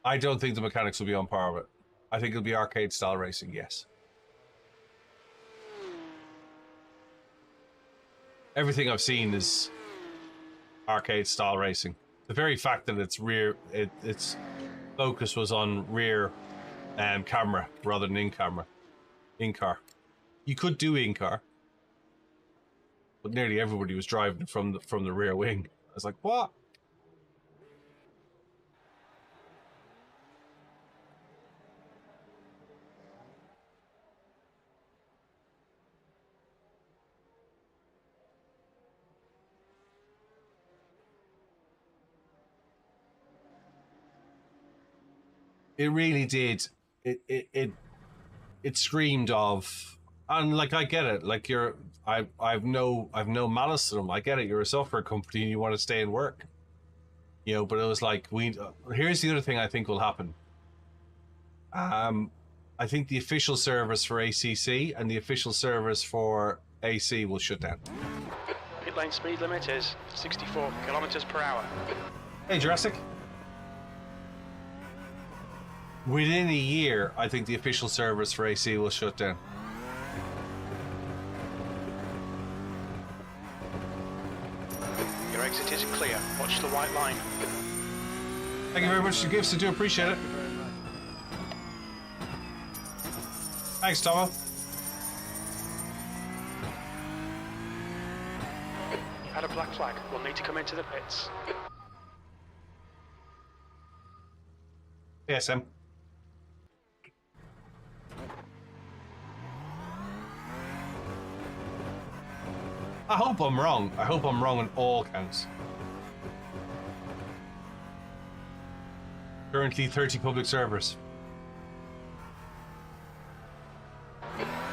I don't think the mechanics will be on par with it. I think it'll be arcade style racing, yes. Everything I've seen is arcade style racing. The very fact that its focus was on rear camera rather than in-car. You could do in-car, but nearly everybody was driving from the rear wing. I was like, what? It really did. It screamed of, and like I get it. Like I've no malice to them. I get it. You're a software company and you want to stay and work. You know, but it was like here's the other thing I think will happen. I think the official service for ACC and the official service for AC will shut down. Pit lane speed limit is 64 kilometers per hour. Hey, Jurassic. Within a year, I think the official service for AC will shut down. Your exit is clear. Watch the white line. Thank you very much for the gifts. I do appreciate it. Thanks, Tomo. Had a black flag. We'll need to come into the pits. Yes, Em. I hope I'm wrong. I hope I'm wrong on all counts. Currently 30 public servers.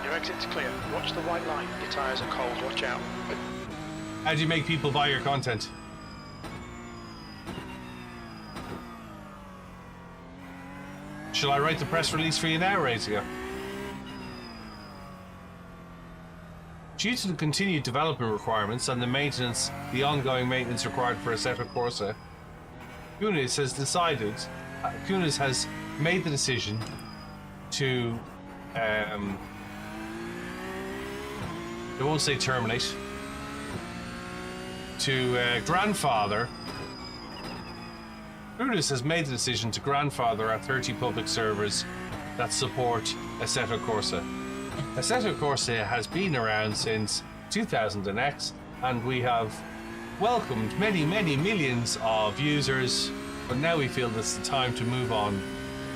Your exit's clear. Watch the white line. Your tyres are cold. Watch out. How do you make people buy your content? Shall I write the press release for you now, Razio? Due to the continued development requirements and the ongoing maintenance required for Assetto Corsa, Kunis has made the decision to, I won't say terminate, to grandfather. Kunis has made the decision to grandfather our 30 public servers that support Assetto Corsa. Assetto Corsa has been around since 2000X, and we have welcomed many, many millions of users, but now we feel it's the time to move on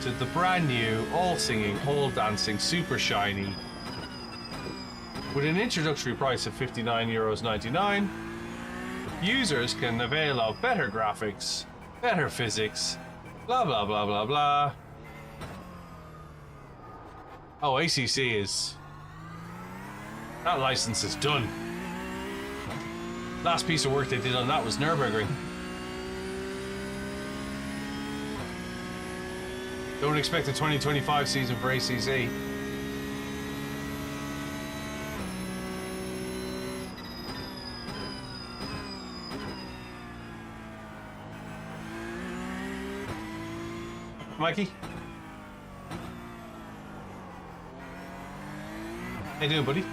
to the brand new, all singing, all dancing, super shiny, with an introductory price of €59.99, users can avail of better graphics, better physics, blah blah blah blah blah. Oh, ACC is... that license is done. Last piece of work they did on that was Nürburgring. Don't expect a 2025 season for ACC. Mikey? How you doing, buddy?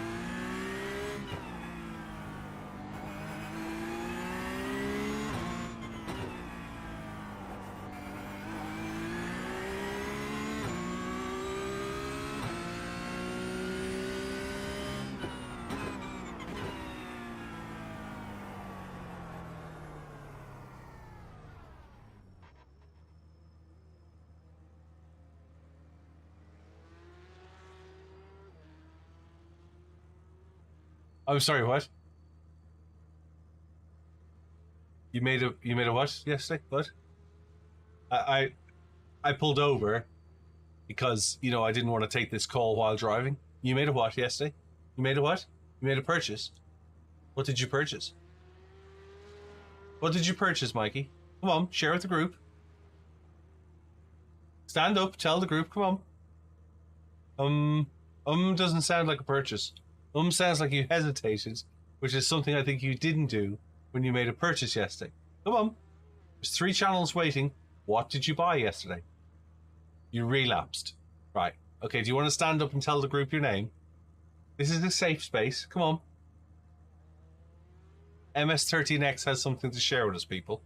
I'm sorry, what? You made a what yesterday? What? I pulled over because, you know, I didn't want to take this call while driving. You made a what yesterday? You made a what? You made a purchase. What did you purchase? What did you purchase, Mikey? Come on, share with the group. Stand up, tell the group, come on. Doesn't sound like a purchase. Sounds like you hesitated, which is something I think you didn't do when you made a purchase yesterday. Come on. There's 3 channels waiting. What did you buy yesterday? You relapsed. Right. Okay, do you want to stand up and tell the group your name? This is a safe space. Come on. MS13X has something to share with us, people.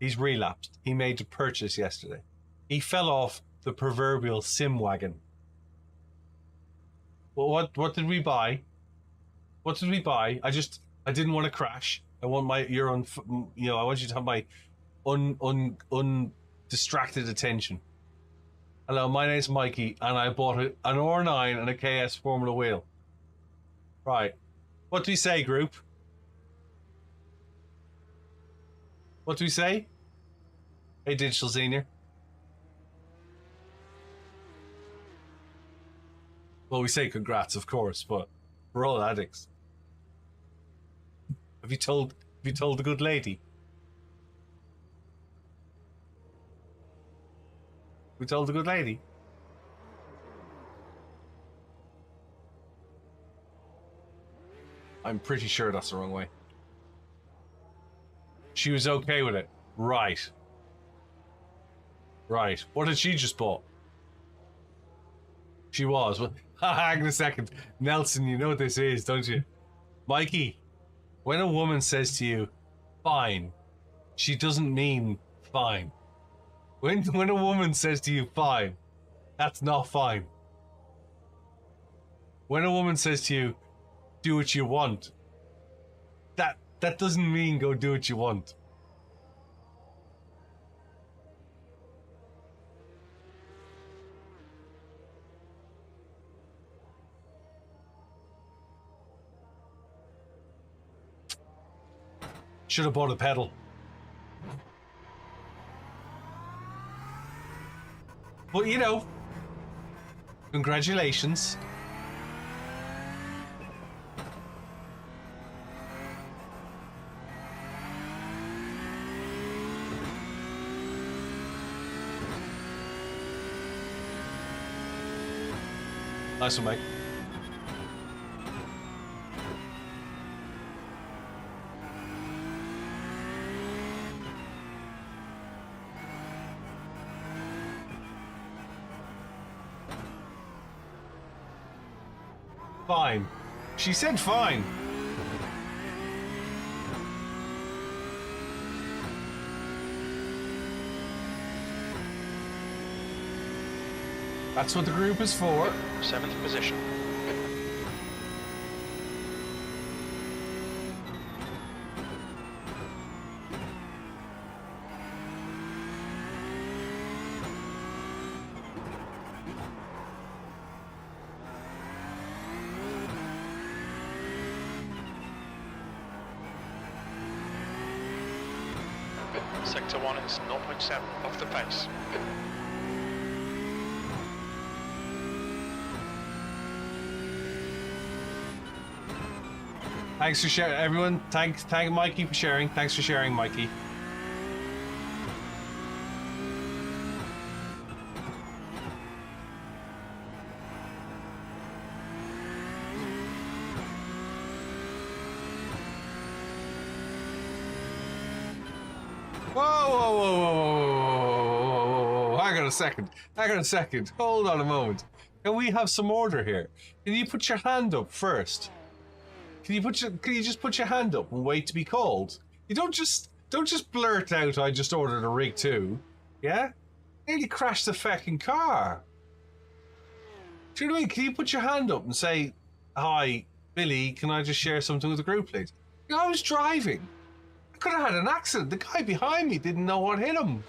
He's relapsed. He made a purchase yesterday. He fell off the proverbial sim wagon. Well, what did we buy? What did we buy? I didn't want to crash. I want I want you to have my undistracted attention. Hello, my name's Mikey, and I bought an R9 and a KS Formula wheel. Right. What do we say, group? What do we say? Hey, Digital Senior. Well, we say congrats, of course, but we're all addicts. Have you told the good lady? We told the good lady? I'm pretty sure that's the wrong way. She was okay with it. Right. Right. What did she just bought? She was. Well, hang on a second. Nelson, you know what this is, don't you? Mikey, when a woman says to you, fine, she doesn't mean fine. When a woman says to you, fine, that's not fine. When a woman says to you, do what you want, that doesn't mean go do what you want. Should have bought a pedal. But you know, congratulations. Nice one, mate. Fine. She said fine. That's what the group is for. 7th position. Sector 1 is 0.7 off the pace. Thanks for sharing, everyone. Thank Mikey for sharing. Thanks for sharing, Mikey. Whoa. Hang on a second. Hold on a moment. Can we have some order here? Can you put your hand up first? Can you just put your hand up and wait to be called? You don't just blurt out, I just ordered a rig too. Yeah? Nearly crashed the fucking car. Do you know what I mean? Can you put your hand up and say, hi, Billy, can I just share something with the group, please? You know, I was driving. I could have had an accident. The guy behind me didn't know what hit him.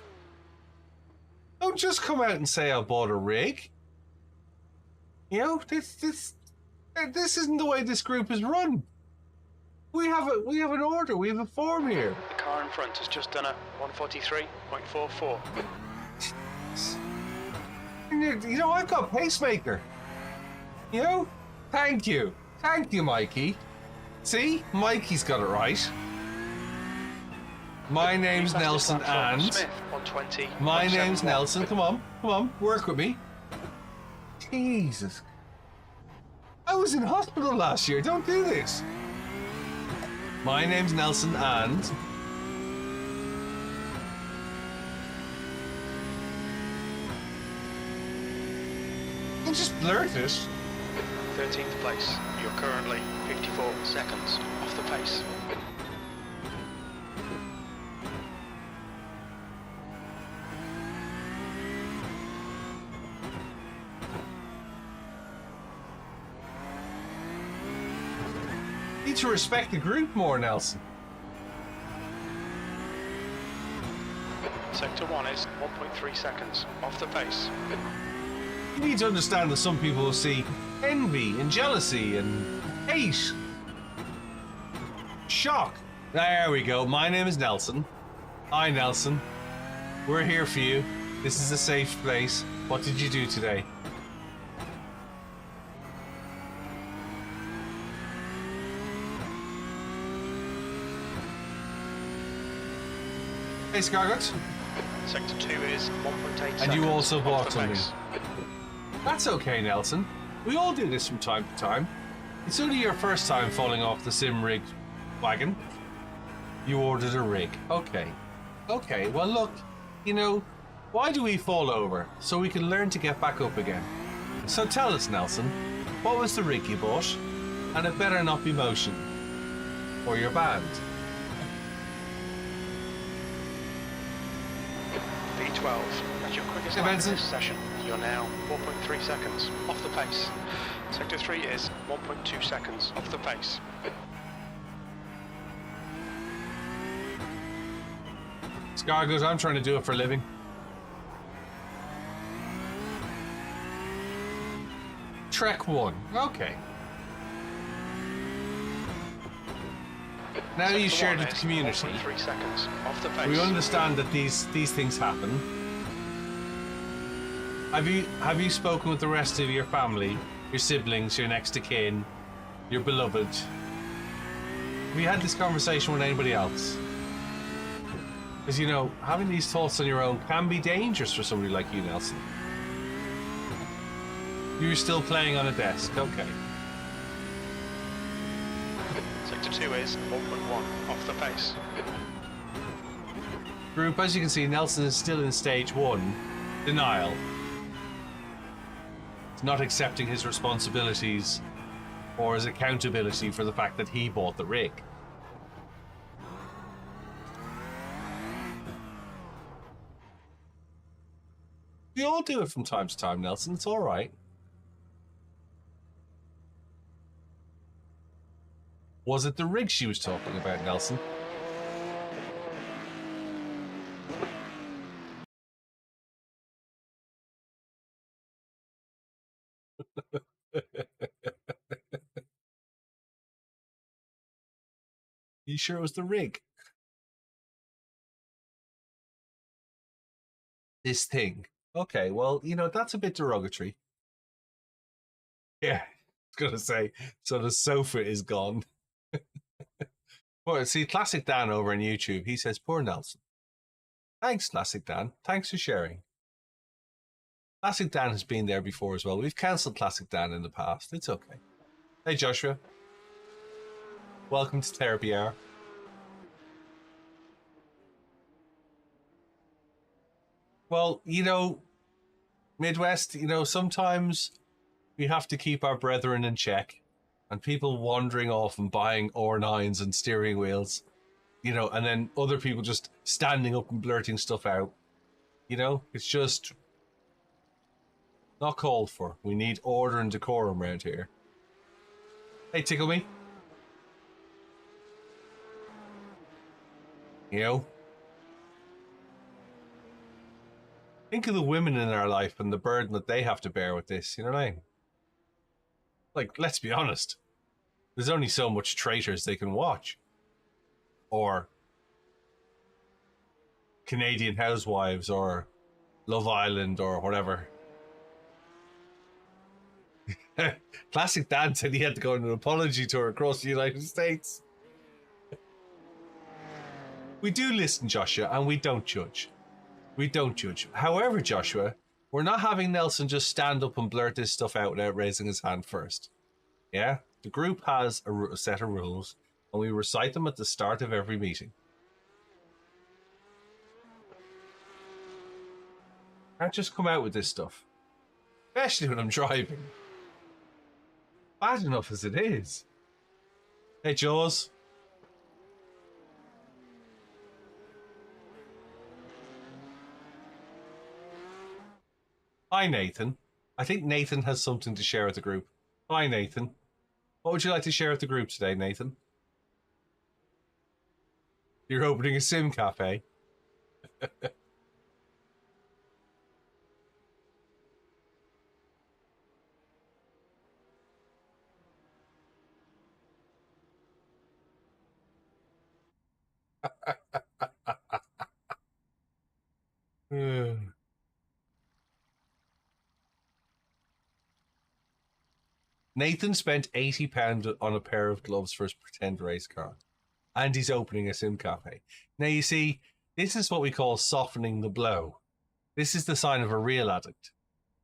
Don't just come out and say I bought a rig. You know, this isn't the way this group is run. We have an order. We have a form here. The car in front has just done a 143.44. You know, I've got a pacemaker. You know? Thank you, Mikey. See? Mikey's got it right. My name's Nelson and... Smith, 120. My name's Nelson. Come on. Work with me. Jesus. I was in hospital last year. Don't do this. My name's Nelson and... Don't just blurt it. 13th place. You're currently 54 seconds off the pace. Need to respect the group more, Nelson. Sector 1 is 1.3 seconds off the pace. You need to understand that some people will see envy and jealousy and hate. Shock. There we go. My name is Nelson. Hi, Nelson. We're here for you. This is a safe place. What did you do today? Hey, Scarlett. Sector 2 is 1.8 seconds. And you also off bought the something. pace. That's okay, Nelson. We all do this from time to time. It's only your first time falling off the sim rig wagon. You ordered a rig. Okay, well look, you know, why do we fall over? So we can learn to get back up again. So tell us, Nelson, what was the rig you bought? And it better not be Motion. Or your band. 3:12. That's your quickest Hey, lap Benson. this session. You're now 4.3 seconds off the pace. Sector 3 is 1.2 seconds off the pace. Scar goes, I'm trying to do it for a living. Trek 1. Okay. Now you shared with the community. 1.3 seconds off the pace. We understand that these things happen. Have you spoken with the rest of your family, your siblings, your next of kin, your beloved? Have you had this conversation with anybody else? Because, you know, having these thoughts on your own can be dangerous for somebody like you, Nelson. You're still playing on a desk, okay. Sector 2 is 1.1 off the pace. Group, as you can see, Nelson is still in stage 1, denial. He's not accepting his responsibilities or his accountability for the fact that he bought the rig. We all do it from time to time, Nelson. It's all right. Was it the rig she was talking about, Nelson? You sure it was the rig? This thing. Okay, well, you know, that's a bit derogatory. Yeah, I was gonna say, so the sofa is gone. Well, see, Classic Dan over on YouTube, he says, poor Nelson. Thanks, Classic Dan. Thanks for sharing. Classic Dan has been there before as well. We've cancelled Classic Dan in the past. It's okay. Hey, Joshua. Welcome to Therapy Hour. Well, you know, Midwest, you know, sometimes we have to keep our brethren in check. And people wandering off and buying R9s and steering wheels, you know, and then other people just standing up and blurting stuff out. You know, it's just not called for. We need order and decorum around here. Hey, tickle me. You know? Think of the women in our life and the burden that they have to bear with this, you know what I mean? Like, let's be honest. There's only so much traitors they can watch. Or Canadian Housewives or Love Island or whatever. Classic Dan said he had to go on an apology tour across the United States. We do listen, Joshua, and we don't judge. We don't judge. However, Joshua, we're not having Nelson just stand up and blurt this stuff out without raising his hand first. Yeah? The group has a set of rules, and we recite them at the start of every meeting. Can't just come out with this stuff. Especially when I'm driving. Bad enough as it is. Hey, Jaws. Hi, Nathan. I think Nathan has something to share with the group. Hi, Nathan. What would you like to share with the group today, Nathan? You're opening a sim cafe. Nathan spent £80 on a pair of gloves for his pretend race car. And he's opening a sim cafe. Now, you see, this is what we call softening the blow. This is the sign of a real addict.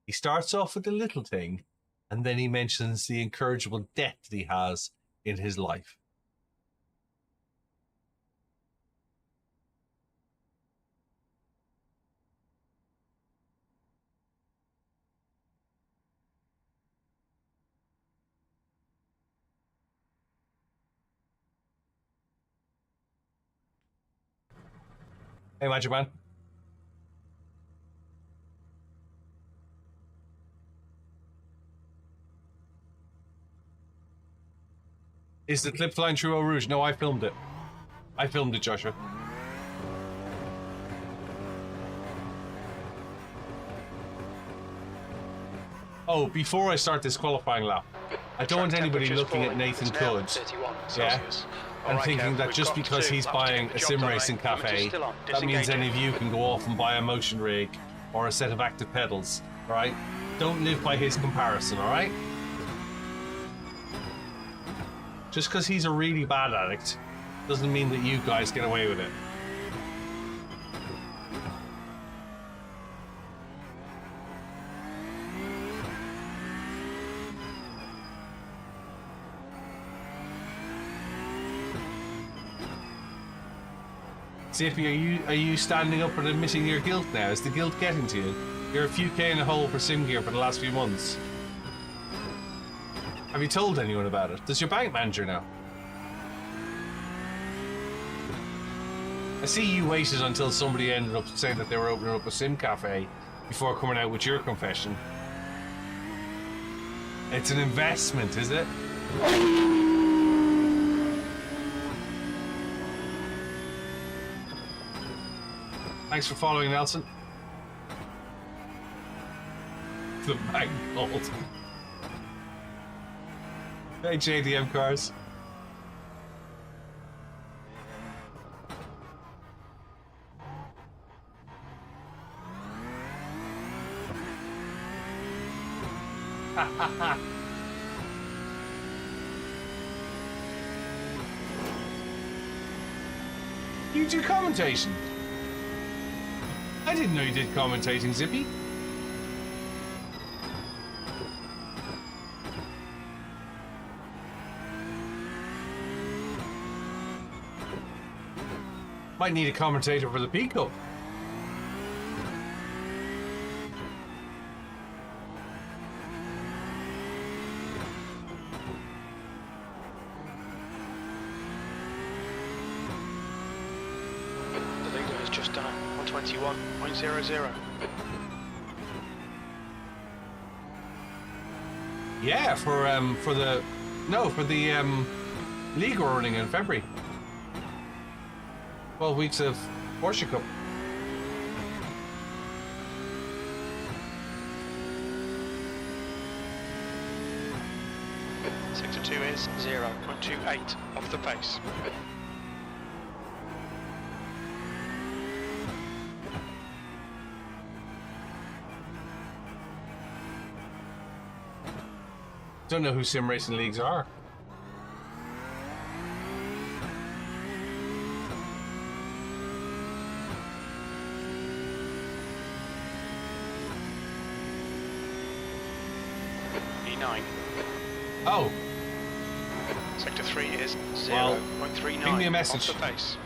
He starts off with a little thing, and then he mentions the incorrigible debt that he has in his life. Hey, Magic Man. Is the clip flying through Eau Rouge? No, I filmed it. I filmed it, Joshua. Oh, before I start this qualifying lap, I don't want anybody looking at Nathan Cood, yeah, and thinking that just because he's buying a sim racing cafe, that means any of you can go off and buy a motion rig or a set of active pedals, alright? Don't live by his comparison, alright? Just because he's a really bad addict doesn't mean that you guys get away with it. Zippy, are you standing up and admitting your guilt now? Is the guilt getting to you? You're a few K in a hole for sim gear for the last few months. Have you told anyone about it? Does your bank manager know? I see you waited until somebody ended up saying that they were opening up a sim cafe before coming out with your confession. It's an investment, is it? Thanks for following, Nelson. The bank gold. Hey, JDM cars. You do commentation? I didn't know you did commentating, Zippy. Might need a commentator for the P Cup. The leader has just done a 121.00. Yeah, for the league we're running in February. 12 weeks of Porsche Cup. Sector 2 is 0.28 off the pace. Don't know who sim racing leagues are. E9. Oh. Sector 3 is Well, 0.39 ping me a message. off the pace.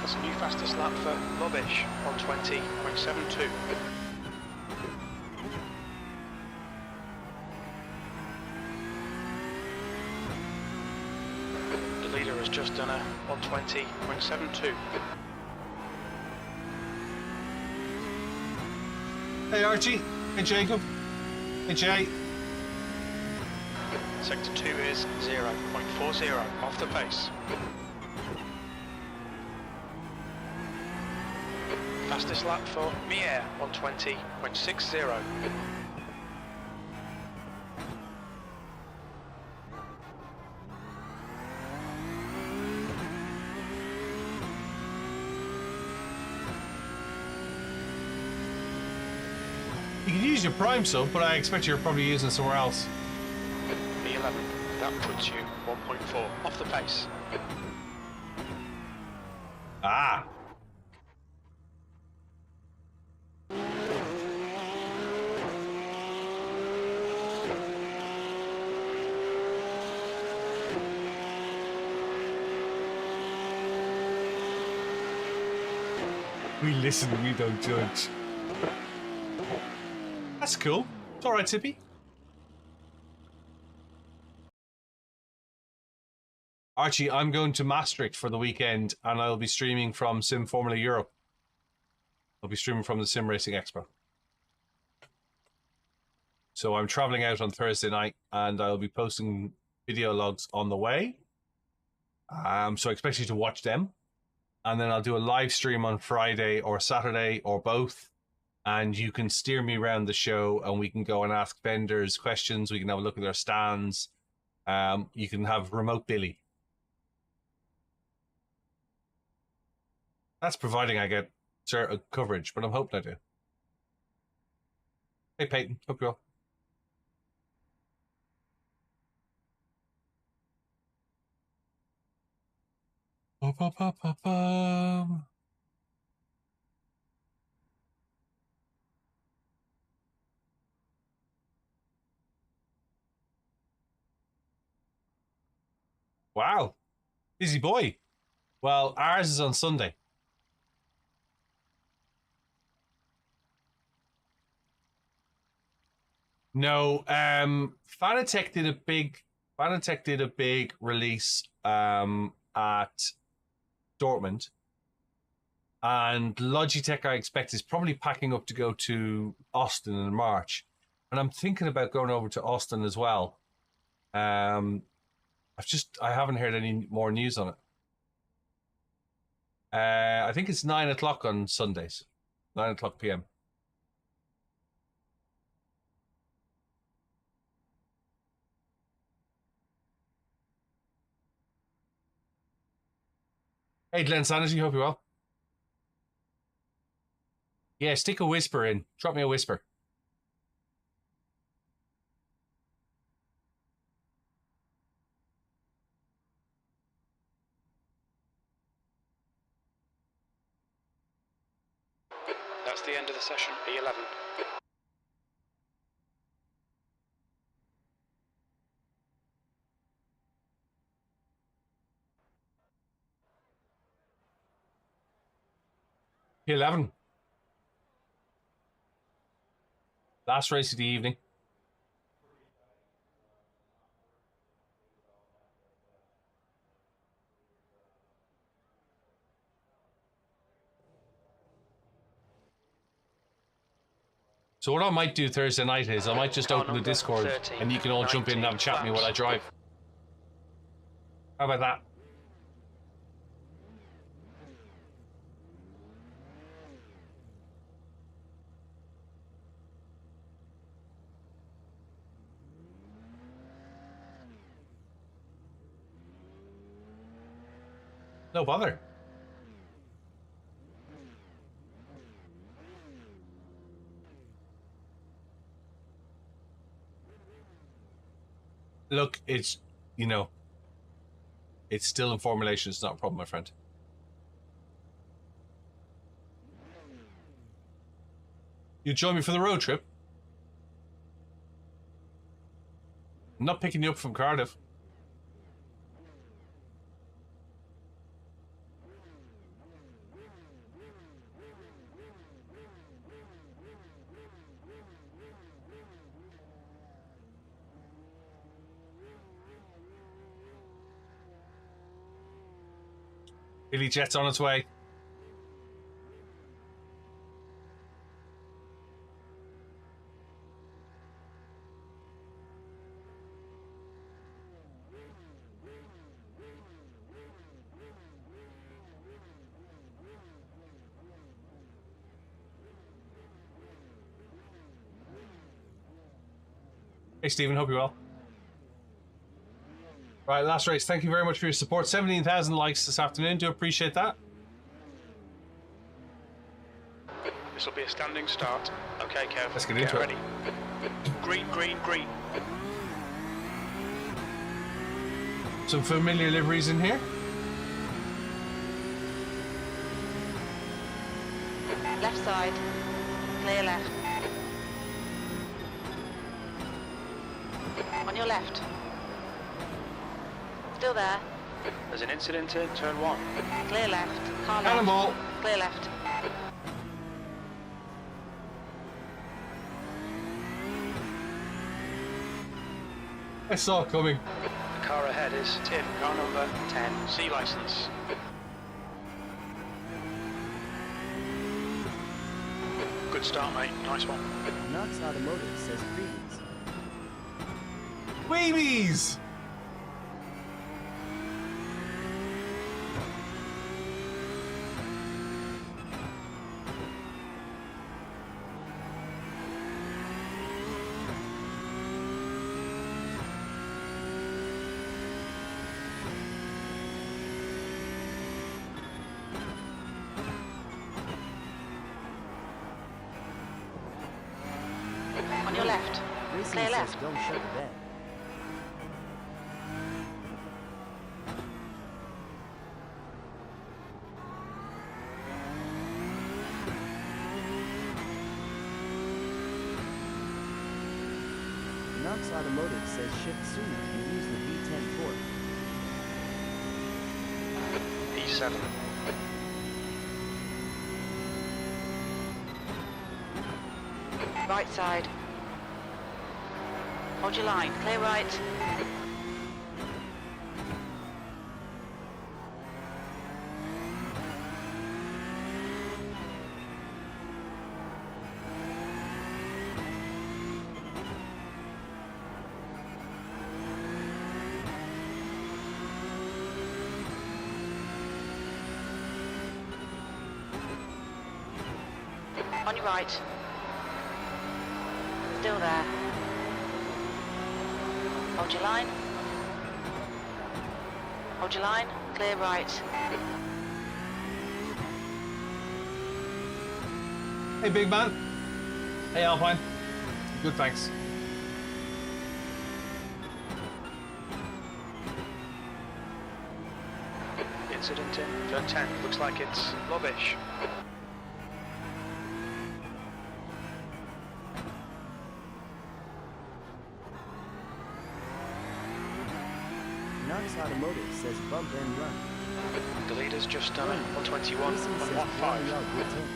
That's a new fastest lap for Rubbish on 20.72. The leader has just done a 120.72. Hey Archie. Hey Jacob. Hey Jay. Sector 2 is 0.40 off the pace. Fastest lap for Mier on 20.60. You can use your Prime sub, but I expect you're probably using it somewhere else. E11, that puts you 1.4 off the pace. Ah. We listen, we don't judge. That's cool. It's alright, Tippy. Archie, I'm going to Maastricht for the weekend, and I'll be streaming from Sim Formula Europe. I'll be streaming from the Sim Racing Expo. So I'm traveling out on Thursday night, and I'll be posting video logs on the way. So I expect you to watch them. And then I'll do a live stream on Friday or Saturday or both. And you can steer me around the show, and we can go and ask vendors questions. We can have a look at their stands. You can have remote Billy. That's providing I get certain coverage, but I'm hoping I do. Hey, Peyton. Hope you're well. Wow. Busy boy. Well, ours is on Sunday. No, Fanatec did a big release at Dortmund, and Logitech I expect is probably packing up to go to Austin in March, and I'm thinking about going over to Austin as well. I haven't heard any more news on it. I think it's 9 o'clock on Sundays, 9 o'clock p.m. Hey, Glenn Sanity, hope you're well. Yeah, stick a whisper in. Drop me a whisper. That's the end of the session, E11. P11. Last race of the evening. So what I might do Thursday night is I might just open the Discord 13, and you can all 19, jump in and have a chat with me while I drive. How about that? No bother. Look, it's, you know, it's still in formulation. It's not a problem, my friend. You join me for the road trip? I'm not picking you up from Cardiff. Billy Jet's on its way. Hey, Stephen, hope you're well. Right, last race. Thank you very much for your support. 17,000 likes this afternoon. Do appreciate that. This will be a standing start. Okay, Kev. Let's get into it. Ready. Green, green, green. Some familiar liveries in here. Left side. Clear left. On your left. Still there. There's an incident in turn 1. Clear left. Car left. Cannonball. Clear left. I saw it coming. The car ahead is Tim, car number 10, C license. Good start, mate. Nice one. Knox Automotive says freebies. Babies! On your left. Racing Clear says left. don't shut the bed. Knox Automotive says shift soon and use the V10 torque. E7. Right side. Hold your line. Clear right. On your right. Still there. Hold your line. Hold your line. Clear right. Hey, big man. Hey, Alpine. Good, thanks. Incident in turn 10. Looks like it's rubbish. Knox Automotive says bump and run. The leader's just done it. 121 Racing and says 1.5. 1 yard return.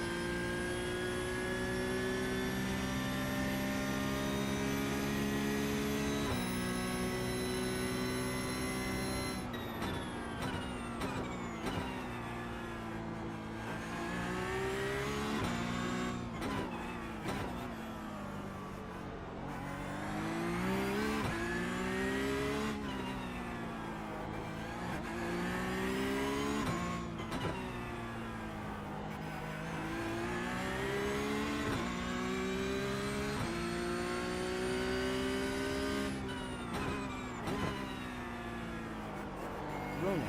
Ronan.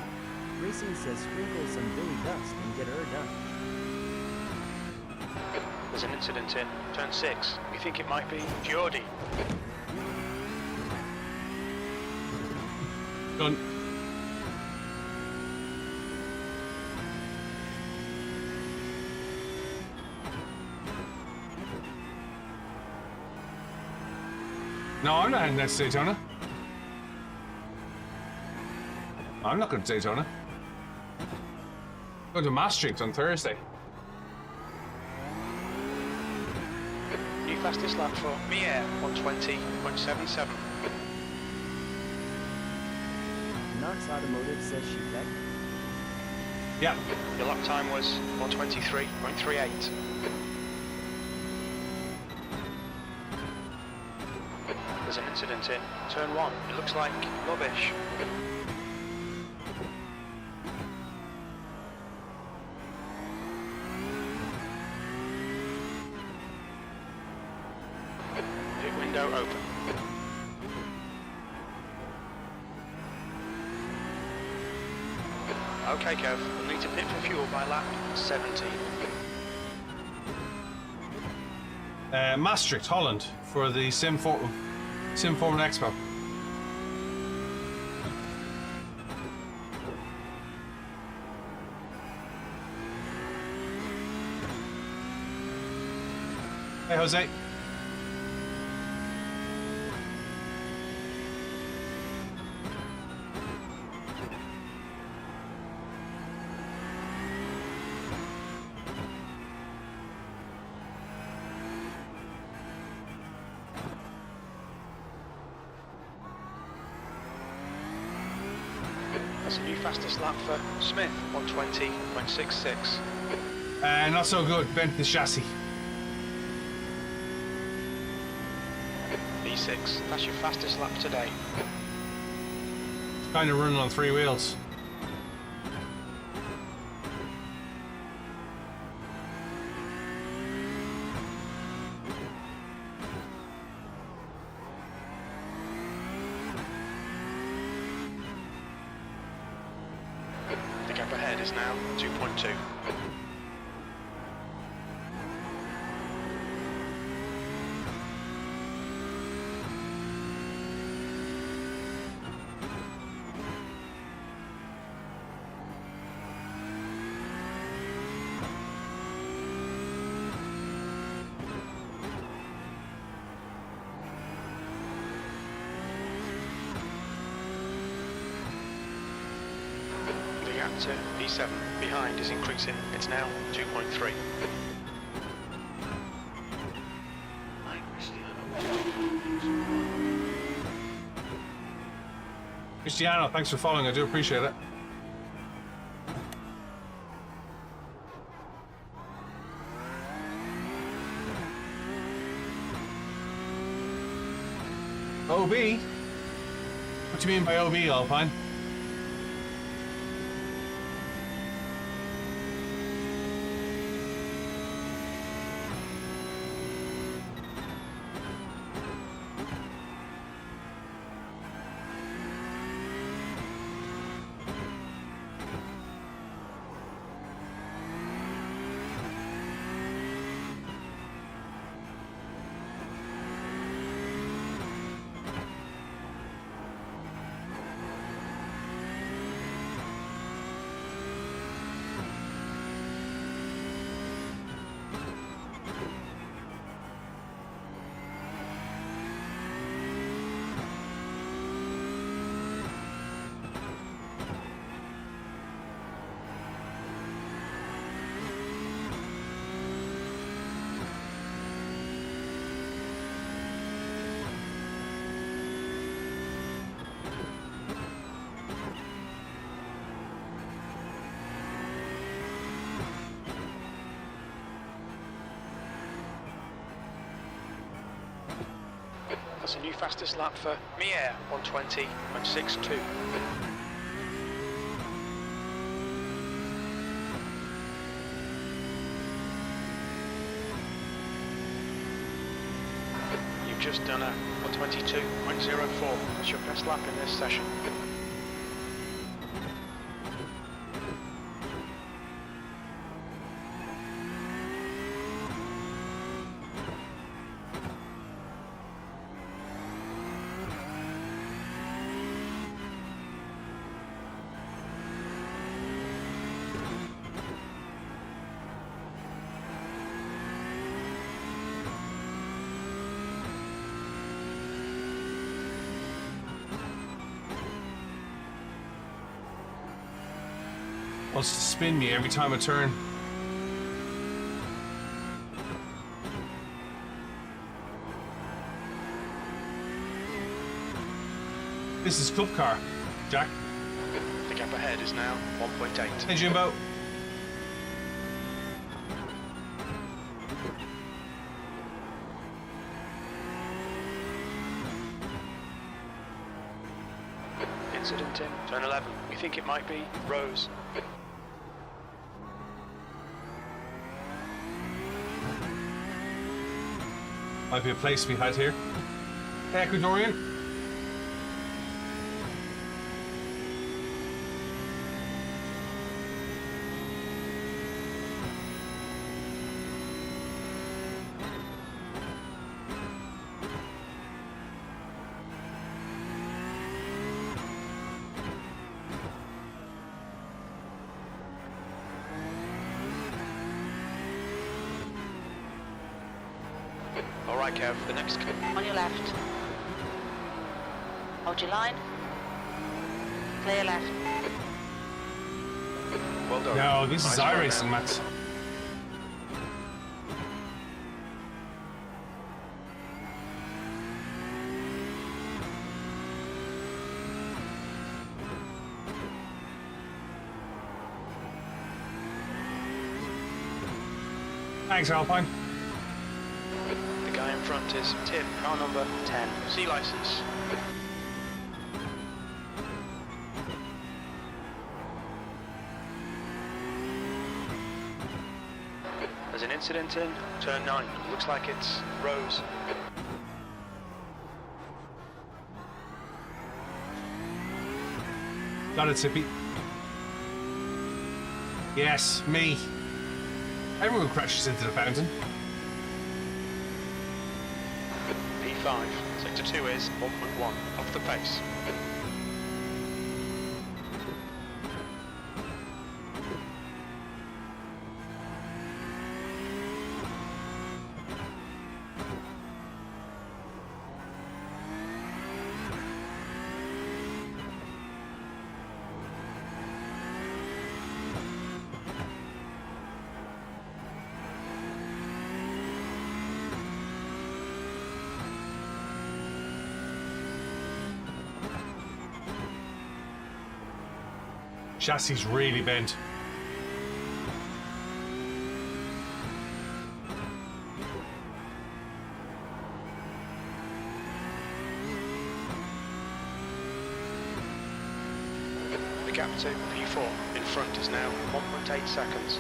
Racing says sprinkle some Billy dust and get her done. There's an incident in turn 6. We think it might be Geordie. Done. No, I'm not heading to Daytona. I'm not going to Daytona. Going to Maastricht on Thursday. New fastest lap for Mier, 120.77. Knox Automotive says she pecked. Yeah. Your lap time was 123.38. There's an incident in turn 1. It looks like rubbish. Pit window open. Okay, Kev, we'll need to pit for fuel by lap 70. Maastricht, Holland, for the Sim Formula Expo. Hey, Jose. fastest lap for Smith, 120.66. Not so good. Bent the chassis. B6, that's your fastest lap today. Kind of running on 3 wheels. The gap ahead is now 2.2. The gap to P7 behind is increasing. It's now 2.3. Cristiano, thanks for following. I do appreciate it. OB? What do you mean by OB, Alpine? That's a new fastest lap for Mier, 120.62. You've just done a 122.04. That's your best lap in this session. Wants to spin me every time I turn. This is club car, Jack. The gap ahead is now 1.8. Hey, Jimbo. Incident in turn 11. We think it might be Rose. Might be a place we had here. Hey, Ecuadorian. All right, Kev, the next... On your left. Hold your line. Clear left. Well done. No, this is Nice iRacing, run now. Max. Thanks, Alpine. The guy in front is Tim, car number 10. C license. There's an incident in turn 9. Looks like it's Rose. Got it, Sippy. Yes, me. Everyone crashes into the fountain. P5. Sector 2 is 1.1. Off the pace. Chassis really bent. The gap to P4 in front is now 1.8 seconds.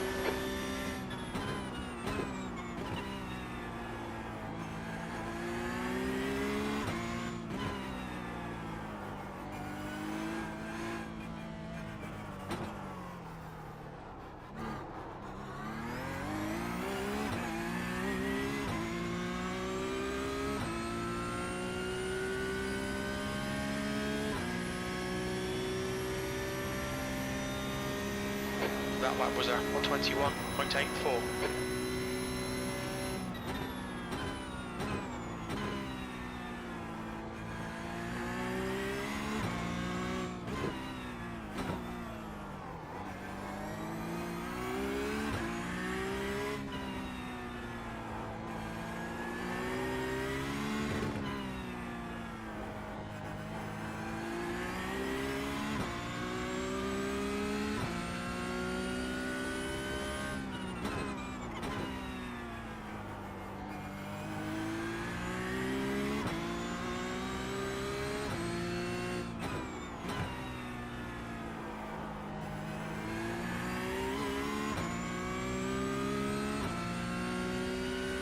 That lap was a 121.84.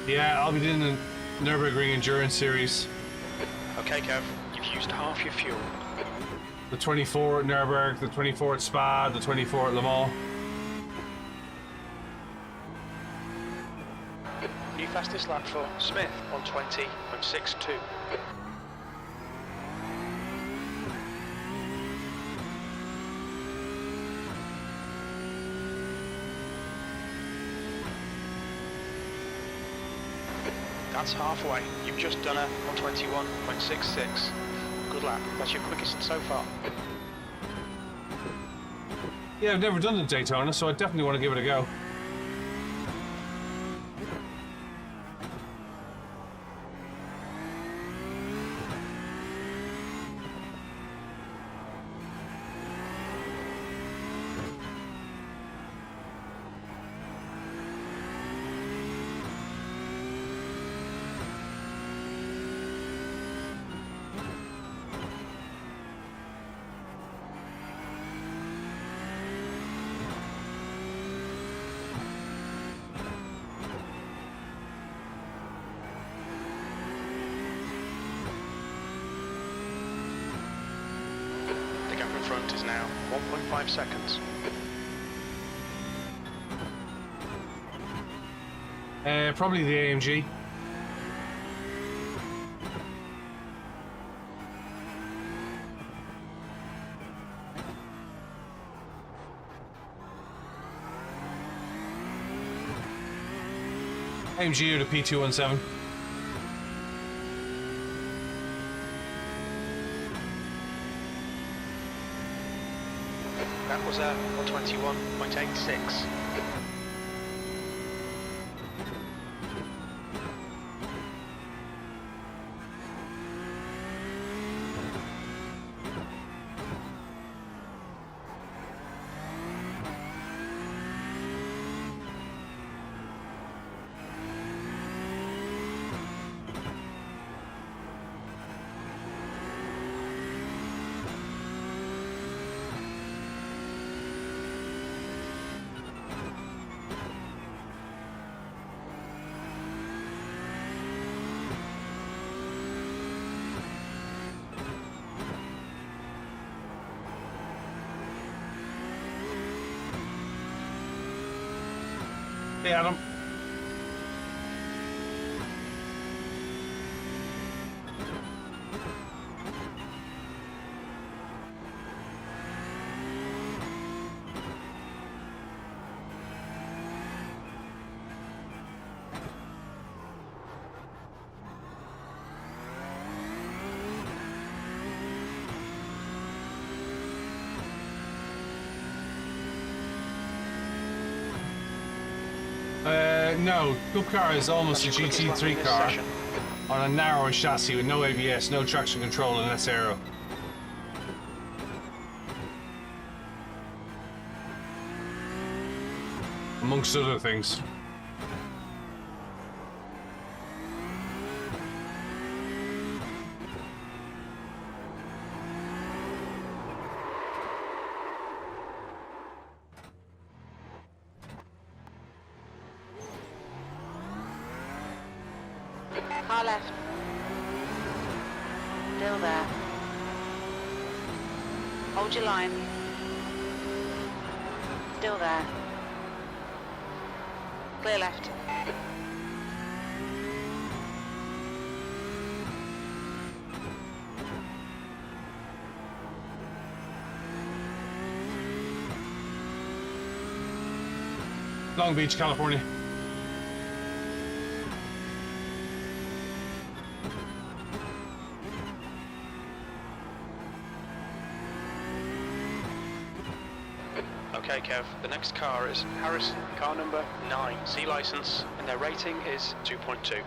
Yeah, I'll be doing the Nürburgring Endurance Series. Okay, Kev, you've used half your fuel. The 24 at Nürburg, the 24 at Spa, the 24 at Le Mans. New fastest lap for Smith on 20.62. That's halfway. You've just done a 121.66. Good lap. That's your quickest so far. Yeah, I've never done the Daytona, so I definitely want to give it a go. Front is now 1.5 seconds. Probably the AMG. AMG or the P217. That was a 121.86. Hey, Adam. No, Cup car is almost a GT3 car on a narrower chassis with no ABS, no traction control, and less aero. Amongst other things. Car left. Still there. Hold your line. Still there. Clear left. Long Beach, California. Okay, Kev, the next car is Harrison, car number 9, C license, and their rating is 2.2.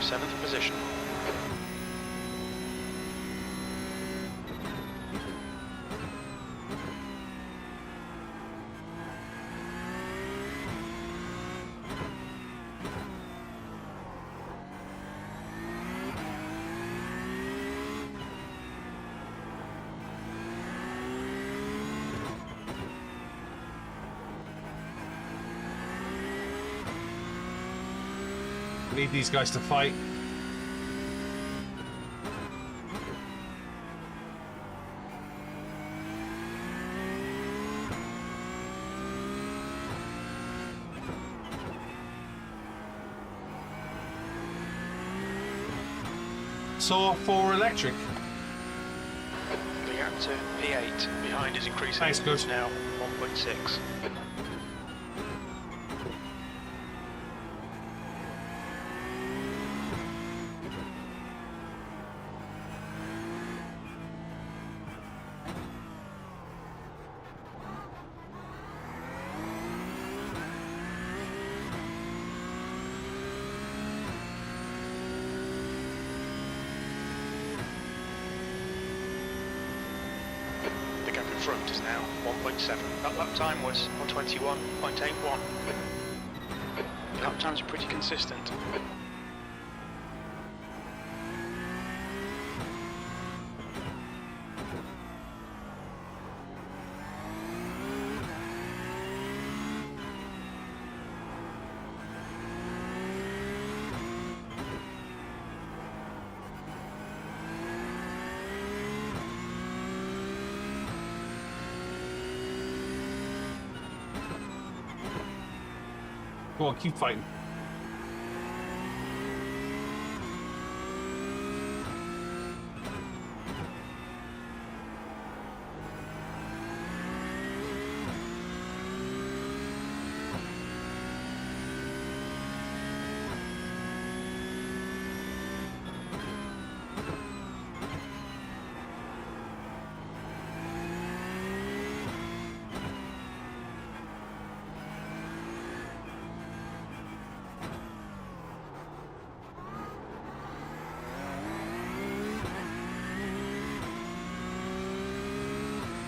Seventh position. Need these guys to fight. So for electric. The gap to P8 behind is increasing. Thanks, good. It's now 1.6. The gap in front is now 1.7. That lap time was 121.81. Lap times are pretty consistent. Go on, keep fighting.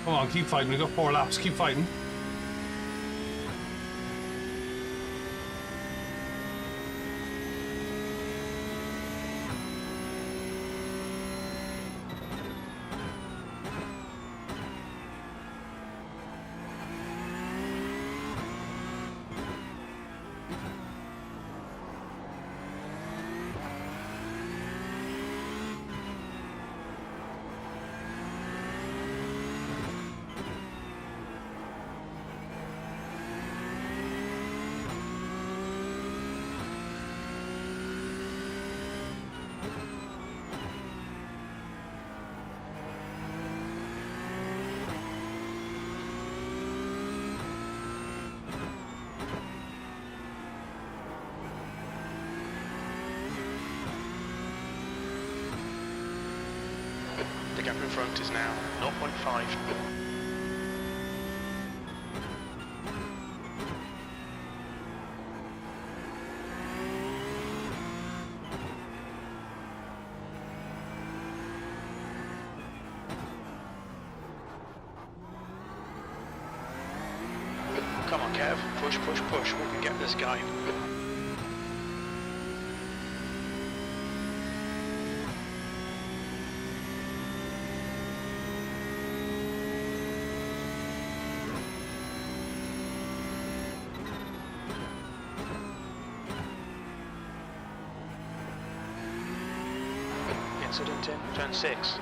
Come on, keep fighting. We've got 4 laps. Keep fighting. Gap in front is now 0.5. Come on, Kev. Push, push, push. We can get this guy. Incident in turn 6.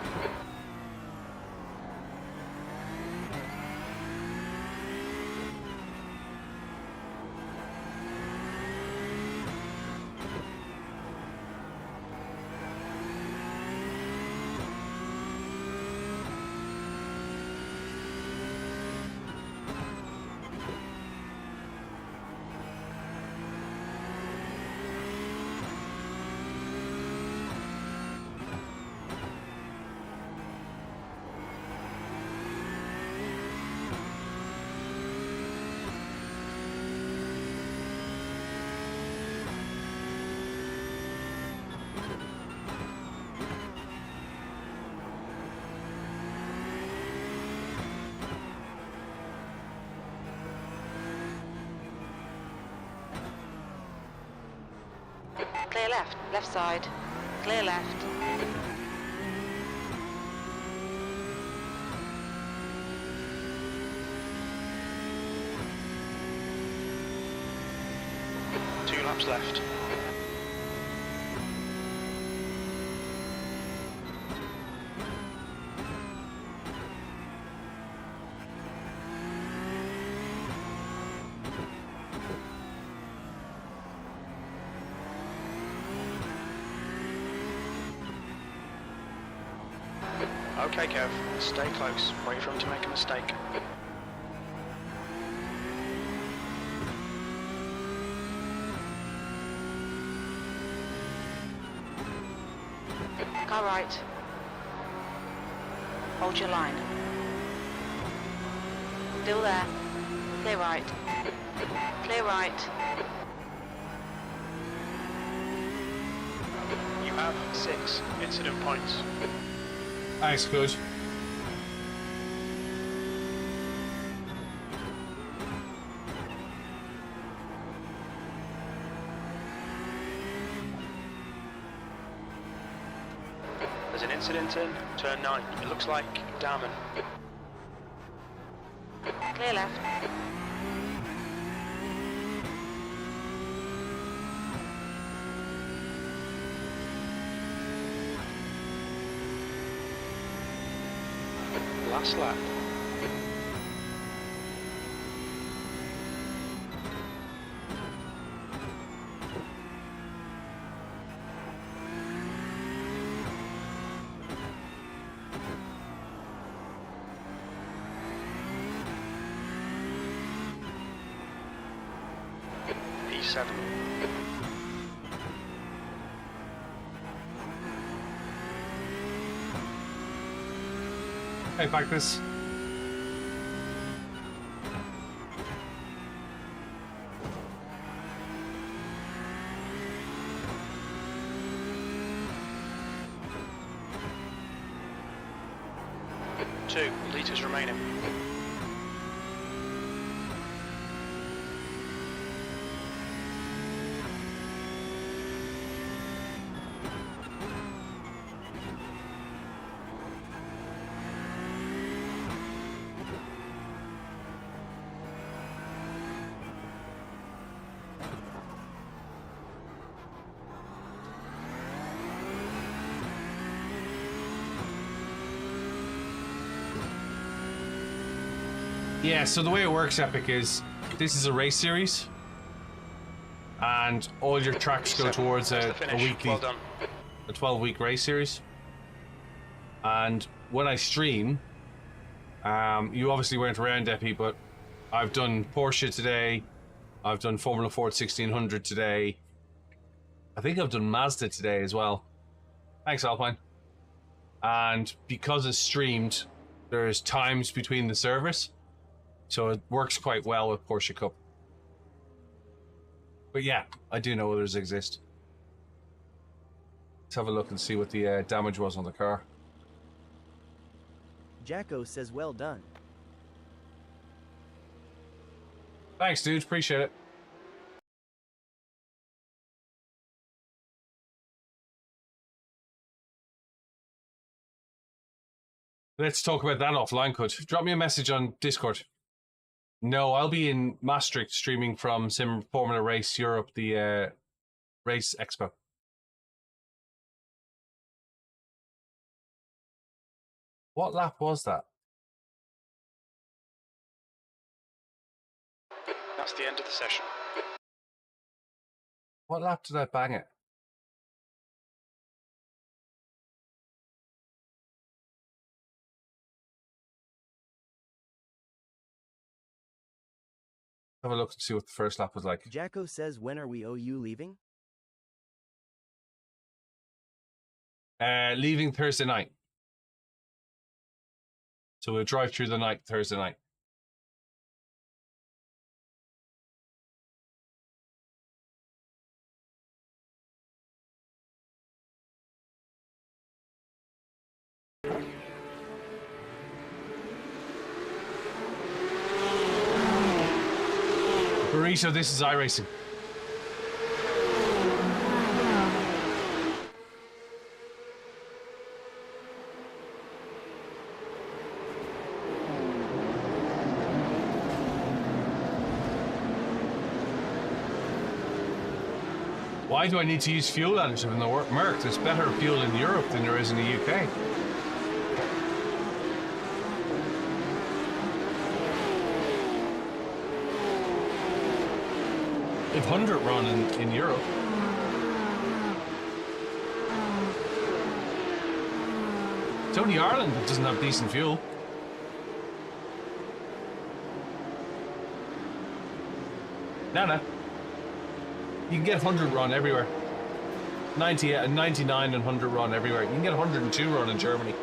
Clear left, left side. Clear left. Two laps left. Okay, Kev, stay close. Wait for him to make a mistake. Car right. Hold your line. Still there. Clear right. Clear right. You have 6 incident points. Thanks, coach. There's an incident in turn 9. It looks like Darman. Clear left. Last lap. E7. Hey, practice. Two litres remaining. Yeah, so the way it works, Epic, is this is a race series, and all your tracks go towards a weekly, Well done. a 12-week race series. And when I stream, you obviously weren't around, Epi, but I've done Porsche today, I've done Formula Ford 1600 today, I think I've done Mazda today as well. Thanks, Alpine. and because it's streamed, there's times between the servers, so it works quite well with Porsche Cup. But yeah, I do know others exist. Let's have a look and see what the damage was on the car. Jacko says well done. Thanks, dude. Appreciate it. Let's talk about that offline, Could. Drop me a message on Discord. No, I'll be in Maastricht streaming from Sim Formula Race Europe, the race expo. What lap was that? That's the end of the session. What lap did I bang it? Have a look and see what the first lap was like. Jacko says when are we OU leaving? Leaving Thursday night. So we'll drive through the night Thursday night. Burrito, this is iRacing. Why do I need to use fuel additive in the Merc? There's better fuel in Europe than there is in the UK. They've 100 run in Europe. It's only Ireland that doesn't have decent fuel. Nana. You can get 100 run everywhere. 90, 99 and 100 run everywhere. You can get 102 run in Germany.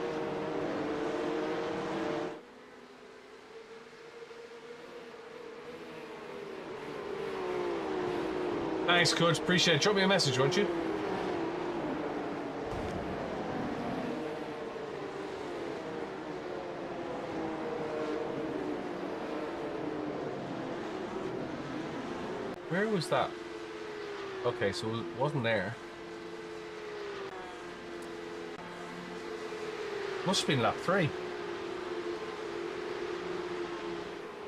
Thanks, Coach. Appreciate it. Drop me a message, won't you? Where was that? Okay, so it wasn't there. Must have been lap 3.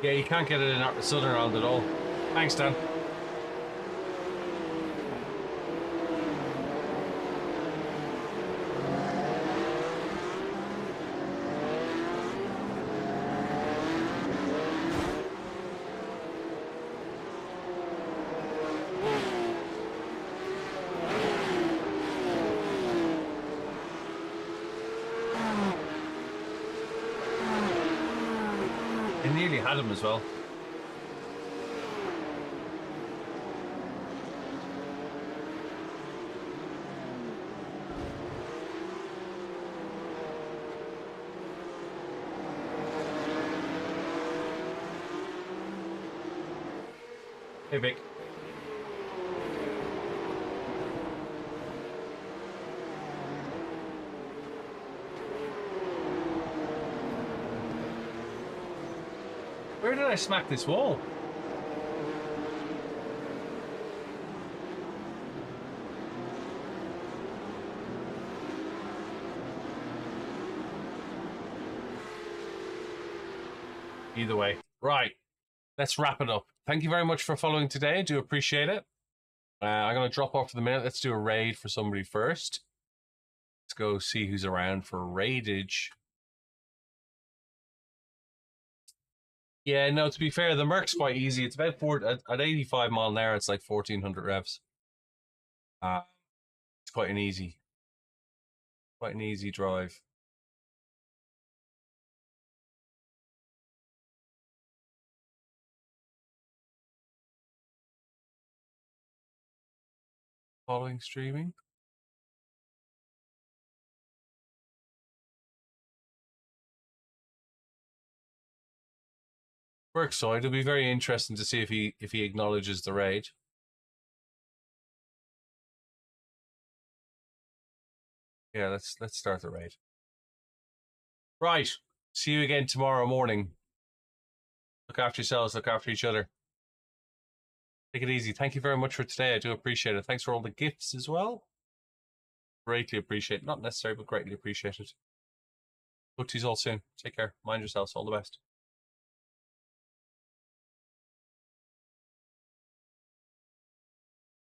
Yeah, you can't get it in Southern Ireland at all. Thanks, Dan. Had him as well. Hey, Vic. Where did I smack this wall? Either way. Right. Let's wrap it up. Thank you very much for following today. I do appreciate it. I'm going to drop off for the minute. Let's do a raid for somebody first. Let's go see who's around for raidage. Yeah, no, to be fair, the Merc's quite easy. It's about at 85 mile an hour, it's like 1400 revs. It's quite an easy drive. Following streaming. Works, so it'll be very interesting to see if he acknowledges the raid. Yeah, let's start the raid. Right. See you again tomorrow morning. Look after yourselves, look after each other. Take it easy. Thank you very much for today. I do appreciate it. Thanks for all the gifts as well. Greatly appreciate it. Not necessary, but greatly appreciated. Talk to you all soon. Take care. Mind yourselves. All the best.